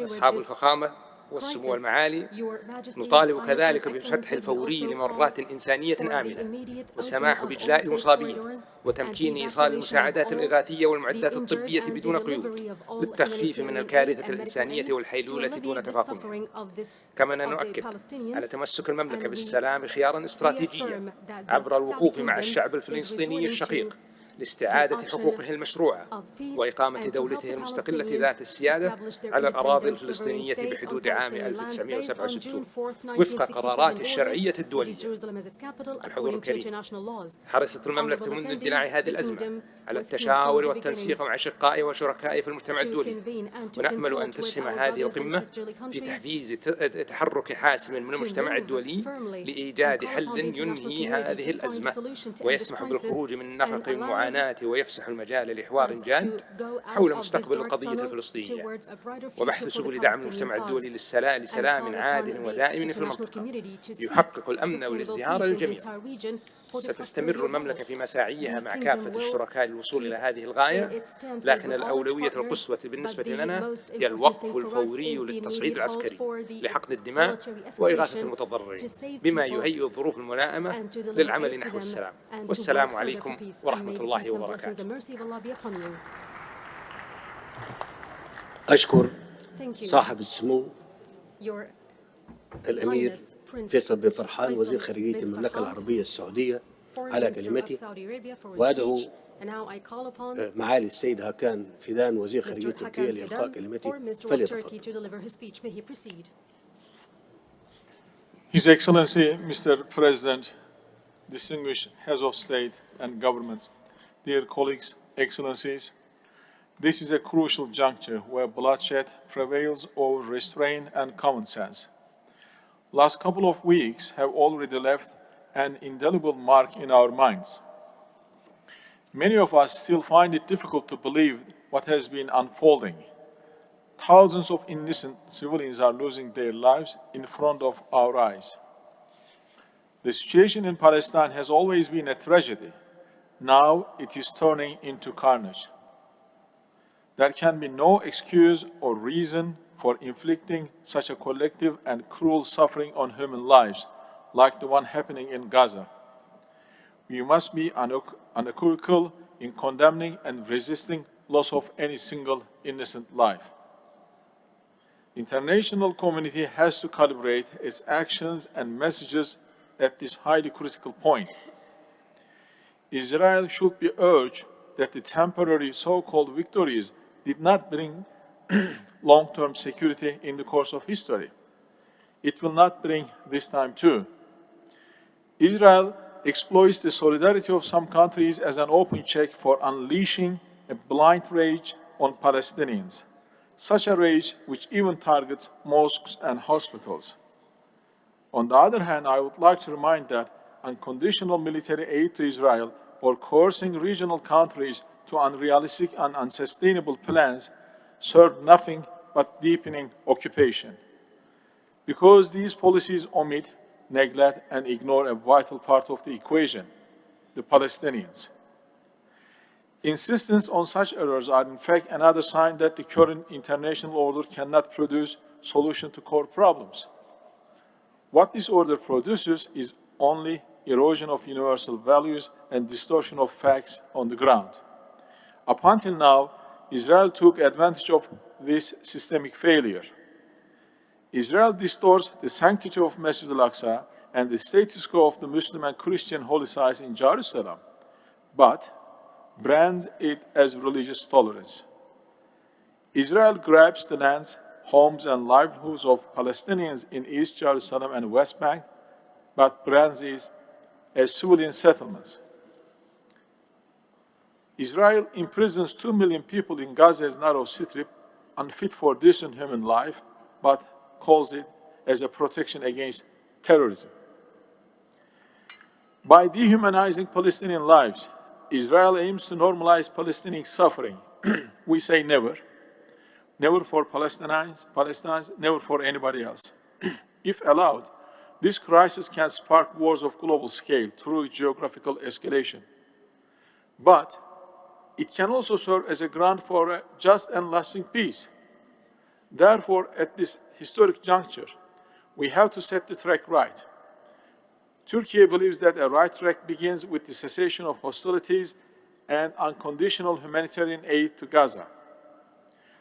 أصحاب الفخامة والسمو المعالي، نطالب كذلك بالفتح الفوري لممرات إنسانية آمنة والسماح بإجلاء المصابين وتمكين إيصال المساعدات الإغاثية والمعدات الطبية بدون قيود للتخفيف من الكارثة الإنسانية والحيلولة دون تفاقم. كما نؤكد على تمسك المملكة بالسلام خيارا استراتيجيا عبر الوقوف مع الشعب الفلسطيني الشقيق لاستعادة حقوقه المشروعة وإقامة دولته المستقلة ذات السيادة على الأراضي الفلسطينية بحدود عام 1967 وفق قرارات الشرعية الدولية. الحضور الكريم، حرصت المملكة منذ اندلاع هذه الأزمة على التشاور والتنسيق مع أشقائه وشركائه في المجتمع الدولي، ونأمل أن تسهم هذه القمة في تحفيز تحرك حاسم من المجتمع الدولي لإيجاد حل ينهي هذه الأزمة ويسمح بالخروج من نفق المعاناة ويفسح المجال لحوار جاد حول مستقبل القضية الفلسطينية وبحث سبل دعم المجتمع الدولي لسلام عادل ودائم في المنطقة يحقق الأمن والازدهار للجميع. ستستمر المملكة في مساعيها مع كافة الشركاء للوصول إلى هذه الغاية، لكن الأولوية القصوى بالنسبة لنا هي الوقف الفوري للتصعيد العسكري لحقن الدماء وإغاثة المتضررين بما يهيئ الظروف الملائمة للعمل نحو السلام. والسلام عليكم ورحمة الله وبركاته. أشكر صاحب السمو الأمير فيصل بن فرحان وزير خارجية المملكة العربية السعودية على كلمته، وأدعو معالي السيد هاكان فيدان وزير خارجية تركيا لإلقاء كلمته فليتفضل. His Excellency Mr. President, distinguished heads of state and government, dear colleagues, excellencies, this is a crucial juncture where bloodshed prevails over restraint and common sense. Last couple of weeks have already left an indelible mark in our minds. Many of us still find it difficult to believe what has been unfolding. Thousands of innocent civilians are losing their lives in front of our eyes. The situation in Palestine has always been a tragedy. Now it is turning into carnage. There can be no excuse or reason for inflicting such a collective and cruel suffering on human lives, like the one happening in Gaza. We must be unequivocal in condemning and resisting loss of any single innocent life. The international community has to calibrate its actions and messages at this highly critical point. Israel should be urged that the temporary so-called victories did not bring long-term security in the course of history. It will not bring this time too. Israel exploits the solidarity of some countries as an open check for unleashing a blind rage on Palestinians, such a rage which even targets mosques and hospitals. On the other hand, I would like to remind that unconditional military aid to Israel or coercing regional countries to unrealistic and unsustainable plans serve nothing but deepening occupation. Because these policies omit, neglect, and ignore a vital part of the equation, the Palestinians. Insistence on such errors are in fact another sign that the current international order cannot produce solution to core problems. What this order produces is only erosion of universal values and distortion of facts on the ground. Up until now, Israel took advantage of this systemic failure. Israel distorts the sanctity of Masjid al-Aqsa and the status quo of the Muslim and Christian holy sites in Jerusalem, but brands it as religious tolerance. Israel grabs the lands, homes, and livelihoods of Palestinians in East Jerusalem and West Bank, but brands it as civilian settlements. Israel imprisons 2 million people in Gaza's narrow strip, unfit for decent human life, but calls it as a protection against terrorism. By dehumanizing Palestinian lives, Israel aims to normalize Palestinian suffering. We say never. Never for Palestinians, never for anybody else. If allowed, this crisis can spark wars of global scale through geographical escalation. But it can also serve as a ground for a just and lasting peace. Therefore, at this historic juncture, we have to set the track right. Turkey believes that a right track begins with the cessation of hostilities and unconditional humanitarian aid to Gaza.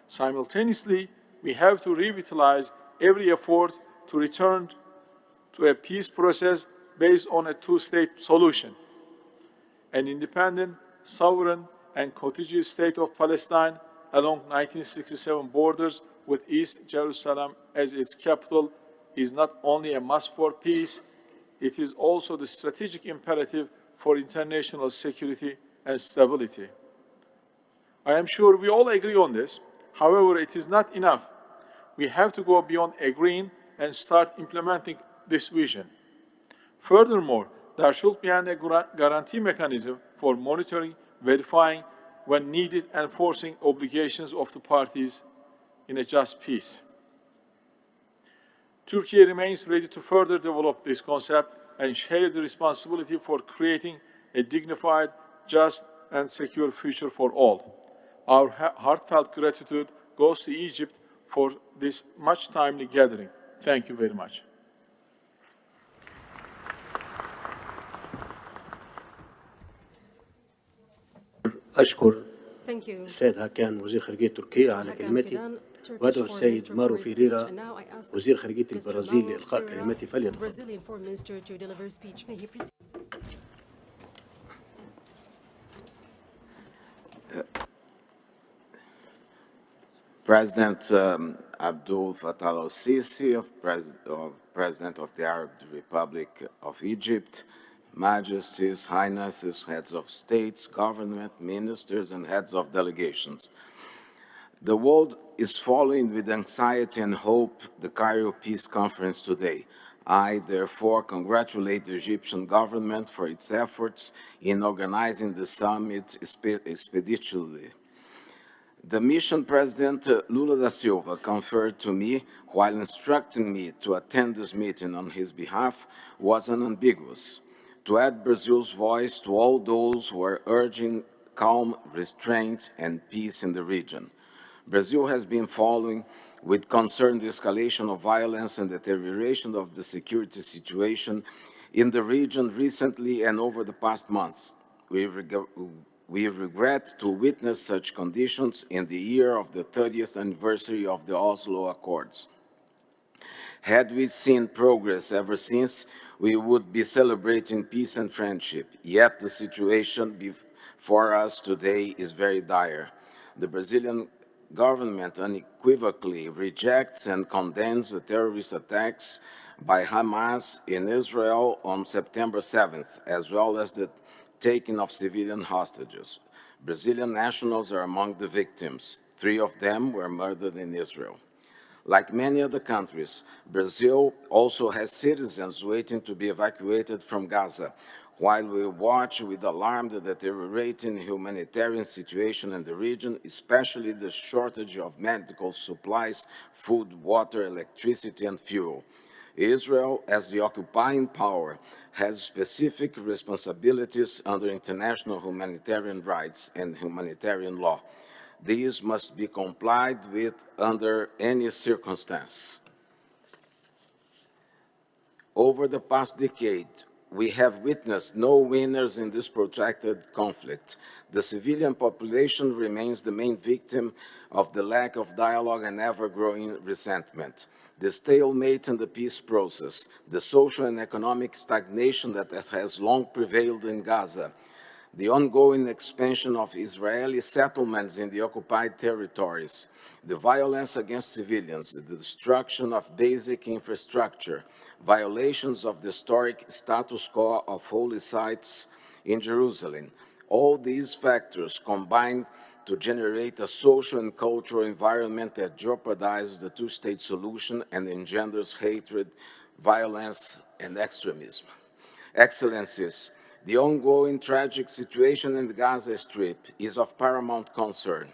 Simultaneously, we have to revitalize every effort to return to a peace process based on a two-state solution. An independent, sovereign, and contiguous state of Palestine along 1967 borders with East Jerusalem as its capital is not only a must for peace, it is also the strategic imperative for international security and stability. I am sure we all agree on this. However, it is not enough. We have to go beyond agreeing and start implementing this vision. Furthermore, there should be a guarantee mechanism for monitoring, verifying, when needed, and enforcing obligations of the parties in a just peace. Turkey remains ready to further develop this concept and share the responsibility for creating a dignified, just, and secure future for all. Our heartfelt gratitude goes to Egypt for this much timely gathering. Thank you very much. أشكر السيد هاكان وزير خارجية تركيا على كلمته، وأدعو السيد مارو فيريرا وزير خارجية البرازيل لإلقاء كلمته فليتفضل. President Abdul Fattah al-Sisi, President of the Arab Republic of Egypt, Majesties, Highnesses, heads of states, government, ministers, and heads of delegations. The world is following with anxiety and hope the Cairo Peace Conference today. I, therefore, congratulate the Egyptian government for its efforts in organizing the summit expeditiously. The mission President Lula da Silva conferred to me while instructing me to attend this meeting on his behalf was unambiguous: to add Brazil's voice to all those who are urging calm, restraint, and peace in the region. Brazil has been following with concern the escalation of violence and deterioration of the security situation in the region recently and over the past months. We regret to witness such conditions in the year of the 30th anniversary of the Oslo Accords. Had we seen progress ever since, we would be celebrating peace and friendship, yet the situation before us today is very dire. The Brazilian government unequivocally rejects and condemns the terrorist attacks by Hamas in Israel on September 7th, as well as the taking of civilian hostages. Brazilian nationals are among the victims. 3 of them were murdered in Israel. Like many other countries, Brazil also has citizens waiting to be evacuated from Gaza, while we watch with alarm the deteriorating humanitarian situation in the region, especially the shortage of medical supplies, food, water, electricity, and fuel. Israel, as the occupying power, has specific responsibilities under international humanitarian rights and humanitarian law. These must be complied with under any circumstance. Over the past decade, we have witnessed no winners in this protracted conflict. The civilian population remains the main victim of the lack of dialogue and ever-growing resentment. The stalemate in the peace process, the social and economic stagnation that has long prevailed in Gaza, the ongoing expansion of Israeli settlements in the occupied territories, the violence against civilians, the destruction of basic infrastructure, violations of the historic status quo of holy sites in Jerusalem. All these factors combine to generate a social and cultural environment that jeopardizes the two-state solution and engenders hatred, violence, and extremism. Excellencies, the ongoing tragic situation in the Gaza Strip is of paramount concern.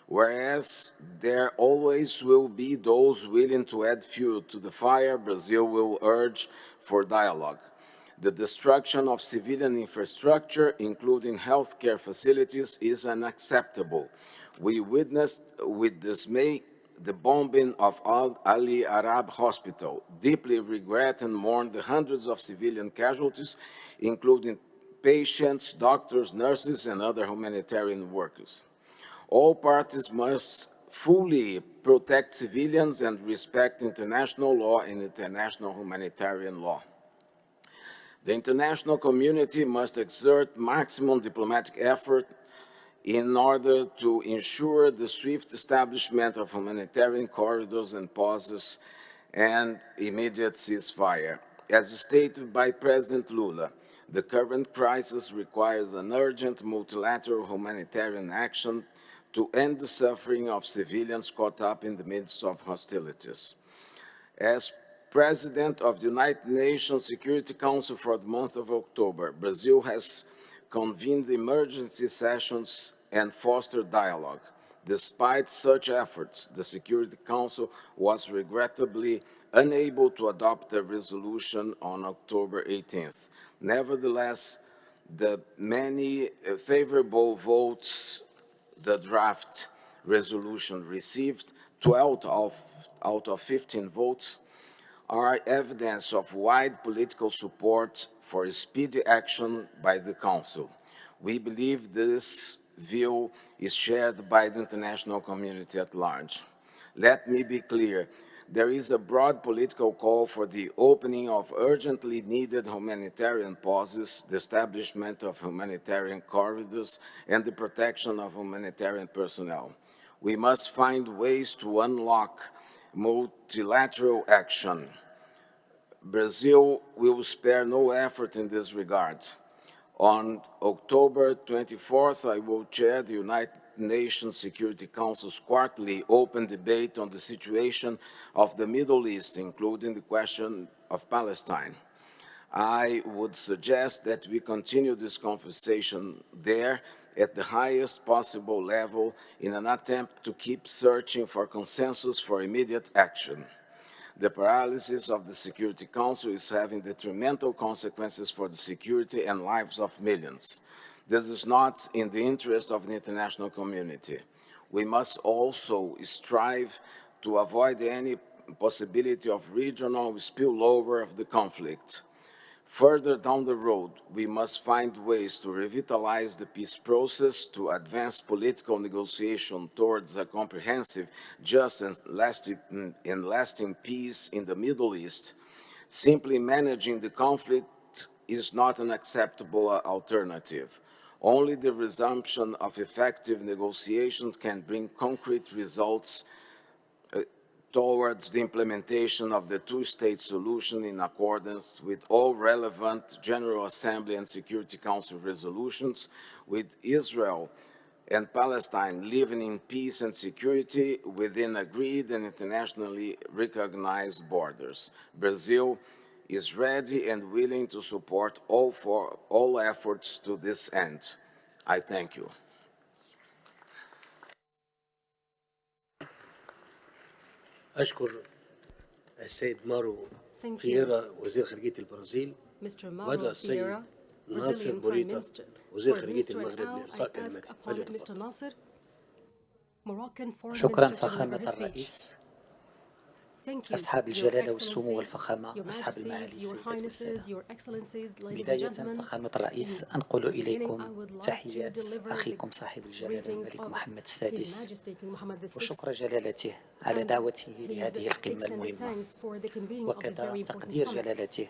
Whereas there always will be those willing to add fuel to the fire, Brazil will urge for dialogue. The destruction of civilian infrastructure, including healthcare facilities, is unacceptable. We witnessed with dismay the bombing of Al-Ali Arab Hospital, deeply regret and mourn the hundreds of civilian casualties, including patients, doctors, nurses, and other humanitarian workers. All parties must fully protect civilians and respect international law and international humanitarian law. The international community must exert maximum diplomatic effort in order to ensure the swift establishment of humanitarian corridors and pauses and immediate ceasefire. As stated by President Lula, the current crisis requires an urgent multilateral humanitarian action to end the suffering of civilians caught up in the midst of hostilities. As President of the United Nations Security Council for the month of October, Brazil has convened emergency sessions and fostered dialogue. Despite such efforts, the Security Council was regrettably unable to adopt a resolution on October 18th. Nevertheless, the many favorable votes the draft resolution received, 12 out of 15 votes, are evidence of wide political support for speedy action by the Council. We believe this view is shared by the international community at large. Let me be clear, there is a broad political call for the opening of urgently needed humanitarian pauses, the establishment of humanitarian corridors, and the protection of humanitarian personnel. We must find ways to unlock multilateral action. Brazil will spare no effort in this regard. On October 24th, I will chair the United Nations Security Council's quarterly open debate on the situation of the Middle East, including the question of Palestine. I would suggest that we continue this conversation there at the highest possible level in an attempt to keep searching for consensus for immediate action. The paralysis of the Security Council is having detrimental consequences for the security and lives of millions. This is not in the interest of the international community. We must also strive to avoid any possibility of regional spillover of the conflict. Further down the road, we must find ways to revitalize the peace process, to advance political negotiation towards a comprehensive, just and lasting peace in the Middle East. Simply managing the conflict is not an acceptable alternative. Only the resumption of effective negotiations can bring concrete results towards the implementation of the two-state solution in accordance with all relevant General Assembly and Security Council resolutions, with Israel and Palestine living in peace and security within agreed and internationally recognized borders. Brazil is ready and willing to support all efforts to this end. I thank you. أشكر السيد مارو فييرا وزير خارجية البرازيل وأدعو السيد ناصر بوريتا وزير خارجية المغرب لإلقاء كلمته. شكرا فخامة الرئيس. أصحاب الجلالة والسمو والفخامة، أصحاب المعالي السيدات والسادة، بداية فخامة الرئيس أنقل إليكم تحيات أخيكم صاحب الجلالة الملك محمد السادس، وشكر جلالته على دعوته لهذه القمة المهمة، وكذا تقدير جلالته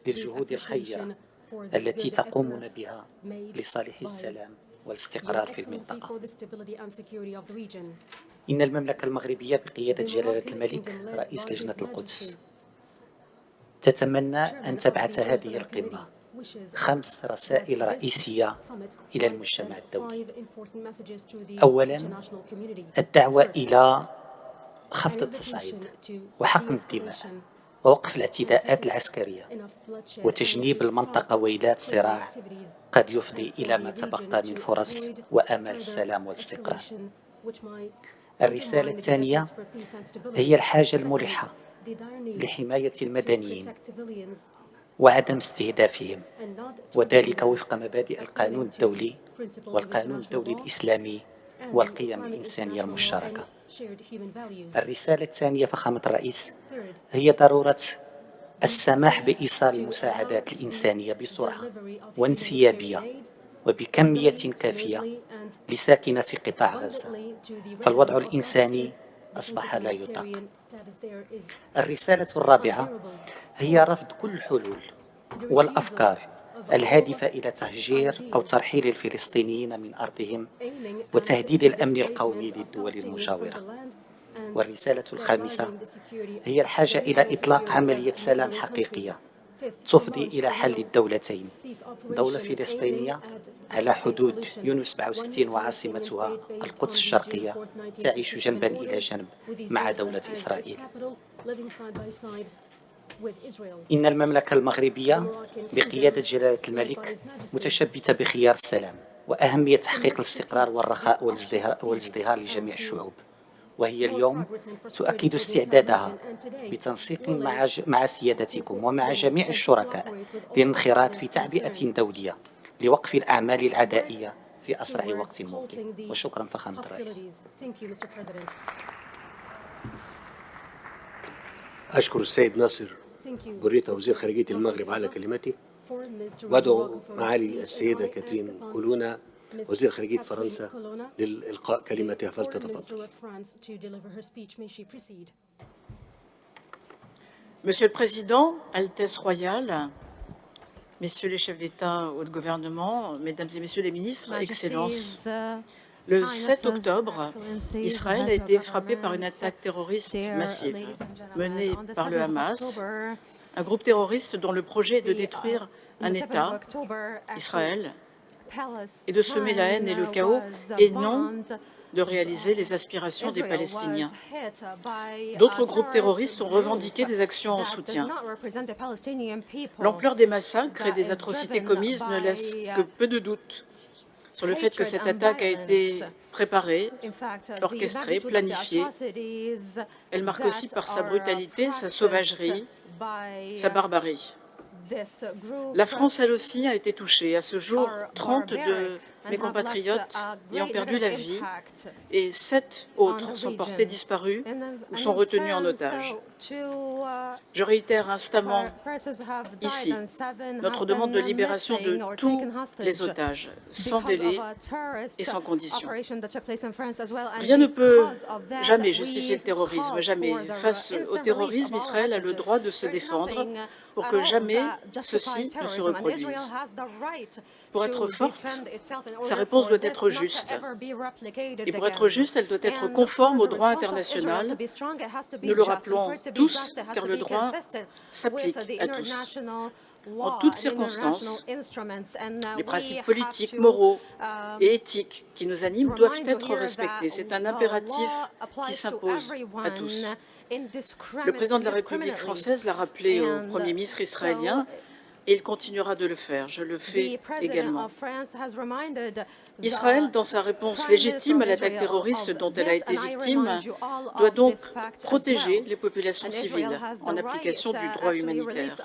للجهود الخيرة التي تقومون بها لصالح السلام والاستقرار في المنطقة. إن المملكة المغربية بقيادة جلالة الملك رئيس لجنة القدس تتمنى أن تبعث هذه القمة 5 رسائل رئيسية إلى المجتمع الدولي. أولاً، الدعوة إلى خفض التصعيد وحقن الدماء ووقف الاعتداءات العسكرية وتجنيب المنطقة ويلات صراع قد يفضي إلى ما تبقى من فرص وآمال السلام والاستقرار. الرسالة الثانية هي الحاجة الملحة لحماية المدنيين وعدم استهدافهم، وذلك وفق مبادئ القانون الدولي والقانون الدولي الإسلامي والقيم الإنسانية المشتركة. الرسالة الثانية فخامة الرئيس هي ضرورة السماح بإيصال المساعدات الإنسانية بسرعة وانسيابية وبكمية كافية لساكنة قطاع غزة، فالوضع الإنساني أصبح لا يطاق. الرسالة الرابعة هي رفض كل الحلول والأفكار الهادفة إلى تهجير أو ترحيل الفلسطينيين من أرضهم وتهديد الأمن القومي للدول المجاورة. والرسالة الخامسة هي الحاجة إلى إطلاق عملية سلام حقيقية تفضي إلى حل الدولتين، دولة فلسطينية على حدود يونيو 67 وعاصمتها القدس الشرقية تعيش جنبا إلى جنب مع دولة إسرائيل. إن المملكة المغربية بقيادة جلالة الملك متشبثة بخيار السلام وأهمية تحقيق الاستقرار والرخاء والازدهار لجميع الشعوب، وهي اليوم تؤكد استعدادها بتنسيق مع سيادتكم ومع جميع الشركاء للانخراط في تعبئة دولية لوقف الأعمال العدائية في أسرع وقت ممكن. وشكرا فخامة الرئيس. أشكر السيد ناصر بوريتا وزير خارجية المغرب على كلمته، وأدعو معالي السيدة كاترين كولونا وزير خارجية فرنسا للإلقاء كلمتها، فلتتفضل. Monsieur le Président, Altesse Royale, Messieurs les chefs d'État ou de gouvernement, Mesdames et Messieurs les ministres, Excellences, le 7 octobre, Israël a été frappé par une attaque terroriste massive menée par le Hamas, un groupe terroriste dont le projet est de détruire un État, Israël, et de semer la haine et le chaos, et non de réaliser les aspirations des Palestiniens. D'autres groupes terroristes ont revendiqué des actions en soutien. L'ampleur des massacres et des atrocités commises ne laisse que peu de doute sur le fait que cette attaque a été préparée, orchestrée, planifiée. Elle marque aussi par sa brutalité, sa sauvagerie, sa barbarie. La France, elle aussi, a été touchée. À ce jour, 30 de mes compatriotes y ont perdu la vie et 7 autres sont portés disparus ou sont retenus en otage. Je réitère instamment ici notre demande de libération de tous les otages, sans délai et sans condition. Rien ne peut jamais justifier le terrorisme, jamais. Face au terrorisme, Israël a le droit de se défendre pour que jamais ceci ne se reproduise. Pour être forte, sa réponse doit être juste. Et pour être juste, elle doit être conforme au droit international. Nous le rappelons tous, car le droit s'applique à tous. En toutes circonstances, les principes politiques, moraux et éthiques qui nous animent doivent être respectés. C'est un impératif qui s'impose à tous. Le président de la République française l'a rappelé au Premier ministre israélien et il continuera de le faire. Je le fais également. Israël, dans sa réponse légitime à l'attaque terroriste dont elle a été victime, doit donc protéger les populations civiles en application du droit humanitaire,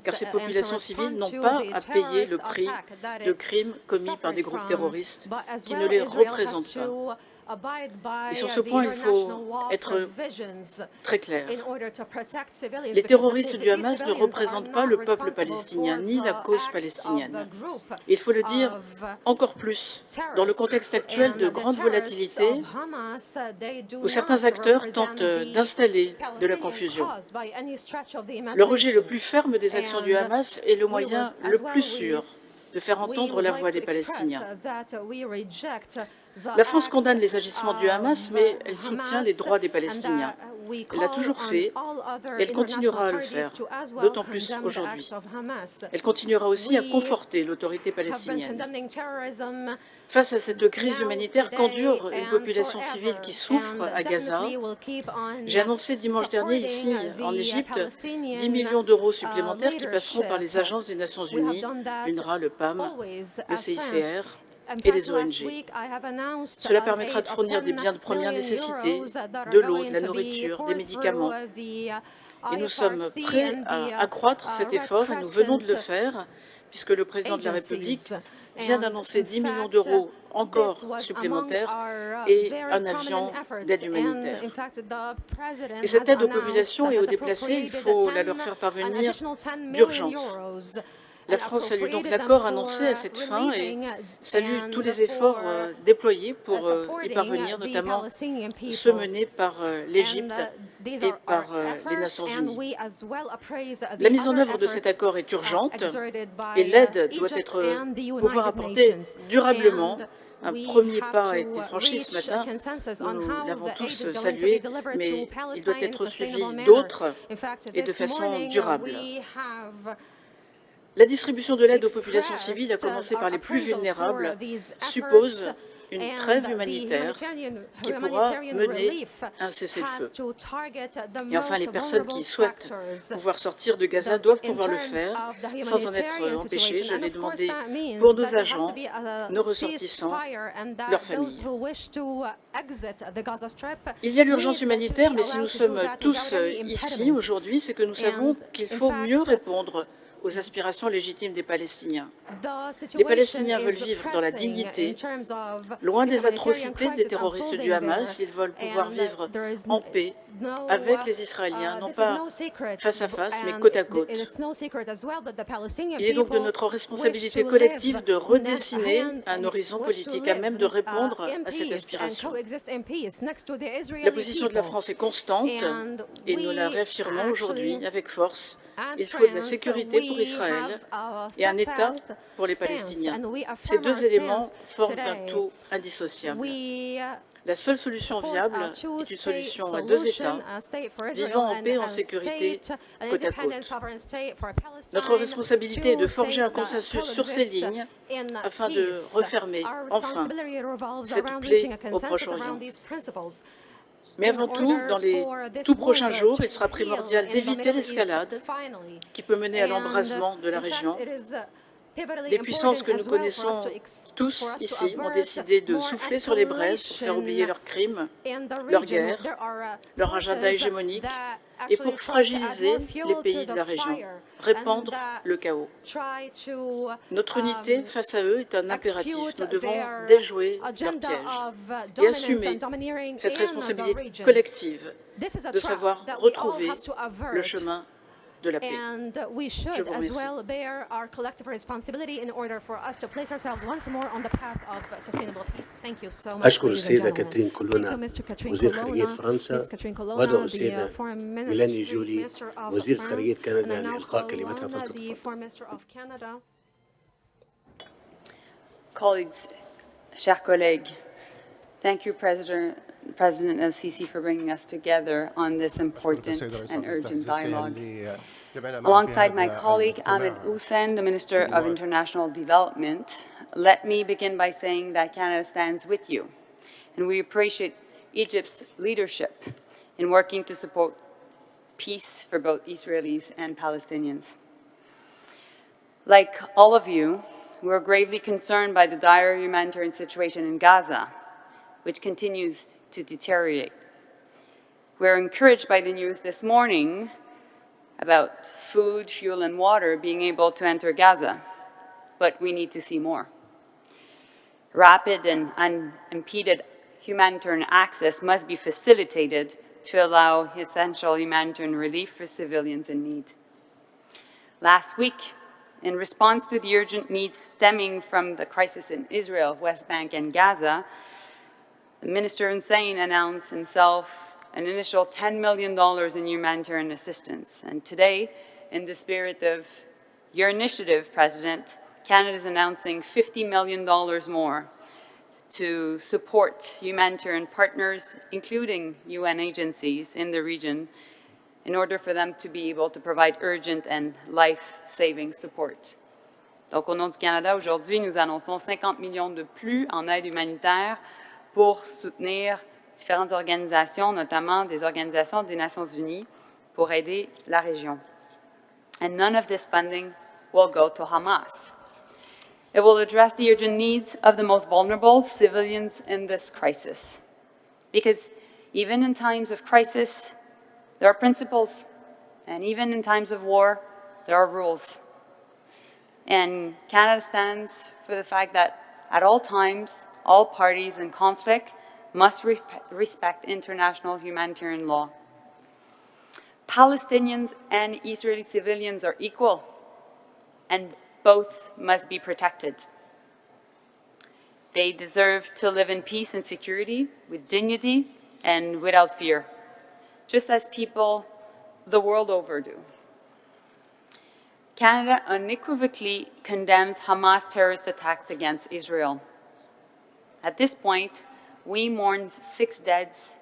car ces populations civiles n'ont pas à payer le prix de crimes commis par des groupes terroristes qui ne les représentent pas. Et sur ce point, il faut être très clair. Les terroristes du Hamas ne représentent pas le peuple palestinien, ni la cause palestinienne. Il faut le dire encore plus dans le contexte actuel de grande volatilité, où certains acteurs tentent d'installer de la confusion. Le rejet le plus ferme des actions du Hamas est le moyen le plus sûr de faire entendre la voix des Palestiniens. La France condamne les agissements du Hamas, mais elle soutient les droits des Palestiniens. Elle l'a toujours fait, et elle continuera à le faire, d'autant plus aujourd'hui. Elle continuera aussi à conforter l'autorité palestinienne. Face à cette crise humanitaire qu'endure une population civile qui souffre à Gaza, j'ai annoncé dimanche dernier ici en Égypte 10 millions d'euros supplémentaires qui passeront par les agences des Nations Unies, l'UNRWA, le PAM, le CICR, et les ONG. Cela permettra de fournir des biens de première nécessité, de l'eau, de la nourriture, des médicaments. Et nous sommes prêts à accroître cet effort et nous venons de le faire puisque le président de la République vient d'annoncer 10 millions d'euros encore supplémentaires et un avion d'aide humanitaire. Et cette aide aux populations et aux déplacés, il faut la leur faire parvenir d'urgence. La France salue donc l'accord annoncé à cette fin et salue tous les efforts déployés pour y parvenir, notamment ceux menés par l'Égypte et par les Nations Unies. La mise en œuvre de cet accord est urgente et l'aide doit pouvoir apporter durablement. Un premier pas a été franchi ce matin, nous l'avons tous salué, mais il doit être suivi d'autres et de façon durable. La distribution de l'aide aux populations civiles, à commencer par les plus vulnérables, suppose une trêve humanitaire qui pourra mener un cessez-le-feu. Et enfin, les personnes qui souhaitent pouvoir sortir de Gaza doivent pouvoir le faire sans en être empêchées. Je l'ai demandé pour nos agents, nos ressortissants, leurs familles. Il y a l'urgence humanitaire, mais si nous sommes tous ici aujourd'hui, c'est que nous savons qu'il faut mieux répondre aux aspirations légitimes des Palestiniens. Les Palestiniens veulent vivre dans la dignité, loin des atrocités des terroristes du Hamas. Ils veulent pouvoir vivre en paix avec les Israéliens, non pas face à face, mais côte à côte. Il est donc de notre responsabilité collective de redessiner un horizon politique à même de répondre à cette aspiration. La position de la France est constante et nous la réaffirmons aujourd'hui avec force. Il faut de la sécurité pour Israël et un État pour les Palestiniens. Ces deux éléments forment un tout indissociable. La seule solution viable est une solution à deux États, vivant en paix et en sécurité côte à côte. Notre responsabilité est de forger un consensus sur ces lignes afin de refermer enfin cette plaie au Proche-Orient. Mais avant tout, dans les tout prochains jours, il sera primordial d'éviter l'escalade qui peut mener à l'embrasement de la région. Des puissances que nous connaissons tous ici ont décidé de souffler sur les braises pour faire oublier leurs crimes, leurs guerres, leur agenda hégémonique et pour fragiliser les pays de la région, répandre le chaos. Notre unité face à eux est un impératif. Nous devons déjouer leurs pièges et assumer cette responsabilité collective de savoir retrouver le chemin de la paix. And we should as well bear our collective responsibility in order for us to place ourselves once more on the path of sustainable peace. Thank you so much, أشكر ladies and السيدة gentlemen. كاترين كولونا وزير خارجية فرنسا وأدعو السيدة ميلاني جولي وزير خارجية كندا لإلقاء كلمتها فضلك. Colleagues, chers collègues, thank you, President El-Sisi, for bringing us together on this important and urgent dialogue. Alongside my colleague Ahmed Hussein, the Minister of International Development, let me begin by saying that Canada stands with you, and we appreciate Egypt's leadership in working to support peace for both Israelis and Palestinians. Like all of you, we're gravely concerned by the dire humanitarian situation in Gaza, which continues to deteriorate. We're encouraged by the news this morning about food, fuel, and water being able to enter Gaza, but we need to see more. Rapid and unimpeded humanitarian access must be facilitated to allow essential humanitarian relief for civilians in need. Last week, in response to the urgent needs stemming from the crisis in Israel, West Bank, and Gaza, Minister Hussein announced himself an initial $10 million in humanitarian assistance. And today, in the spirit of your initiative, President, Canada is announcing $50 million more to support humanitarian partners, including UN agencies in the region, in order for them to be able to provide urgent and life-saving support. Donc, au nom du Canada, aujourd'hui, nous annonçons 50 millions de plus en aide humanitaire pour soutenir différentes organisations, notamment des organisations des Nations Unies, pour aider la région. And none of this funding will go to Hamas. It will address the urgent needs of the most vulnerable civilians in this crisis. Because even in times of crisis, there are principles, and even in times of war, there are rules. And Canada stands for the fact that at all times, all parties in conflict must respect international humanitarian law. Palestinians and Israeli civilians are equal, and both must be protected. They deserve to live in peace and security, with dignity and without fear, just as people the world over do. Canada unequivocally condemns Hamas terrorist attacks against Israel. At this point, we mourn 6 deaths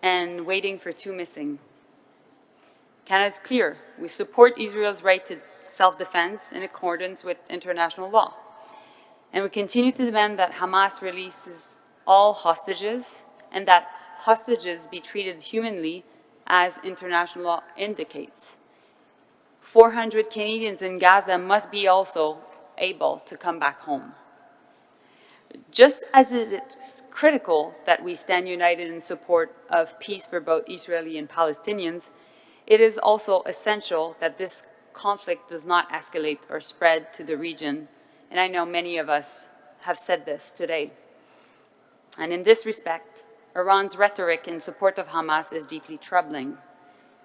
and waiting for 2 missing. Canada is clear. We support Israel's right to self-defense in accordance with international law. And we continue to demand that Hamas releases all hostages and that hostages be treated humanly as international law indicates. 400 Canadians in Gaza must be also able to come back home. Just as it is critical that we stand united in support of peace for both Israeli and Palestinians, it is also essential that this conflict does not escalate or spread to the region. And I know many of us have said this today. And in this respect, Iran's rhetoric in support of Hamas is deeply troubling.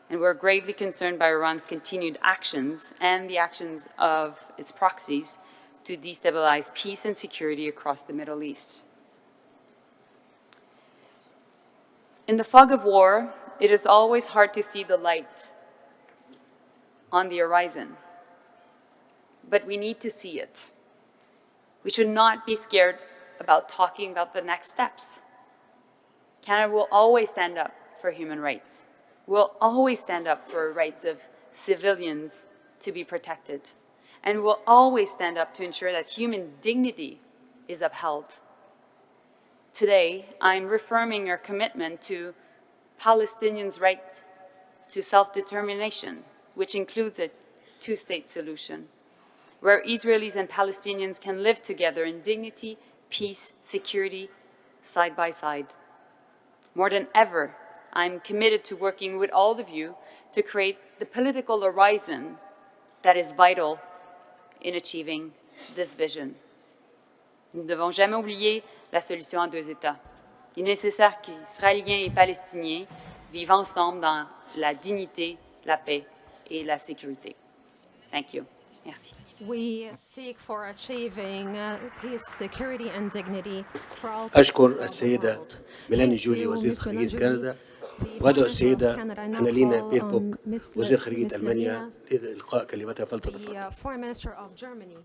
And we're gravely concerned by Iran's continued actions and the actions of its proxies to destabilize peace and security across the Middle East. In the fog of war, it is always hard to see the light on the horizon, but we need to see it. We should not be scared about talking about the next steps. Canada will always stand up for human rights. We'll always stand up for rights of civilians to be protected. And we'll always stand up to ensure that human dignity is upheld. Today, I'm reaffirming our commitment to Palestinians' right to self-determination, which includes a 2-state solution. where Israelis and Palestinians can live together in dignity, peace, security, side by side. More than ever, I'm committed to working with all of you to create the political horizon that is vital in achieving this vision. Nous ne devons jamais oublier la solution à deux États. Il est nécessaire qu'Israéliens et Palestiniens vivent ensemble dans la dignité, la paix et la sécurité. Thank you. Merci. We seek for achieving peace, security and dignity for all أشكر السيدة ميلاني جولي وزير خارجية كندا وأدعو السيدة أنالينا بيربوك وزير خارجية ألمانيا لإلقاء كلمتها فلتتفضل.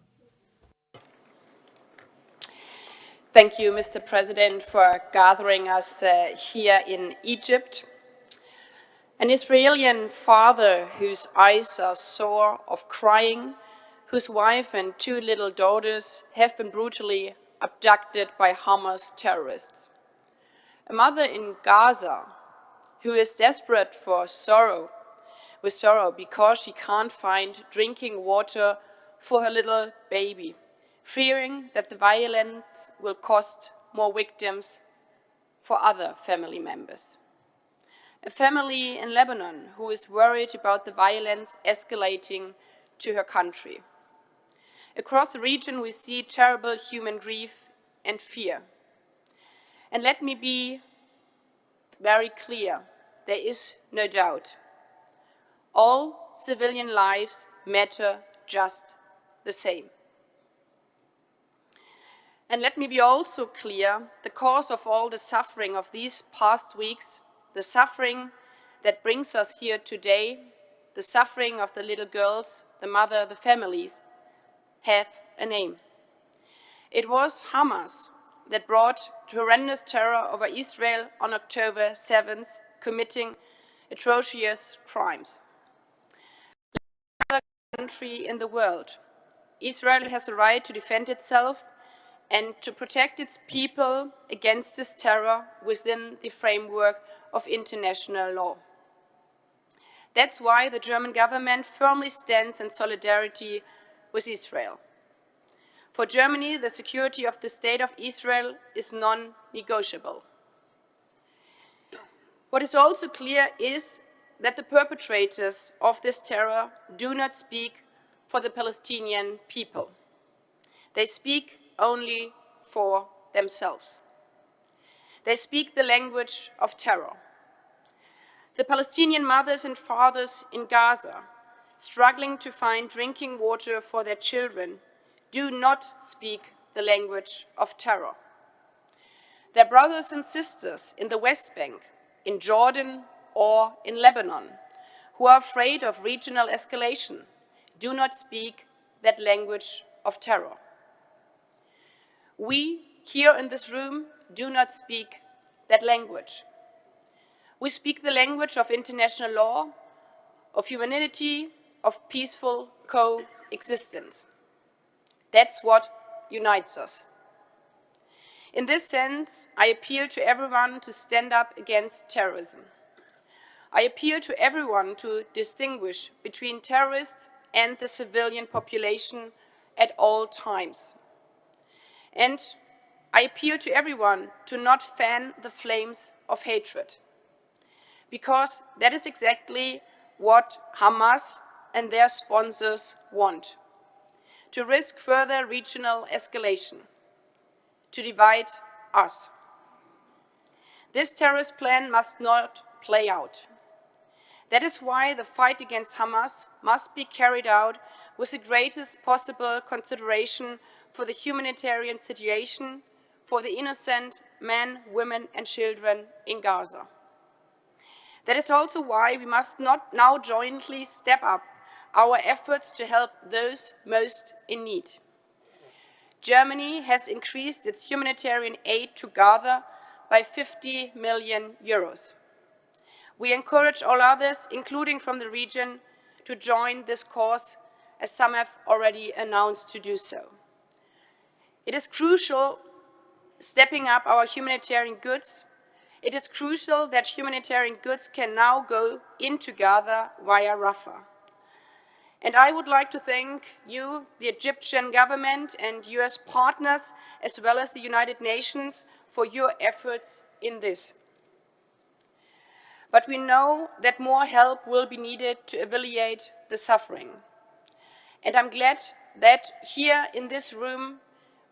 Thank you, Mr. President, for gathering us here in Egypt. An Israeli father whose eyes are sore of crying, whose wife and 2 little daughters have been brutally abducted by Hamas terrorists. A mother in Gaza who is desperate with sorrow because she can't find drinking water for her little baby, fearing that the violence will cost more victims for other family members. A family in Lebanon who is worried about the violence escalating to her country. Across the region, we see terrible human grief and fear. And let me be very clear, there is no doubt. All civilian lives matter just the same. And let me be also clear, the cause of all the suffering of these past weeks, the suffering that brings us here today, the suffering of the little girls, the mother, the families, have a name. It was Hamas that brought horrendous terror over Israel on October 7th, committing atrocious crimes. Like any other country in the world, Israel has the right to defend itself and to protect its people against this terror within the framework of international law. That's why the German government firmly stands in solidarity with Israel. For Germany, the security of the State of Israel is non-negotiable. What is also clear is that the perpetrators of this terror do not speak for the Palestinian people. They speak only for themselves. They speak the language of terror. The Palestinian mothers and fathers in Gaza, struggling to find drinking water for their children, do not speak the language of terror. Their brothers and sisters in the West Bank, in Jordan or in Lebanon, who are afraid of regional escalation, do not speak that language of terror. We, here in this room, do not speak that language. We speak the language of international law, of humanity, of peaceful coexistence. That's what unites us. In this sense, I appeal to everyone to stand up against terrorism. I appeal to everyone to distinguish between terrorists and the civilian population at all times. And I appeal to everyone to not fan the flames of hatred, because that is exactly what Hamas and their sponsors want: to risk further regional escalation, to divide us. This terrorist plan must not play out. That is why the fight against Hamas must be carried out with the greatest possible consideration for the humanitarian situation, for the innocent men, women, and children in Gaza. That is also why we must not now jointly step up our efforts to help those most in need. Germany has increased its humanitarian aid to Gaza by 50 million euros. We encourage all others, including from the region, to join this cause, as some have already announced to do so. It is crucial stepping up our humanitarian goods. It is crucial that humanitarian goods can now go into Gaza via Rafah. And I would like to thank you, the Egyptian government and US partners, as well as the United Nations, for your efforts in this. But we know that more help will be needed to alleviate the suffering. And I'm glad that here in this room,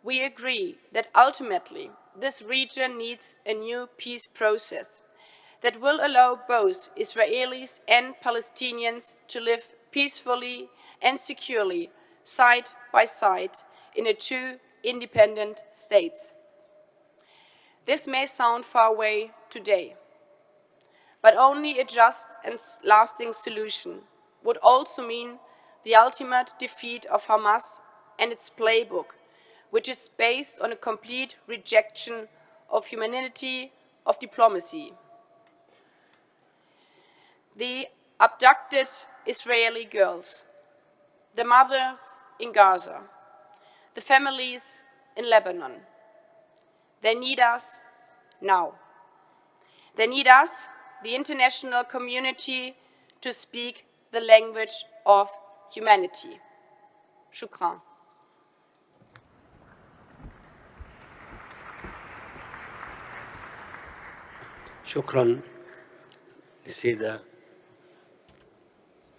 we agree that ultimately this region needs a new peace process that will allow both Israelis and Palestinians to live peacefully and securely, side by side, in a two independent states. This may sound far away today, but only a just and lasting solution would also mean the ultimate defeat of Hamas and its playbook, which is based on a complete rejection of humanity, of diplomacy. The abducted Israeli girls, the mothers in Gaza, the families in Lebanon, they need us now. They need us, the international community, to speak the language of humanity. Shukran. شكرا للسيدة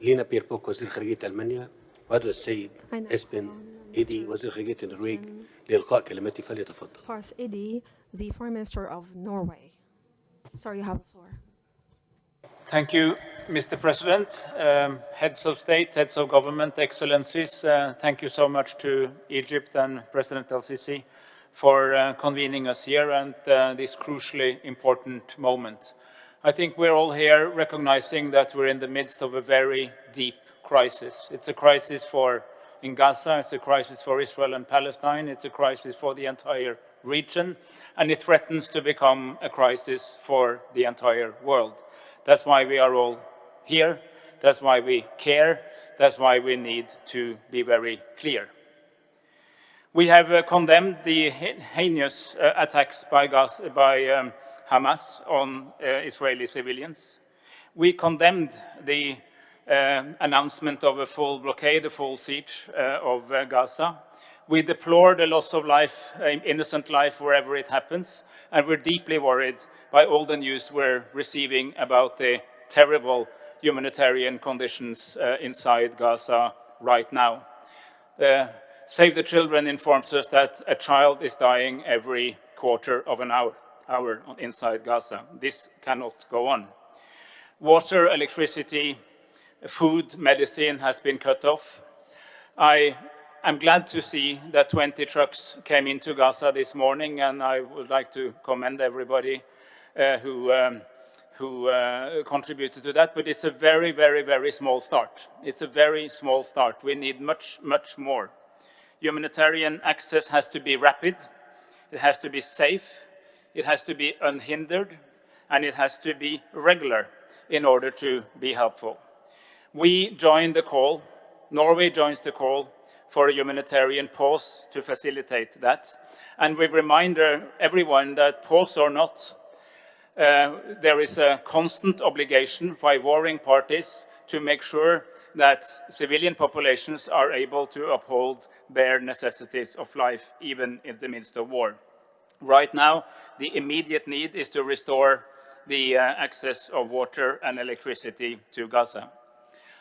لينا بيربوك وزير خارجية ألمانيا، وهذا السيد اسبن إيدي وزير خارجية النرويج لإلقاء كلمته، فليتفضل. Parth Idi, the Foreign Minister of Norway. Sorry, you have the floor. Thank you, Mr. President, heads of state, heads of government, excellencies. Thank you so much to Egypt and President El-Sisi for convening us here and this crucially important moment. I think we're all here recognizing that we're in the midst of a very deep crisis. It's a crisis in Gaza, it's a crisis for Israel and Palestine, it's a crisis for the entire region, and it threatens to become a crisis for the entire world. That's why we are all here, that's why we care, that's why we need to be very clear. We have condemned the heinous attacks by Hamas on Israeli civilians. We condemned the announcement of a full blockade, a full siege of Gaza. We deplore the loss of life, innocent life, wherever it happens, and we're deeply worried by all the news we're receiving about the terrible humanitarian conditions inside Gaza right now. Save the Children informs us that a child is dying every quarter of an hour inside Gaza. This cannot go on. Water, electricity, food, medicine has been cut off. I'm glad to see that 20 trucks came into Gaza this morning, and I would like to commend everybody who contributed to that, but it's a very, very, very small start. It's a very small start. We need much, much more. Humanitarian access has to be rapid, it has to be safe, it has to be unhindered, and it has to be regular in order to be helpful. We join the call, Norway joins the call for a humanitarian pause to facilitate that. And we remind everyone that pause or not, there is a constant obligation by warring parties to make sure that civilian populations are able to uphold bare necessities of life, even in the midst of war. Right now, the immediate need is to restore the access of water and electricity to Gaza.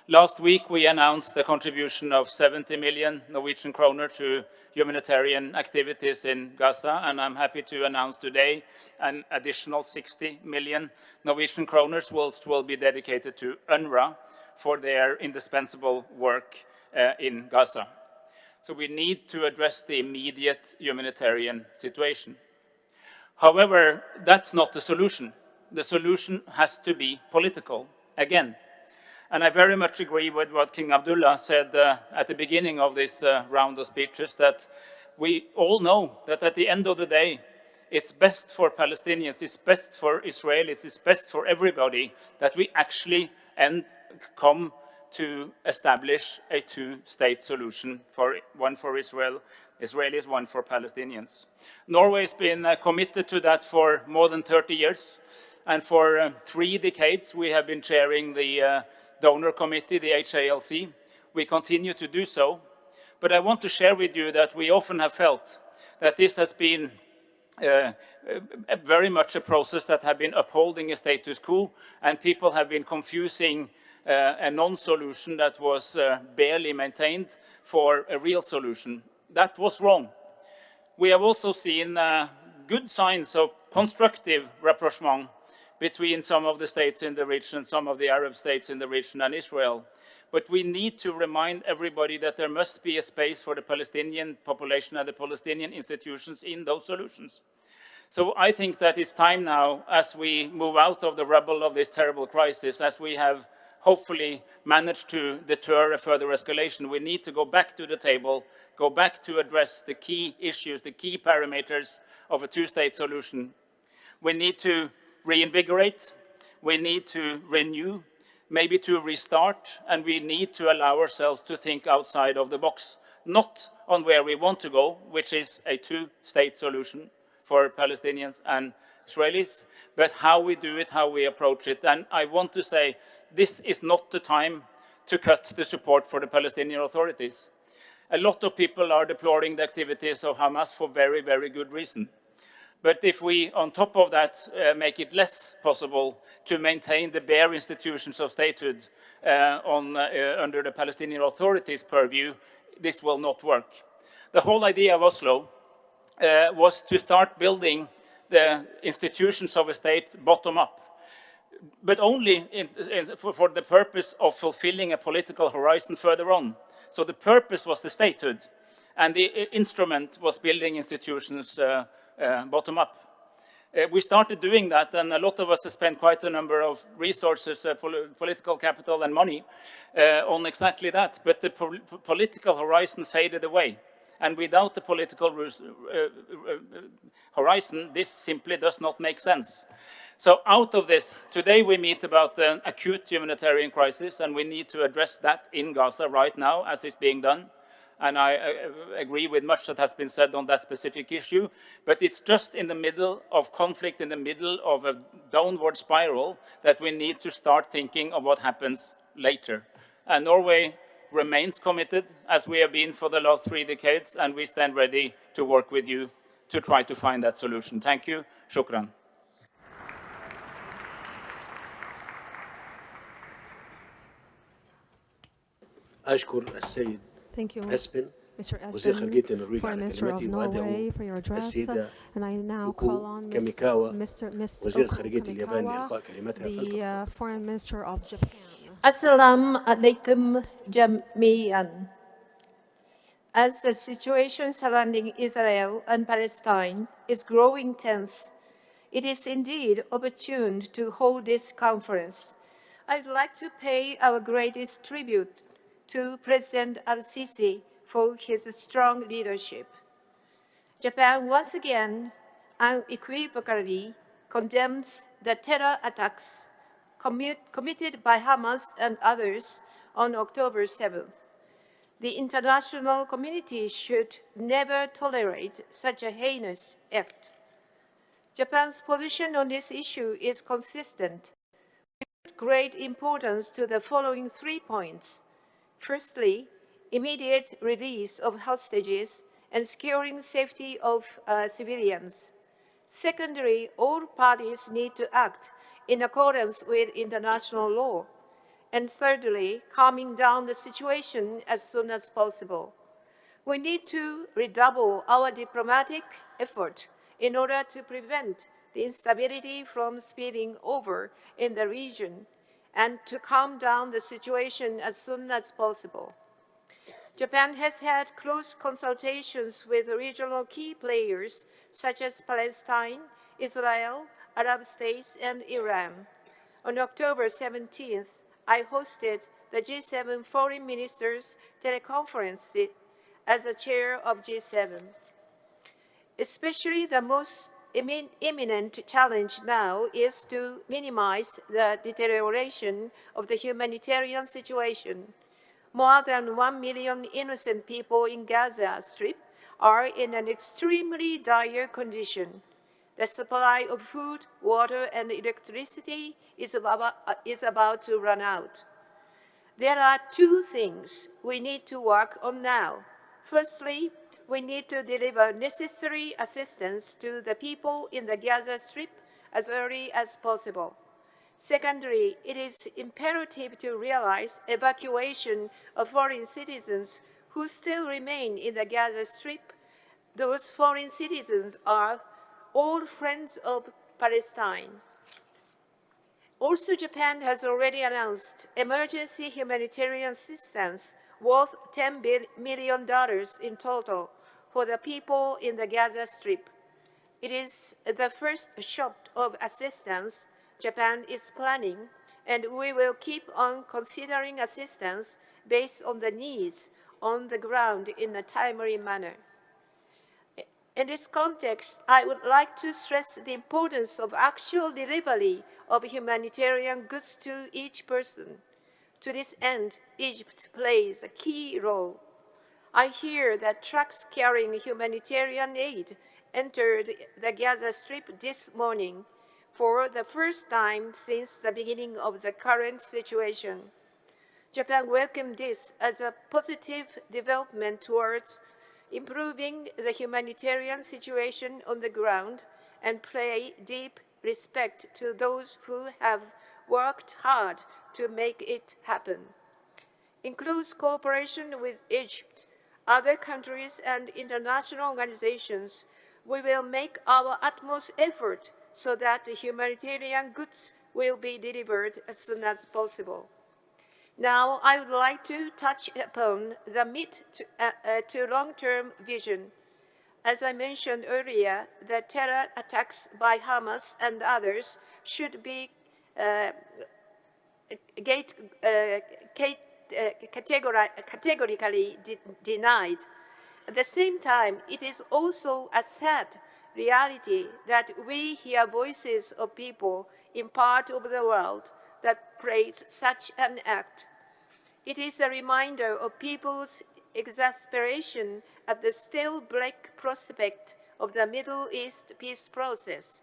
Last week, we announced the contribution of 70 million Norwegian kroner to humanitarian activities in Gaza, and I'm happy to announce today an additional 60 million Norwegian kroner will be dedicated to UNRWA for their indispensable work in Gaza. So we need to address the immediate humanitarian situation. However, that's not the solution. The solution has to be political, again. And I very much agree with what King Abdullah said at the beginning of this round of speeches, that we all know that at the end of the day, it's best for Palestinians, it's best for Israelis, it's best for everybody that we actually come to establish a two-state solution, one for Israelis, one for Palestinians. Norway has been committed to that for more than 30 years, and for 3 decades we have been chairing the donor committee, the HALC, We continue to do so. But I want to share with you that we often have felt that this has been very much a process that have been upholding a status quo, and people have been confusing a non-solution that was barely maintained for a real solution. That was wrong. We have also seen good signs of constructive rapprochement between some of the states in the region, some of the Arab states in the region, and Israel. But we need to remind everybody that there must be a space for the Palestinian population and the Palestinian institutions in those solutions. So I think that it's time now, as we move out of the rubble of this terrible crisis, as we have hopefully managed to deter a further escalation, we need to go back to the table, go back to address the key issues, the key parameters of a two-state solution. We need to reinvigorate, we need to renew, maybe to restart, and we need to allow ourselves to think outside of the box, not on where we want to go, which is a two-state solution for Palestinians and Israelis, but how we do it, how we approach it. And I want to say this is not the time to cut the support for the Palestinian authorities. A lot of people are deploring the activities of Hamas for very, very good reason. But if we, on top of that, make it less possible to maintain the bare institutions of statehood under the Palestinian authorities' purview, this will not work. The whole idea of Oslo was to start building the institutions of a state bottom up, but only for the purpose of fulfilling a political horizon further on. So the purpose was the statehood, and the instrument was building institutions bottom up. We started doing that, and a lot of us have spent quite a number of resources, political capital and money on exactly that, but the political horizon faded away. And without the political horizon, this simply does not make sense. So out of this, today we meet about an acute humanitarian crisis, and we need to address that in Gaza right now, as is being done. And I agree with much that has been said on that specific issue, but it's just in the middle of conflict, in the middle of a downward spiral, that we need to start thinking of what happens later. And Norway remains committed, as we have been for the last 3 decades, and we stand ready to work with you to try to find that solution. Thank you. Shukran. أشكر السيد Thank you, أسبن Mr. وزير خارجية Espen, النرويج Foreign على Minister of كلمته وأدعو Norway, for your address. السيدة And I now يوكو call on كاميكاوا Ms. وزير Oko خارجية اليابان Kamikawa, لإلقاء كلمتها the Foreign Minister of Japan. Assalamu alaikum jami'an. As the situation surrounding Israel and Palestine is growing tense, it is indeed opportune to hold this conference. I'd like to pay our greatest tribute to President al-Sisi for his strong leadership. Japan once again unequivocally condemns the terror attacks committed by Hamas and others on October 7th. The international community should never tolerate such a heinous act. Japan's position on this issue is consistent. We put great importance to the following 3 points. Firstly, immediate release of hostages and securing safety of civilians. Secondly, all parties need to act in accordance with international law. And thirdly, calming down the situation as soon as possible. We need to redouble our diplomatic effort in order to prevent the instability from spilling over in the region and to calm down the situation as soon as possible. Japan has had close consultations with regional key players such as Palestine, Israel, Arab states, and Iran. On October 17th, I hosted the G7 Foreign Ministers teleconference as the chair of G7. Especially the most imminent challenge now is to minimize the deterioration of the humanitarian situation. More than 1 million innocent people in Gaza Strip are in an extremely dire condition. The supply of food, water, and electricity is about to run out. There are two things we need to work on now. Firstly, we need to deliver necessary assistance to the people in the Gaza Strip as early as possible. Secondly, it is imperative to realize evacuation of foreign citizens who still remain in the Gaza Strip. Those foreign citizens are all friends of Palestine. Also, Japan has already announced emergency humanitarian assistance worth $10 million in total for the people in the Gaza Strip. It is the first shot of assistance Japan is planning, and we will keep on considering assistance based on the needs on the ground in a timely manner. In this context, I would like to stress the importance of actual delivery of humanitarian goods to each person. To this end, Egypt plays a key role. I hear that trucks carrying humanitarian aid entered the Gaza Strip this morning for the first time since the beginning of the current situation. Japan welcomed this as a positive development towards improving the humanitarian situation on the ground and pay deep respect to those who have worked hard to make it happen. In close cooperation with Egypt, other countries and international organizations, we will make our utmost effort so that the humanitarian goods will be delivered as soon as possible. Now, I would like to touch upon the mid to long-term vision. As I mentioned earlier, the terror attacks by Hamas and others should be categorically denied. At the same time, it is also a sad reality that we hear voices of people in part of the world that praise such an act. It is a reminder of people's exasperation at the still bleak prospect of the Middle East peace process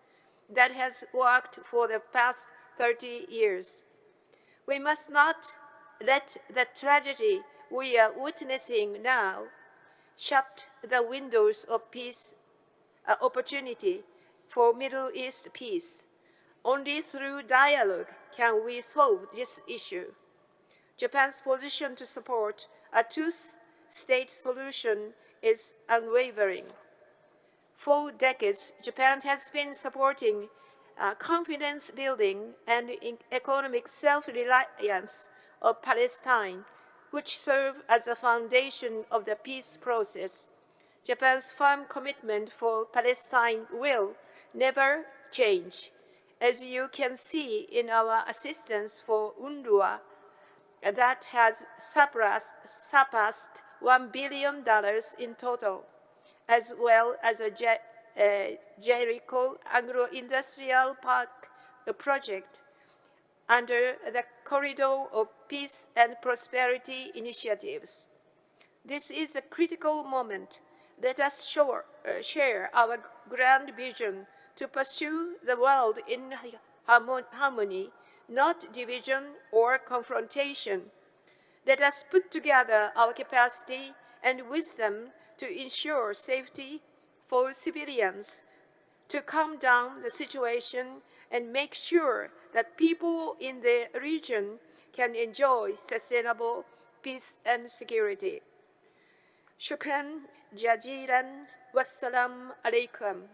that has worked for the past 30 years. We must not let the tragedy we are witnessing now shut the windows of peace opportunity for Middle East peace. Only through dialogue can we solve this issue. Japan's position to support a two-state solution is unwavering. For decades, Japan has been supporting confidence building and economic self-reliance of Palestine, which serve as a foundation of the peace process. Japan's firm commitment for Palestine will never change, as you can see in our assistance for UNRWA that has surpassed $1 billion in total, as well as a Jericho Agro-Industrial Park project under the Corridor of Peace and Prosperity initiatives. This is a critical moment. Let us share our grand vision to pursue the world in harmony, not division or confrontation. Let us put together our capacity and wisdom to ensure safety for civilians, to calm down the situation and make sure that people in the region can enjoy sustainable peace and security. Shukran jazilan wassalam alaikum.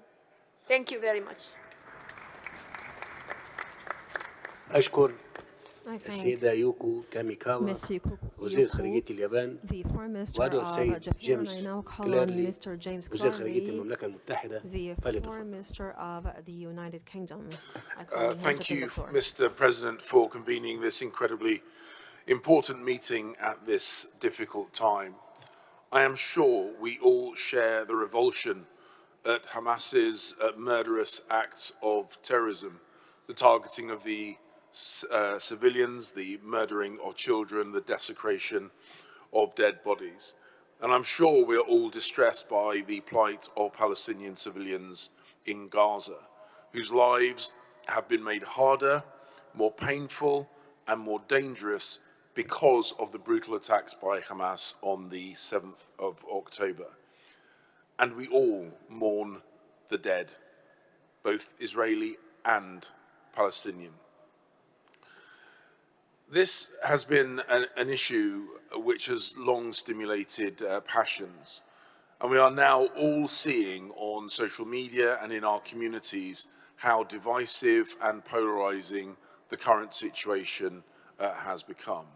Thank you very much. أشكر السيدة يوكو كاميكاوا وزير خارجية اليابان وأدعو السيد جيمس كليرلي وزير خارجية المملكة المتحدة فليتفضل. Thank you, Mr. President, for convening this incredibly important meeting at this difficult time. I am sure we all share the revulsion at Hamas's murderous acts of terrorism, the targeting of the civilians, the murdering of children, the desecration of dead bodies. And I'm sure we're all distressed by the plight of Palestinian civilians in Gaza, whose lives have been made harder, more painful, and more dangerous because of the brutal attacks by Hamas on the 7th of October. And we all mourn the dead, both Israeli and Palestinian. This has been an issue which has long stimulated passions, and we are now all seeing on social media and in our communities how divisive and polarizing the current situation has become.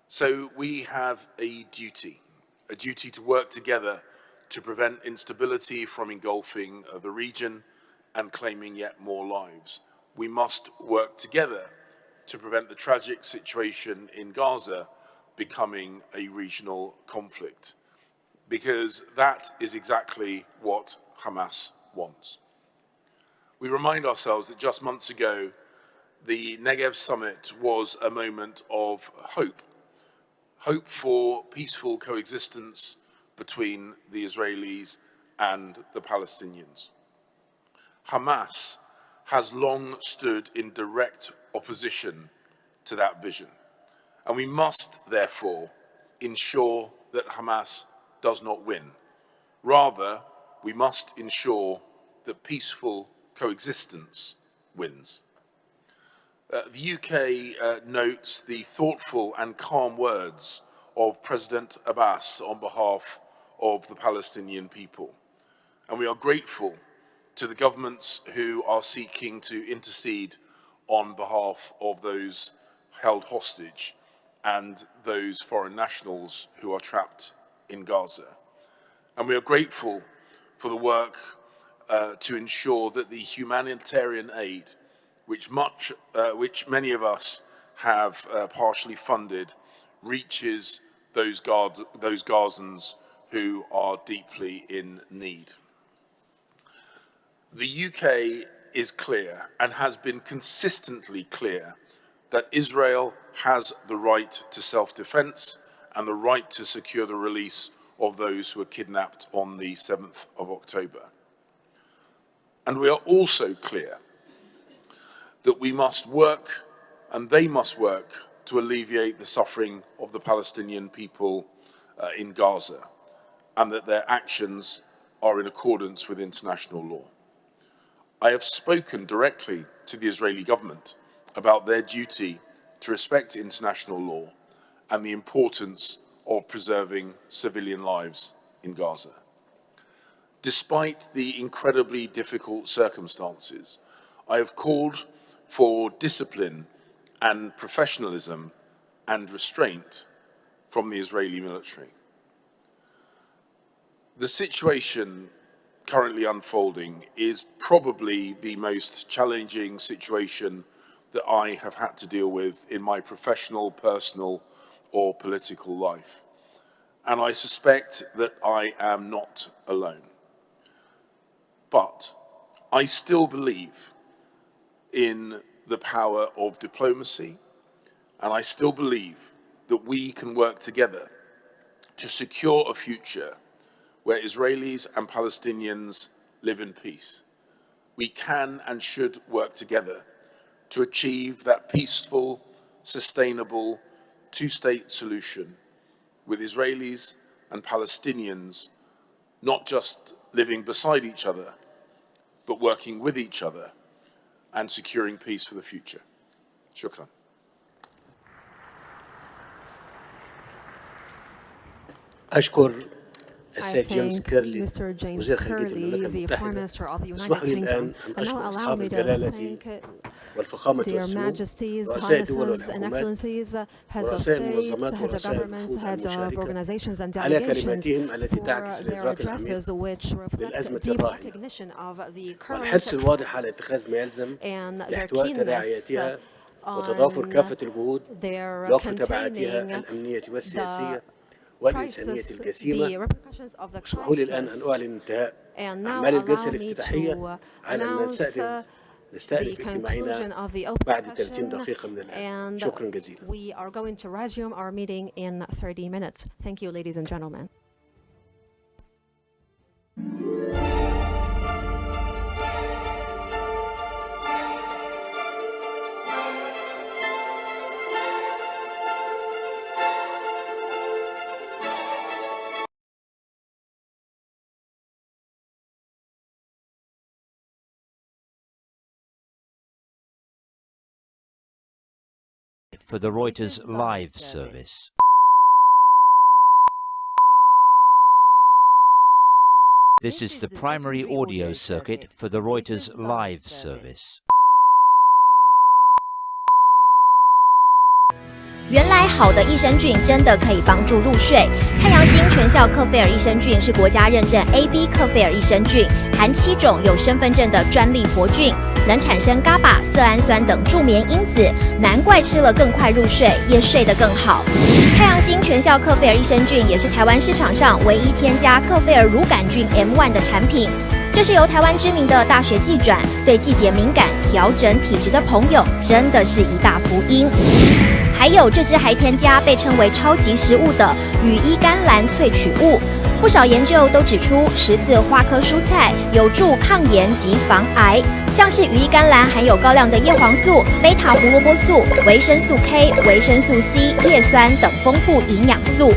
So we have a duty to work together to prevent instability from engulfing the region and claiming yet more lives. We must work together to prevent the tragic situation in Gaza becoming a regional conflict, because that is exactly what Hamas wants. We remind ourselves that just months ago, the Negev summit was a moment of hope for peaceful coexistence between the Israelis and the Palestinians. Hamas has long stood in direct opposition to that vision, and we must therefore ensure that Hamas does not win. Rather, we must ensure that peaceful coexistence wins. The UK notes the thoughtful and calm words of President Abbas on behalf of the Palestinian people, and we are grateful to the governments who are seeking to intercede on behalf of those held hostage and those foreign nationals who are trapped in Gaza. And we are grateful for the work to ensure that the humanitarian aid, which many of us have partially funded, reaches those Gazans who are deeply in need. The UK is clear and has been consistently clear that Israel has the right to self-defense and the right to secure the release of those who were kidnapped on the 7th of October. And we are also clear that we must work, and they must work, to alleviate the suffering of the Palestinian people in Gaza, and that their actions are in accordance with international law. I have spoken directly to the Israeli government about their duty to respect international law and the importance of preserving civilian lives in Gaza. Despite the incredibly difficult circumstances, I have called for discipline and professionalism and restraint from the Israeli military. The situation currently unfolding is probably the most challenging situation that I have had to deal with in my professional, personal, or political life. And I suspect that I am not alone. But I still believe in the power of diplomacy, and I still believe that we can work together to secure a future where Israelis and Palestinians live in peace. We can and should work together to achieve that peaceful, sustainable, two-state solution with Israelis and Palestinians not just living beside each other, but working with each other and securing peace for the future. Shukran. أشكر I السيد جيمس thank كيرلي Mr. James وزير خارجية Curley, المملكة the Foreign المتحدة. Minister of the United اسمحوا لي الآن Kingdom. أن And now أشكر allow أصحاب me to الجلالة thank والفخامة their والسمو majesties, رؤساء دول highnesses, and والحكومات excellencies, heads of ورؤساء states, المنظمات heads of ورؤساء governments, الوفود heads of المشاركة organizations and على delegations كلماتهم التي for تعكس their الإدراك addresses, العميق which reflect للأزمة deep الراهنة recognition of the current والحرص الواضح على crisis اتخاذ ما يلزم and their لاحتواء keenness تداعياتها وتضافر كافة الجهود their لوقف تبعاتها containing الأمنية the والسياسية والإنسانية crisis, the الجسيمة. repercussions of the اسمحوا لي الآن أن crisis. أعلن انتهاء And now أعمال الجلسة allow me الافتتاحية to على أن announce the conclusion of the open بعد 30 session, دقيقة من الآن. and شكرا جزيلا. we are going to resume our meeting in 30 minutes. Thank you, ladies and gentlemen. for the Reuters live service. This is the primary audio circuit for the Reuters live service. 原来好的益生菌真的可以帮助入睡。太阳星全效克菲尔益生菌是国家认证 AB 克菲尔益生菌，含7种有身份证的专利活菌，能产生伽巴、色氨酸等助眠因子，难怪吃了更快入睡，也睡得更好。太阳星全效克菲尔益生菌也是台湾市场上唯一添加克菲尔乳杆菌 M1 的产品。这是由台湾知名的大学季转，对季节敏感、调整体质的朋友，真的是一大福音。还有这支还添加被称为超级食物的羽衣甘蓝萃取物，不少研究都指出，十字花科蔬菜有助抗炎及防癌。像是羽衣甘蓝含有高量的叶黄素、贝塔胡萝卜素、维生素 K、维生素 C、叶酸等丰富营养素。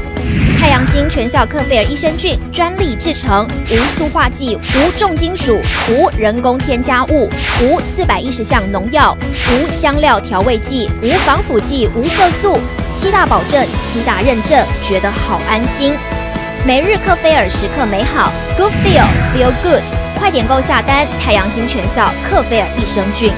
太阳星全效克菲尔益生菌专利制成，无塑化剂、无重金属、无人工添加物、无410项农药、无香料调味剂、无防腐剂、无色素，7大保证、7大认证，觉得好安心。每日克菲尔时刻美好 ，Good Feel Feel Good， 快点购下单！太阳星全效克菲尔益生菌。